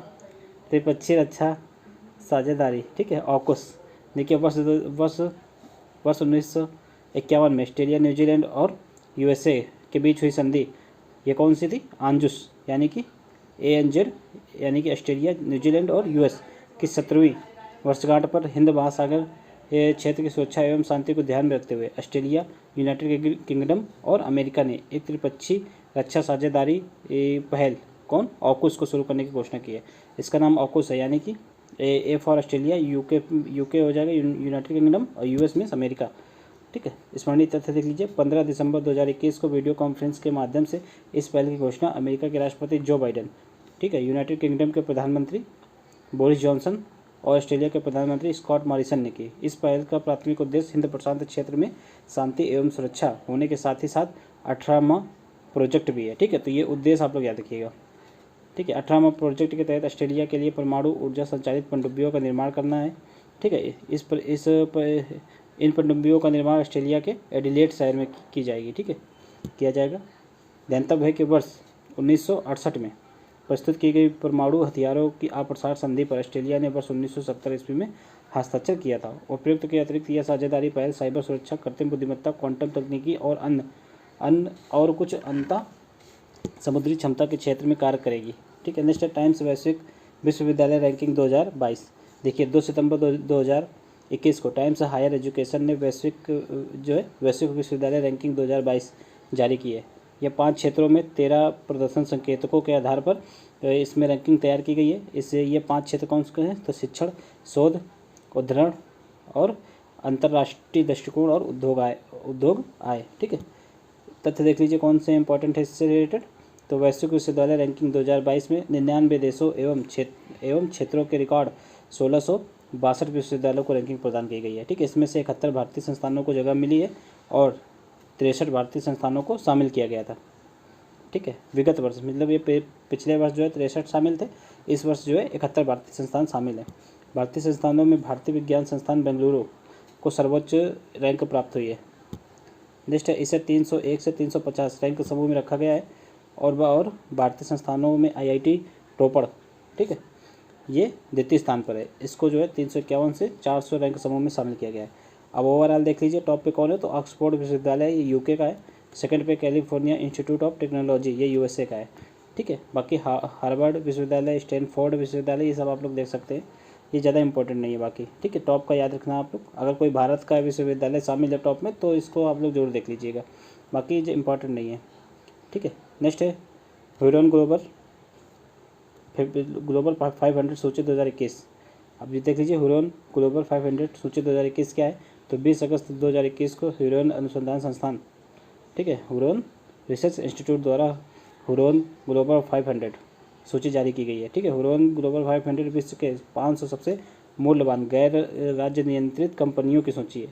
त्रिपक्षीय रक्षा साझेदारी। ठीक है, ऑकूस देखिए वर्ष 1951 में ऑस्ट्रेलिया, न्यूजीलैंड और यूएसए के बीच हुई संधि, ये कौन सी थी, आंजुस, यानी कि ANZ, यानी कि ऑस्ट्रेलिया, न्यूजीलैंड और यूएस की 17वीं वर्षगांठ पर हिंद महासागर क्षेत्र की सुरक्षा एवं शांति को ध्यान में रखते हुए ऑस्ट्रेलिया, यूनाइटेड किंगडम और अमेरिका ने एक त्रिपक्षीय रक्षा साझेदारी पहल कौन, ऑकूस को शुरू करने की घोषणा की है। इसका नाम ऑकूस है, यानी कि A फॉर ऑस्ट्रेलिया, यूके हो जाएगा, यूनाइटेड किंगडम, और यूएस मीन्स अमेरिका। ठीक है, स्मरणीय तथ्य देख लीजिए, 15 दिसंबर 2021 को वीडियो कॉन्फ्रेंस के माध्यम से इस पहल की घोषणा अमेरिका के राष्ट्रपति जो बाइडेन, ठीक है, यूनाइटेड किंगडम के प्रधानमंत्री बोरिस जॉनसन और ऑस्ट्रेलिया के प्रधानमंत्री स्कॉट मॉरिसन ने की। इस पहल का प्राथमिक उद्देश्य हिंद प्रशांत क्षेत्र में शांति एवं सुरक्षा होने के साथ ही साथ 18वां प्रोजेक्ट भी है। ठीक है, तो ये उद्देश्य आप लोग याद रखिएगा। ठीक है, 18वां प्रोजेक्ट के तहत ऑस्ट्रेलिया के लिए परमाणु ऊर्जा संचालित पनडुब्बियों का निर्माण करना है। ठीक है, इन पनडुब्बियों का निर्माण ऑस्ट्रेलिया के एडिलेड शहर में की जाएगी। ठीक है, किया जाएगा। ध्यातव्य है कि वर्ष 1968 में प्रस्तुत की गई परमाणु हथियारों की अप्रसार संधि पर ऑस्ट्रेलिया ने वर्ष 1970 ईस्वी में हस्ताक्षर किया था। उपयुक्त के अतिरिक्त यह साझेदारी पहल साइबर सुरक्षा, कृत्रिम बुद्धिमत्ता, क्वांटम तकनीकी और अन्य और कुछ अंतः समुद्री क्षमता के क्षेत्र में कार्य करेगी। ठीक है, नेक्स्ट टाइम्स वैश्विक विश्वविद्यालय रैंकिंग 2022। देखिए 2 सितंबर 2021 को टाइम्स हायर एजुकेशन ने वैश्विक विश्वविद्यालय रैंकिंग 2022 जारी की है। यह 5 क्षेत्रों में 13 प्रदर्शन संकेतकों के आधार पर इसमें रैंकिंग तैयार की गई है। इससे ये 5 क्षेत्र कौन से हैं? तो शिक्षण, शोध, उद्धरण और अंतर्राष्ट्रीय दृष्टिकोण और उद्योग आय। ठीक है, तथ्य देख लीजिए कौन से इंपॉर्टेंट है इससे रिलेटेड। तो वैश्विक विश्वविद्यालय रैंकिंग 2022 में 99 देशों एवं क्षेत्रों के रिकॉर्ड 1662 विश्वविद्यालयों को रैंकिंग प्रदान की गई है। ठीक है, इसमें से 71 भारतीय संस्थानों को जगह मिली है और 63 भारतीय संस्थानों को शामिल किया गया था। ठीक है, विगत वर्ष मतलब ये पिछले वर्ष जो है 63 शामिल थे, इस वर्ष जो है 71 भारतीय संस्थान शामिल हैं। भारतीय संस्थानों में भारतीय विज्ञान संस्थान बेंगलुरु को सर्वोच्च रैंक प्राप्त हुई है। नेक्स्ट है, इसे 301 से 350 रैंक समूह में रखा गया है और भारतीय संस्थानों में IIT रोपड़, ठीक है, ये द्वितीय स्थान पर है। इसको जो है 351 से 400 रैंक समूह में शामिल किया गया है। अब ओवरऑल देख लीजिए टॉप पे कौन है, तो ऑक्सफोर्ड विश्वविद्यालय ये यूके का है। सेकंड पे कैलिफोर्निया इंस्टीट्यूट ऑफ टेक्नोलॉजी ये USA का है। ठीक है, बाकी हार्वर्ड विश्वविद्यालय, स्टैनफोर्ड विश्वविद्यालय, ये सब आप लोग देख सकते हैं, ये ज़्यादा इंपॉर्टेंट नहीं है बाकी। ठीक है, टॉप का याद रखना आप लोग। अगर कोई भारत का विश्वविद्यालय शामिल है टॉप में तो इसको आप लोग जरूर देख लीजिएगा, बाकी जो इंपॉर्टेंट नहीं है। ठीक है, नेक्स्ट है ह्यूरन ग्लोबल 500 सूची 2021। अब ये देख लीजिए ह्यूरन ग्लोबल 500 सूची 2021 क्या है, तो 20 अगस्त 2021 को ह्यूरन अनुसंधान संस्थान, ठीक है, ह्यूरन रिसर्च इंस्टीट्यूट द्वारा ह्यूरन ग्लोबल 500 सूची जारी की गई है। ठीक है, ह्यूरन ग्लोबल 500 विश्व के 500 सबसे मूल्यवान गैर राज्य नियंत्रित कंपनियों की सूची है।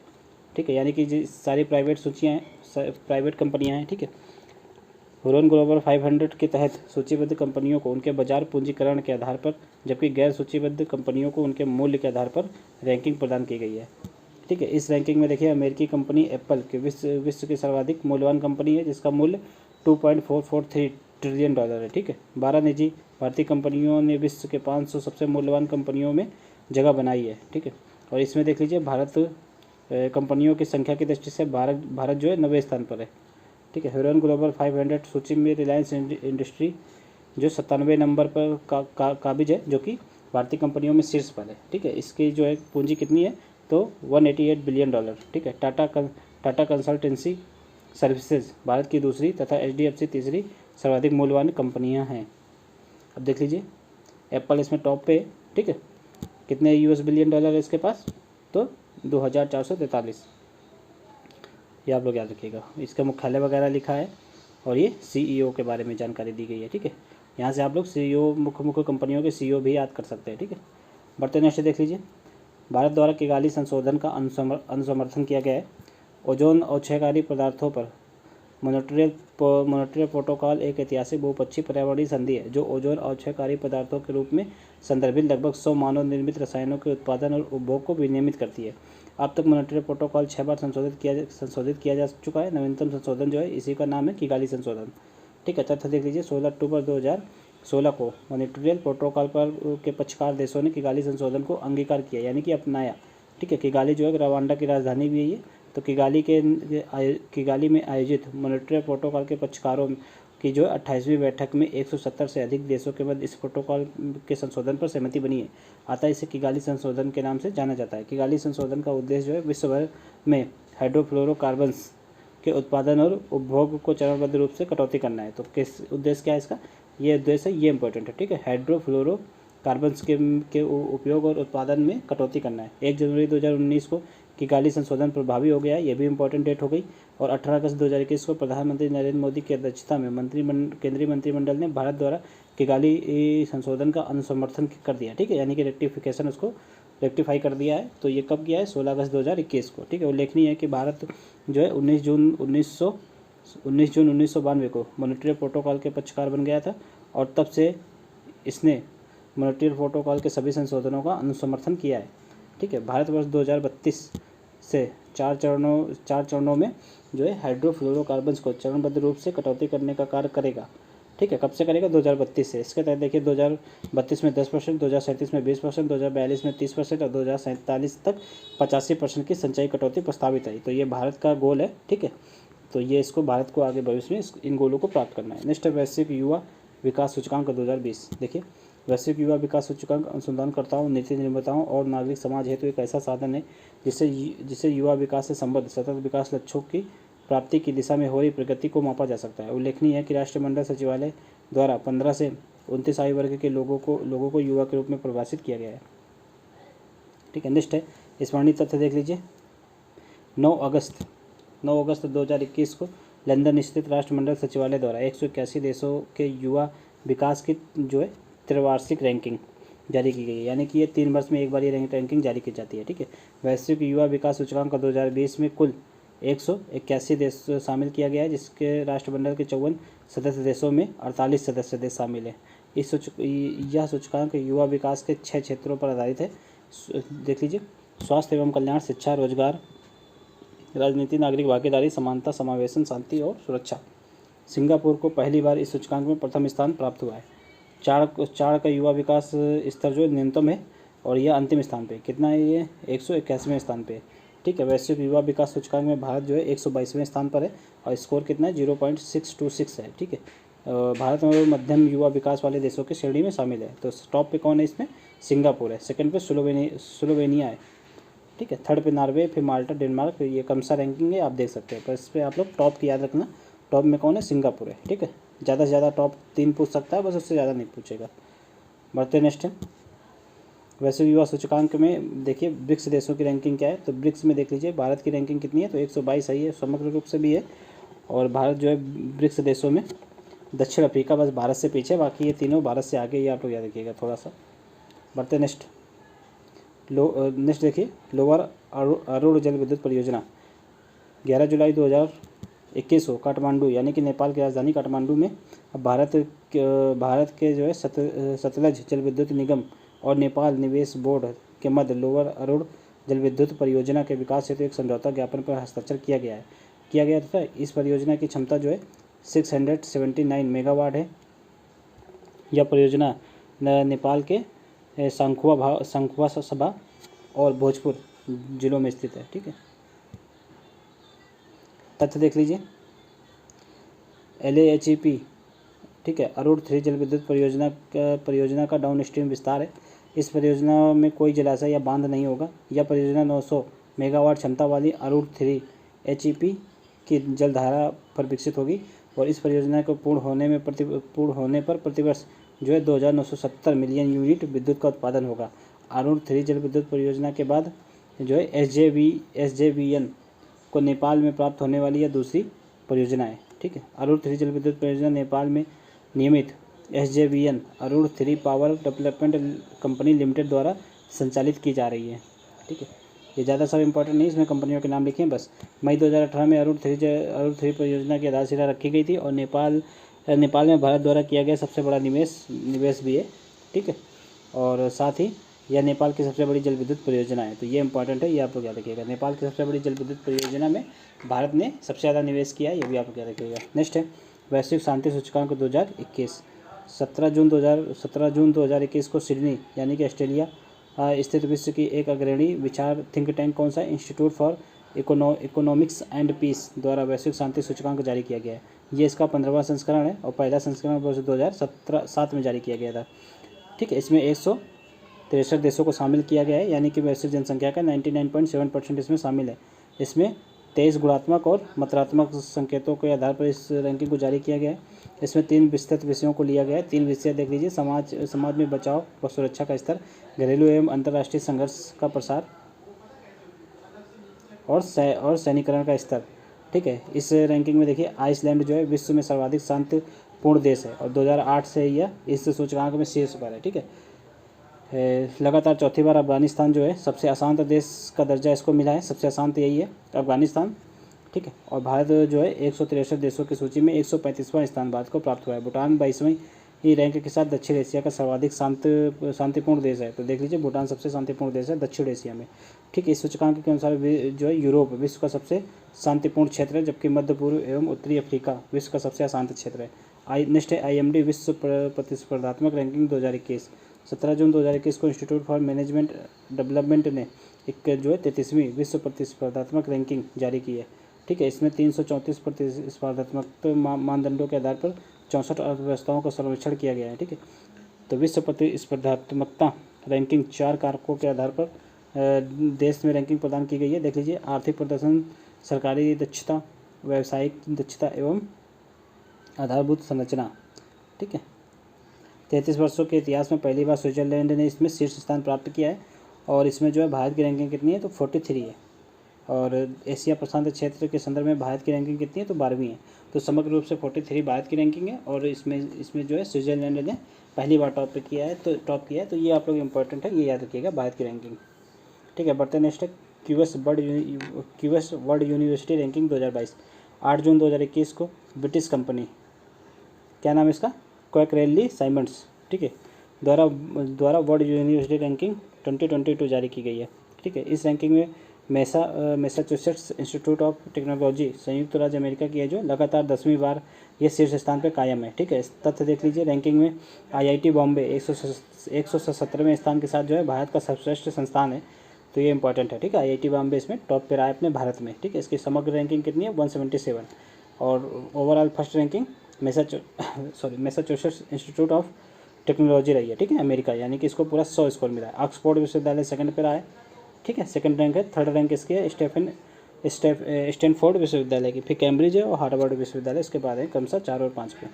ठीक है, यानी कि सारी प्राइवेट सूचियाँ हैं, प्राइवेट कंपनियाँ हैं। ठीक है, ह्यूरन ग्लोबल 500 के तहत सूचीबद्ध कंपनियों को उनके बाजार पूंजीकरण के आधार पर, जबकि गैर सूचीबद्ध कंपनियों को उनके मूल्य के आधार पर रैंकिंग प्रदान की गई है। ठीक है, इस रैंकिंग में देखिए अमेरिकी कंपनी एप्पल के विश्व की सर्वाधिक मूल्यवान कंपनी है, जिसका मूल्य $2.443 ट्रिलियन है। ठीक है, 12 निजी भारतीय कंपनियों ने विश्व के 500 सबसे मूल्यवान कंपनियों में जगह बनाई है। ठीक है, और इसमें देख लीजिए भारत कंपनियों की संख्या की दृष्टि से भारत जो है 90वें स्थान पर है। ठीक है, ह्यूरन ग्लोबल 500 सूची में रिलायंस इंडस्ट्री जो 97 नंबर पर काबिज है, जो कि भारतीय कंपनियों में शीर्ष पर है। ठीक है, इसकी जो है पूंजी कितनी है, तो $188 बिलियन। ठीक है, टाटा कंसल्टेंसी सर्विसेज भारत की दूसरी तथा HDFC तीसरी सर्वाधिक मूल्यवान कंपनियां हैं। अब देख लीजिए एप्पल इसमें टॉप पे है। ठीक है, कितने US बिलियन है इसके पास, तो 2443। ये आप लोग याद रखिएगा। इसका मुख्यालय वगैरह लिखा है और ये CEO के बारे में जानकारी दी गई है। ठीक है, यहाँ से आप लोग CEO मुख्य कंपनियों के CEO भी याद कर सकते हैं। ठीक है, बढ़ते नेक्स्ट देख लीजिए, भारत द्वारा किगाली संशोधन का अनुसमर्थन किया गया है। ओजोन और क्षयकारी पदार्थों पर मॉनिटरियल प्रोटोकॉल एक ऐतिहासिक बहुपक्षीय पर्यावरणीय संधि है जो ओजोन और क्षयकारी पदार्थों के रूप में संदर्भित लगभग 100 मानव निर्मित रसायनों के उत्पादन और उपभोग को विनियमित करती है। अब तक मॉनिटरियल प्रोटोकॉल 6 बार संशोधित किया जा चुका है। नवीनतम संशोधन जो है इसी का नाम है किगाली संशोधन। ठीक है, तथ्य देख लीजिए 16 अक्टूबर 2016 को मॉनिटरियल प्रोटोकॉल पर के पक्षकार देशों ने किगाली संशोधन को अंगीकार किया, यानी कि अपनाया। ठीक है, किगाली जो है रवांडा की राजधानी भी है ये। तो किगाली में आयोजित मॉनिटरियल प्रोटोकॉल के पक्षकारों की जो 28वीं बैठक में 170 से अधिक देशों के मध्य इस प्रोटोकॉल के संशोधन पर सहमति बनी है। अतः इसे किगाली संशोधन के नाम से जाना जाता है। किगाली संशोधन का उद्देश्य जो है विश्व भर में हाइड्रोफ्लोरोकार्बन्स के उत्पादन और उपभोग को चरणबद्ध रूप से कटौती करना है। तो किस उद्देश्य क्या है इसका, ये उद्देश्य है, ये इंपॉर्टेंट है। ठीक है, हाइड्रोफ्लोरोकार्बन्स के उपयोग और उत्पादन में कटौती करना है। 1 जनवरी 2019 को किगाली संशोधन प्रभावी हो गया है, ये भी इंपॉर्टेंट डेट हो गई। और 18 अगस्त 2021 को प्रधानमंत्री नरेंद्र मोदी की अध्यक्षता में केंद्रीय मंत्रिमंडल ने भारत द्वारा किगाली संशोधन का अनुसमर्थन कर दिया। ठीक है, यानी कि रेक्टिफिकेशन उसको रेक्टिफाई कर दिया है। तो ये कब किया है, 16 अगस्त 2021 को। ठीक है, उल्लेखनीय है कि भारत जो है 19 जून 1992 को मॉनिटरियल प्रोटोकॉल के पक्षकार बन गया था और तब से इसने मॉनिटरियल प्रोटोकॉल के सभी संशोधनों का अनुसमर्थन किया है। ठीक है, भारतवर्ष 2032 से 4 चरणों में जो है हाइड्रोफ्लोरोकार्बन्स को चरणबद्ध रूप से कटौती करने का कार्य करेगा। ठीक है, कब से करेगा, 2032 से। इसके तहत देखिए 2032 में 10%, 2037 में 20%, 2042 में 30% और 2047 तक 85% की सिंचाई कटौती प्रस्तावित है। तो ये भारत का गोल है। ठीक है, तो ये इसको भारत को आगे भविष्य में इन गोलों को प्राप्त करना है। नेक्स्ट है वैश्विक युवा विकास सूचकांक 2020। देखिए वैश्विक युवा विकास सूचकांक अनुसंधानकर्ताओं, नीति निर्माताओं और नागरिक समाज हेतु एक ऐसा साधन है जिससे युवा विकास से संबद्ध सतत विकास लक्ष्यों की प्राप्ति की दिशा में हो रही प्रगति को मापा जा सकता है। उल्लेखनीय है कि राष्ट्रमंडल सचिवालय द्वारा 15 से 29 आयु वर्ग के लोगों को युवा के रूप में परिभाषित किया गया है। ठीक है, नेक्स्ट है स्मरणीय तथ्य देख लीजिए। 9 अगस्त 2021 को लंदन स्थित राष्ट्रमंडल सचिवालय द्वारा 181 देशों के युवा विकास की जो है त्रैवार्षिक रैंकिंग जारी की गई है, यानी कि ये 3 वर्ष में एक बार ये रैंकिंग जारी की जाती है। ठीक है, वैश्विक युवा विकास सूचकांक 2020 में कुल 181 देश शामिल किया गया है, जिसके राष्ट्रमंडल के 54 सदस्य देशों में 48 सदस्य देश शामिल हैं। यह सूचकांक युवा विकास के 6 क्षेत्रों पर आधारित है। देख लीजिए, स्वास्थ्य एवं कल्याण, शिक्षा, रोजगार, राजनीति, नागरिक भागीदारी, समानता, समावेशन, शांति और सुरक्षा। सिंगापुर को पहली बार इस सूचकांक में प्रथम स्थान प्राप्त हुआ है। चार का युवा विकास स्तर जो न्यूनतम है और यह अंतिम स्थान पे कितना है, ये 181वें स्थान पे। ठीक है, वैश्विक युवा विकास सूचकांक में भारत जो है 122वें स्थान पर है और स्कोर कितना है 0.626 है। ठीक है, भारत में मध्यम युवा विकास वाले देशों की श्रेणी में शामिल है। तो टॉप पे कौन है इसमें, सिंगापुर है, सेकंड पे स्लोवेनिया है। ठीक है, थर्ड पे नॉर्वे, फिर माल्टा, डेनमार्क। ये कम सा रैंकिंग है, आप देख सकते हैं, पर इस पर आप लोग टॉप की याद रखना। टॉप में कौन है, सिंगापुर है। ठीक है, ज़्यादा से ज़्यादा टॉप 3 पूछ सकता है, बस उससे ज़्यादा नहीं पूछेगा। बढ़ते नेक्स्ट है, वैश्विक युवा सूचकांक में देखिए ब्रिक्स देशों की रैंकिंग क्या है। तो ब्रिक्स में देख लीजिए भारत की रैंकिंग कितनी है, तो 122 सही है, समग्र रूप से भी है। और भारत जो है ब्रिक्स देशों में, दक्षिण अफ्रीका बस भारत से पीछे, बाकी ये तीनों भारत से आगे, ये आप लोग याद रखिएगा थोड़ा सा। बढ़ते नेक्स्ट देखिए, लोअर अरुण जल विद्युत परियोजना 11 जुलाई 2021 को काठमांडू यानी कि नेपाल की राजधानी काठमांडू में भारत के जो है सतलज जल विद्युत निगम और नेपाल निवेश बोर्ड के मध्य लोअर अरुण जल विद्युत परियोजना के विकास हेतु एक समझौता ज्ञापन पर हस्ताक्षर किया गया था। इस परियोजना की क्षमता जो है 679 मेगावाट है। यह परियोजना नेपाल के शंखुवा सभा और भोजपुर जिलों में स्थित है। ठीक है, तथ्य देख लीजिए, LAHEP, ठीक है, अरुण 3 जल विद्युत परियोजना का डाउन स्ट्रीम विस्तार है। इस परियोजना में कोई जलाशय या बांध नहीं होगा। यह परियोजना 900 मेगावाट क्षमता वाली अरुण 3 HEP की जलधारा पर विकसित होगी और इस परियोजना को पूर्ण होने पर प्रतिवर्ष जो है 2970 मिलियन यूनिट विद्युत का उत्पादन होगा। अरुण 3 जल विद्युत परियोजना के बाद जो है SJVN को नेपाल में प्राप्त होने वाली यह दूसरी परियोजना है। ठीक है, अरुण 3 जल विद्युत परियोजना नेपाल में नियमित SJVN Arun 3 power development company limited द्वारा संचालित की जा रही है। ठीक है, ये ज़्यादा सब इंपॉर्टेंट नहीं, इसमें कंपनियों के नाम लिखे हैं बस। मई 2018 में अरुण 3 परियोजना की आधारशिला रखी गई थी और नेपाल में भारत द्वारा किया गया सबसे बड़ा निवेश भी है। ठीक है, और साथ ही यह नेपाल की सबसे बड़ी जल विद्युत परियोजना है। तो ये इंपॉर्टेंट है, ये आप लोग याद रखिएगा। नेपाल की सबसे बड़ी जल विद्युत परियोजना में भारत ने सबसे ज़्यादा निवेश किया है, ये भी आप लोग याद रखिएगा। नेक्स्ट है वैश्विक शांति सूचकांक 2021 17 जून 2021 को सिडनी यानी कि ऑस्ट्रेलिया स्थित विश्व की एक अग्रणी विचार थिंक टैंक कौन सा, Institute for Economics and Peace द्वारा वैश्विक शांति सूचकांक जारी किया गया है। ये इसका 15वां संस्करण है और पहला संस्करण वर्ष 2007 में जारी किया गया था। ठीक है, इसमें 163 देशों को शामिल किया गया है, यानी कि वैश्विक जनसंख्या का 99.7% इसमें शामिल है। इसमें 23 गुणात्मक और मात्रात्मक संकेतों के आधार पर इस रैंकिंग को जारी किया गया है। इसमें 3 विस्तृत विषयों को लिया गया है। 3 विषय देख लीजिए, समाज में बचाव व सुरक्षा का स्तर, घरेलू एवं अंतर्राष्ट्रीय संघर्ष का प्रसार और सैनिकरण का स्तर। ठीक है, इस रैंकिंग में देखिए आइसलैंड जो है विश्व में सर्वाधिक शांतिपूर्ण देश है और 2008 से यह इस सूचकांक में शीर्ष पर है। ठीक है, लगातार चौथी बार अफगानिस्तान जो है सबसे अशांत देश का दर्जा इसको मिला है, सबसे अशांत यही है अफगानिस्तान। ठीक है, और भारत जो है 163 देशों की सूची में 135वां स्थान भारत को प्राप्त हुआ है। भूटान 22वें ही रैंक के साथ दक्षिण एशिया का सर्वाधिक शांतिपूर्ण देश है। तो देख लीजिए, भूटान सबसे शांतिपूर्ण देश है दक्षिण एशिया में। ठीक है, इस सूचकांक के अनुसार जो है यूरोप विश्व का सबसे शांतिपूर्ण क्षेत्र है, जबकि मध्य पूर्व एवं उत्तरी अफ्रीका विश्व का सबसे अशांत क्षेत्र है। नेक्स्ट है IMD विश्व प्रतिस्पर्धात्मक रैंकिंग 2021 17 जून 2021 को इंस्टीट्यूट फॉर मैनेजमेंट डेवलपमेंट ने एक जो है 33वीं विश्व प्रतिस्पर्धात्मक रैंकिंग जारी की है। ठीक है, इसमें 334 प्रतिस्पर्धात्मक मानदंडों के आधार पर 64 अर्थव्यवस्थाओं का सर्वेक्षण किया गया है। ठीक है, तो विश्व प्रतिस्पर्धात्मकता रैंकिंग 4 कारकों के आधार पर देश में रैंकिंग प्रदान की गई है। देख लीजिए, आर्थिक प्रदर्शन, सरकारी दक्षता, व्यावसायिक दक्षता एवं आधारभूत संरचना। ठीक है, 33 वर्षों के इतिहास में पहली बार स्विट्जरलैंड ने इसमें शीर्ष स्थान प्राप्त किया है। और इसमें जो है भारत की रैंकिंग कितनी है, तो 43 है। और एशिया प्रशांत क्षेत्र के संदर्भ में भारत की रैंकिंग कितनी है, तो 12वीं है। तो समग्र रूप से 43 भारत की रैंकिंग है। और इसमें जो है स्विट्जरलैंड ने पहली बार टॉप किया है, तो ये आप लोग इंपॉर्टेंट है, ये याद रखिएगा भारत की रैंकिंग। ठीक है, बढ़ते नेक्स्ट है क्यूएस वर्ल्ड यूनिवर्सिटी रैंकिंग 2022। 8 जून 2021 को ब्रिटिश कंपनी, क्या नाम है इसका, क्वैकरेली साइमंड्स, ठीक है, द्वारा वर्ल्ड यूनिवर्सिटी रैंकिंग 2022 जारी की गई है। ठीक है, इस रैंकिंग में मैसाचुसेट्स इंस्टीट्यूट ऑफ टेक्नोलॉजी संयुक्त राज्य अमेरिका की है जो लगातार 10वीं बार ये शीर्ष स्थान पर कायम है। ठीक है, तथ्य देख लीजिए, रैंकिंग में आईआईटी बॉम्बे 177वें स्थान के साथ जो है भारत का सर्वश्रेष्ठ संस्थान है। तो ये इंपॉर्टेंट है। ठीक है, आईआईटी बॉम्बे इसमें टॉप पे रहा है अपने भारत में। ठीक है, इसकी समग्र रैंकिंग कितनी है, 177। और overall first ranking Massachusetts institute of technology रही है। ठीक है, अमेरिका, यानी कि इसको पूरा 100 स्कोर मिला है। ऑक्सफोर्ड विश्वविद्यालय सेकंड पे रहा है। ठीक है, सेकंड रैंक है। थर्ड रैंक इसकी है स्टैनफोर्ड विश्वविद्यालय की, फिर कैम्ब्रिज है और हार्वर्ड विश्वविद्यालय इसके बाद है क्रमशः 4 और 5 पे।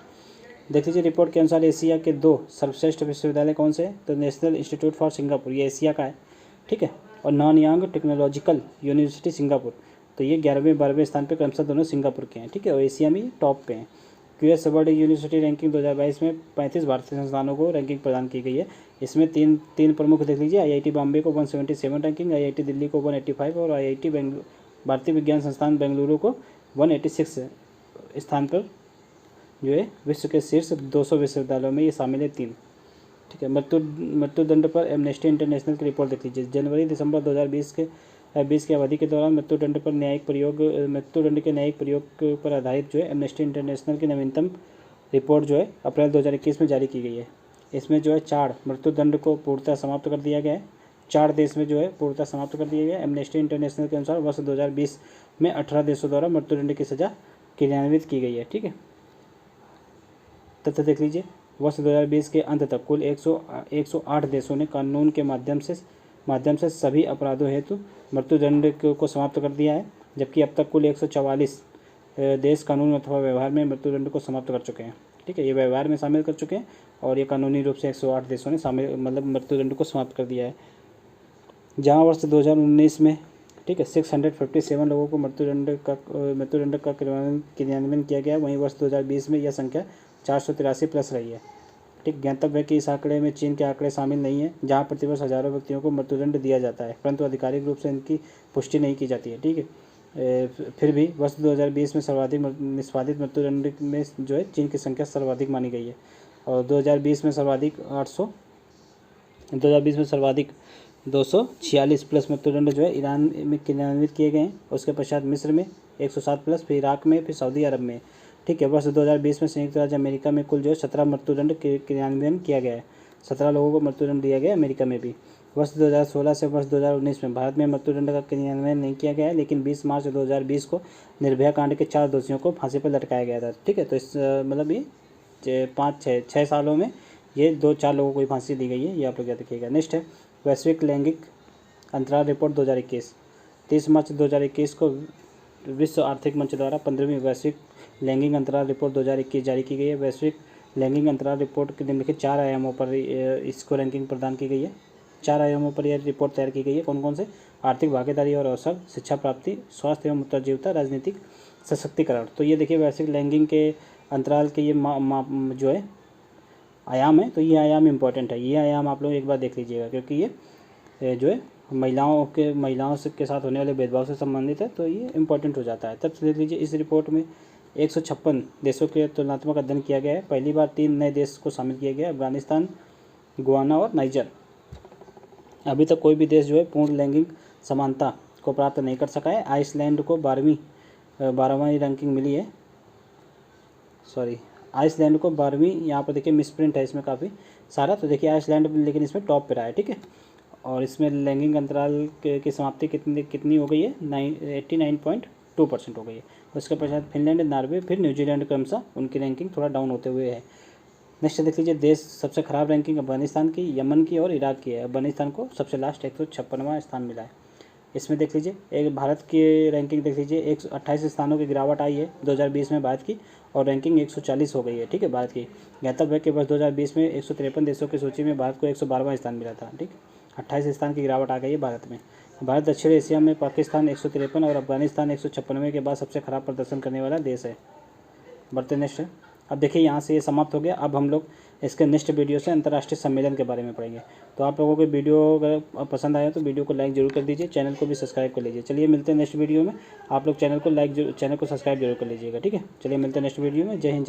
देख लीजिए, रिपोर्ट के अनुसार एशिया के 2 सर्वश्रेष्ठ विश्वविद्यालय कौन से हैं, तो नेशनल इंस्टीट्यूट फॉर सिंगापुर, ये एशिया का है। ठीक है, और नानयांग टेक्नोलॉजिकल यूनिवर्सिटी सिंगापुर, तो ये 11वें 12वें स्थान पे क्रमशः दोनों सिंगापुर के हैं। ठीक है, और एशिया में टॉप पे हैं। क्यूएस वर्ल्ड यूनिवर्सिटी रैंकिंग 2022 में 35 भारतीय संस्थानों को रैंकिंग प्रदान की गई है। इसमें तीन प्रमुख देख लीजिए, आईआईटी बॉम्बे को 177 रैंकिंग, आईआईटी दिल्ली को 185 और आईआईटी भारतीय विज्ञान संस्थान बेंगलुरु को 186 स्थान पर जो है विश्व के शीर्ष 200 विश्वविद्यालयों में ये शामिल है 3। ठीक है, मृत्युदंड पर एमनेस्टी इंटरनेशनल की रिपोर्ट देख लीजिए। जनवरी दिसंबर 2020 की अवधि के दौरान मृत्युदंड के न्यायिक प्रयोग पर आधारित जो है एमनेस्टी इंटरनेशनल की नवीनतम रिपोर्ट जो है अप्रैल 2021 में जारी की गई है। इसमें जो है 4 मृत्युदंड को पूर्णतः समाप्त कर दिया गया है। 4 देश में जो है पूर्णतः समाप्त कर दिया गया है। एमनेस्टी इंटरनेशनल के अनुसार वर्ष 2020 में 18 देशों द्वारा मृत्युदंड की सज़ा क्रियान्वित की गई है। ठीक है, तथ्य देख लीजिए, वर्ष 2020 के अंत तक कुल 108 देशों ने कानून के माध्यम से सभी अपराधों हेतु मृत्युदंड को समाप्त कर दिया है, जबकि अब तक कुल 144 देश कानून अथवा व्यवहार में मृत्युदंड को समाप्त कर चुके हैं। ठीक है, ये व्यवहार में शामिल कर चुके हैं और ये कानूनी रूप से 108 देशों ने मृत्युदंड को समाप्त कर दिया है। जहाँ वर्ष 2019 में, ठीक है, 657 लोगों को मृत्युदंड का क्रियान्वयन किया गया, वहीं वर्ष 2020 में यह संख्या 483 प्लस रही है। ठीक, ज्ञातव्य है कि इस आंकड़े में चीन के आंकड़े शामिल नहीं है, जहां प्रतिवर्ष हजारों व्यक्तियों को मृत्युदंड दिया जाता है, परंतु आधिकारिक रूप से इनकी पुष्टि नहीं की जाती है। ठीक है, फिर भी वर्ष 2020 में सर्वाधिक निष्पादित मृत्युदंड में जो है चीन की संख्या सर्वाधिक मानी गई है। और 2020 में सर्वाधिक 246 प्लस मृत्युदंड जो है ईरान में क्रियान्वित किए गए हैं। उसके पश्चात मिस्र में 107 प्लस, फिर इराक में, फिर सऊदी अरब में। ठीक है, वर्ष 2020 में संयुक्त राज्य अमेरिका में कुल जो है 17 मृत्युदंड क्रियान्वयन किया गया है। 17 लोगों को मृत्युदंड दिया गया अमेरिका में भी। वर्ष 2016 से वर्ष 2019 में भारत में मृत्युदंड का क्रियान्वयन नहीं किया गया है, लेकिन 20 मार्च 2020 को निर्भया कांड के 4 दोषियों को फांसी पर लटकाया गया था। ठीक है, तो इस मतलब ये 5-6 सालों में ये 2-4 लोगों को फांसी दी गई है, ये आप लोग याद रखिएगा। नेक्स्ट है वैश्विक लैंगिक अंतराल रिपोर्ट 2021। 30 मार्च 2021 को विश्व आर्थिक मंच द्वारा 15वीं वैश्विक लैंगिक अंतराल रिपोर्ट 2021 जारी की गई है। वैश्विक लैंगिक अंतराल रिपोर्ट के निम्नलिखित 4 आयामों पर इसको रैंकिंग प्रदान की गई है। 4 आयामों पर यह रिपोर्ट तैयार की गई है। कौन कौन से? आर्थिक भागीदारी और अवसर, शिक्षा प्राप्ति, स्वास्थ्य एवं उत्तरजीविता, राजनीतिक सशक्तिकरण। तो ये देखिए वैश्विक लैंगिक के अंतराल के ये जो है आयाम है, तो ये आयाम इम्पोर्टेंट है। ये आयाम आप लोग एक बार देख लीजिएगा, क्योंकि ये जो है महिलाओं के साथ होने वाले भेदभाव से संबंधित है, तो ये इम्पोर्टेंट हो जाता है। तब देख लीजिए इस रिपोर्ट में 156 देशों के तुलनात्मक अध्ययन किया गया है। पहली बार 3 नए देश को शामिल किया गया है, अफगानिस्तान, गुआना और नाइजर। अभी तक कोई भी देश जो है पूर्ण लैंगिक समानता को प्राप्त नहीं कर सका है। आइसलैंड को 12वीं रैंकिंग मिली है। आइसलैंड को 12वीं, यहाँ पर देखिए मिसप्रिंट है इसमें काफ़ी सारा, तो देखिए आइसलैंड लेकिन इसमें टॉप पे रहा है। ठीक है, और इसमें लैंगिक अंतराल की समाप्ति कितनी हो गई है? 89.2% हो गई है। उसके पश्चात फिनलैंड, नॉर्वे, फिर न्यूजीलैंड क्रमशः उनकी रैंकिंग थोड़ा डाउन होते हुए है। नेक्स्ट देख लीजिए, देश सबसे ख़राब रैंकिंग अफगानिस्तान की, यमन की और इराक की है। अफगानिस्तान को सबसे लास्ट 156वां स्थान मिला है। इसमें देख लीजिए, एक भारत की रैंकिंग देख लीजिए, 128 स्थानों की गिरावट आई है 2020 में भारत की, और रैंकिंग 140 हो गई है। ठीक है, भारत की। ज्ञातव्य है कि वर्ष 2020 में 153 देशों की सूची में भारत को 112वां स्थान मिला था। ठीक, 28 स्थान की गिरावट आ गई है भारत में। भारत दक्षिण एशिया में पाकिस्तान 153 और अफगानिस्तान 156 के बाद सबसे खराब प्रदर्शन करने वाला देश है। बढ़ते नेक्स्ट। अब देखिए, यहाँ से ये समाप्त हो गया। अब हम लोग इसके नेक्स्ट वीडियो से अंतर्राष्ट्रीय सम्मेलन के बारे में पढ़ेंगे। तो आप लोगों को वीडियो अगर पसंद आया तो वीडियो को लाइक जरूर कर दीजिए, चैनल को भी सब्सक्राइब कर लीजिए। चलिए मिलते हैं नेक्स्ट वीडियो में। आप लोग चैनल को सब्सक्राइब जरूर कर लीजिएगा। ठीक है, चलिए मिलते हैं नेक्स्ट वीडियो में। जय हिंद, जय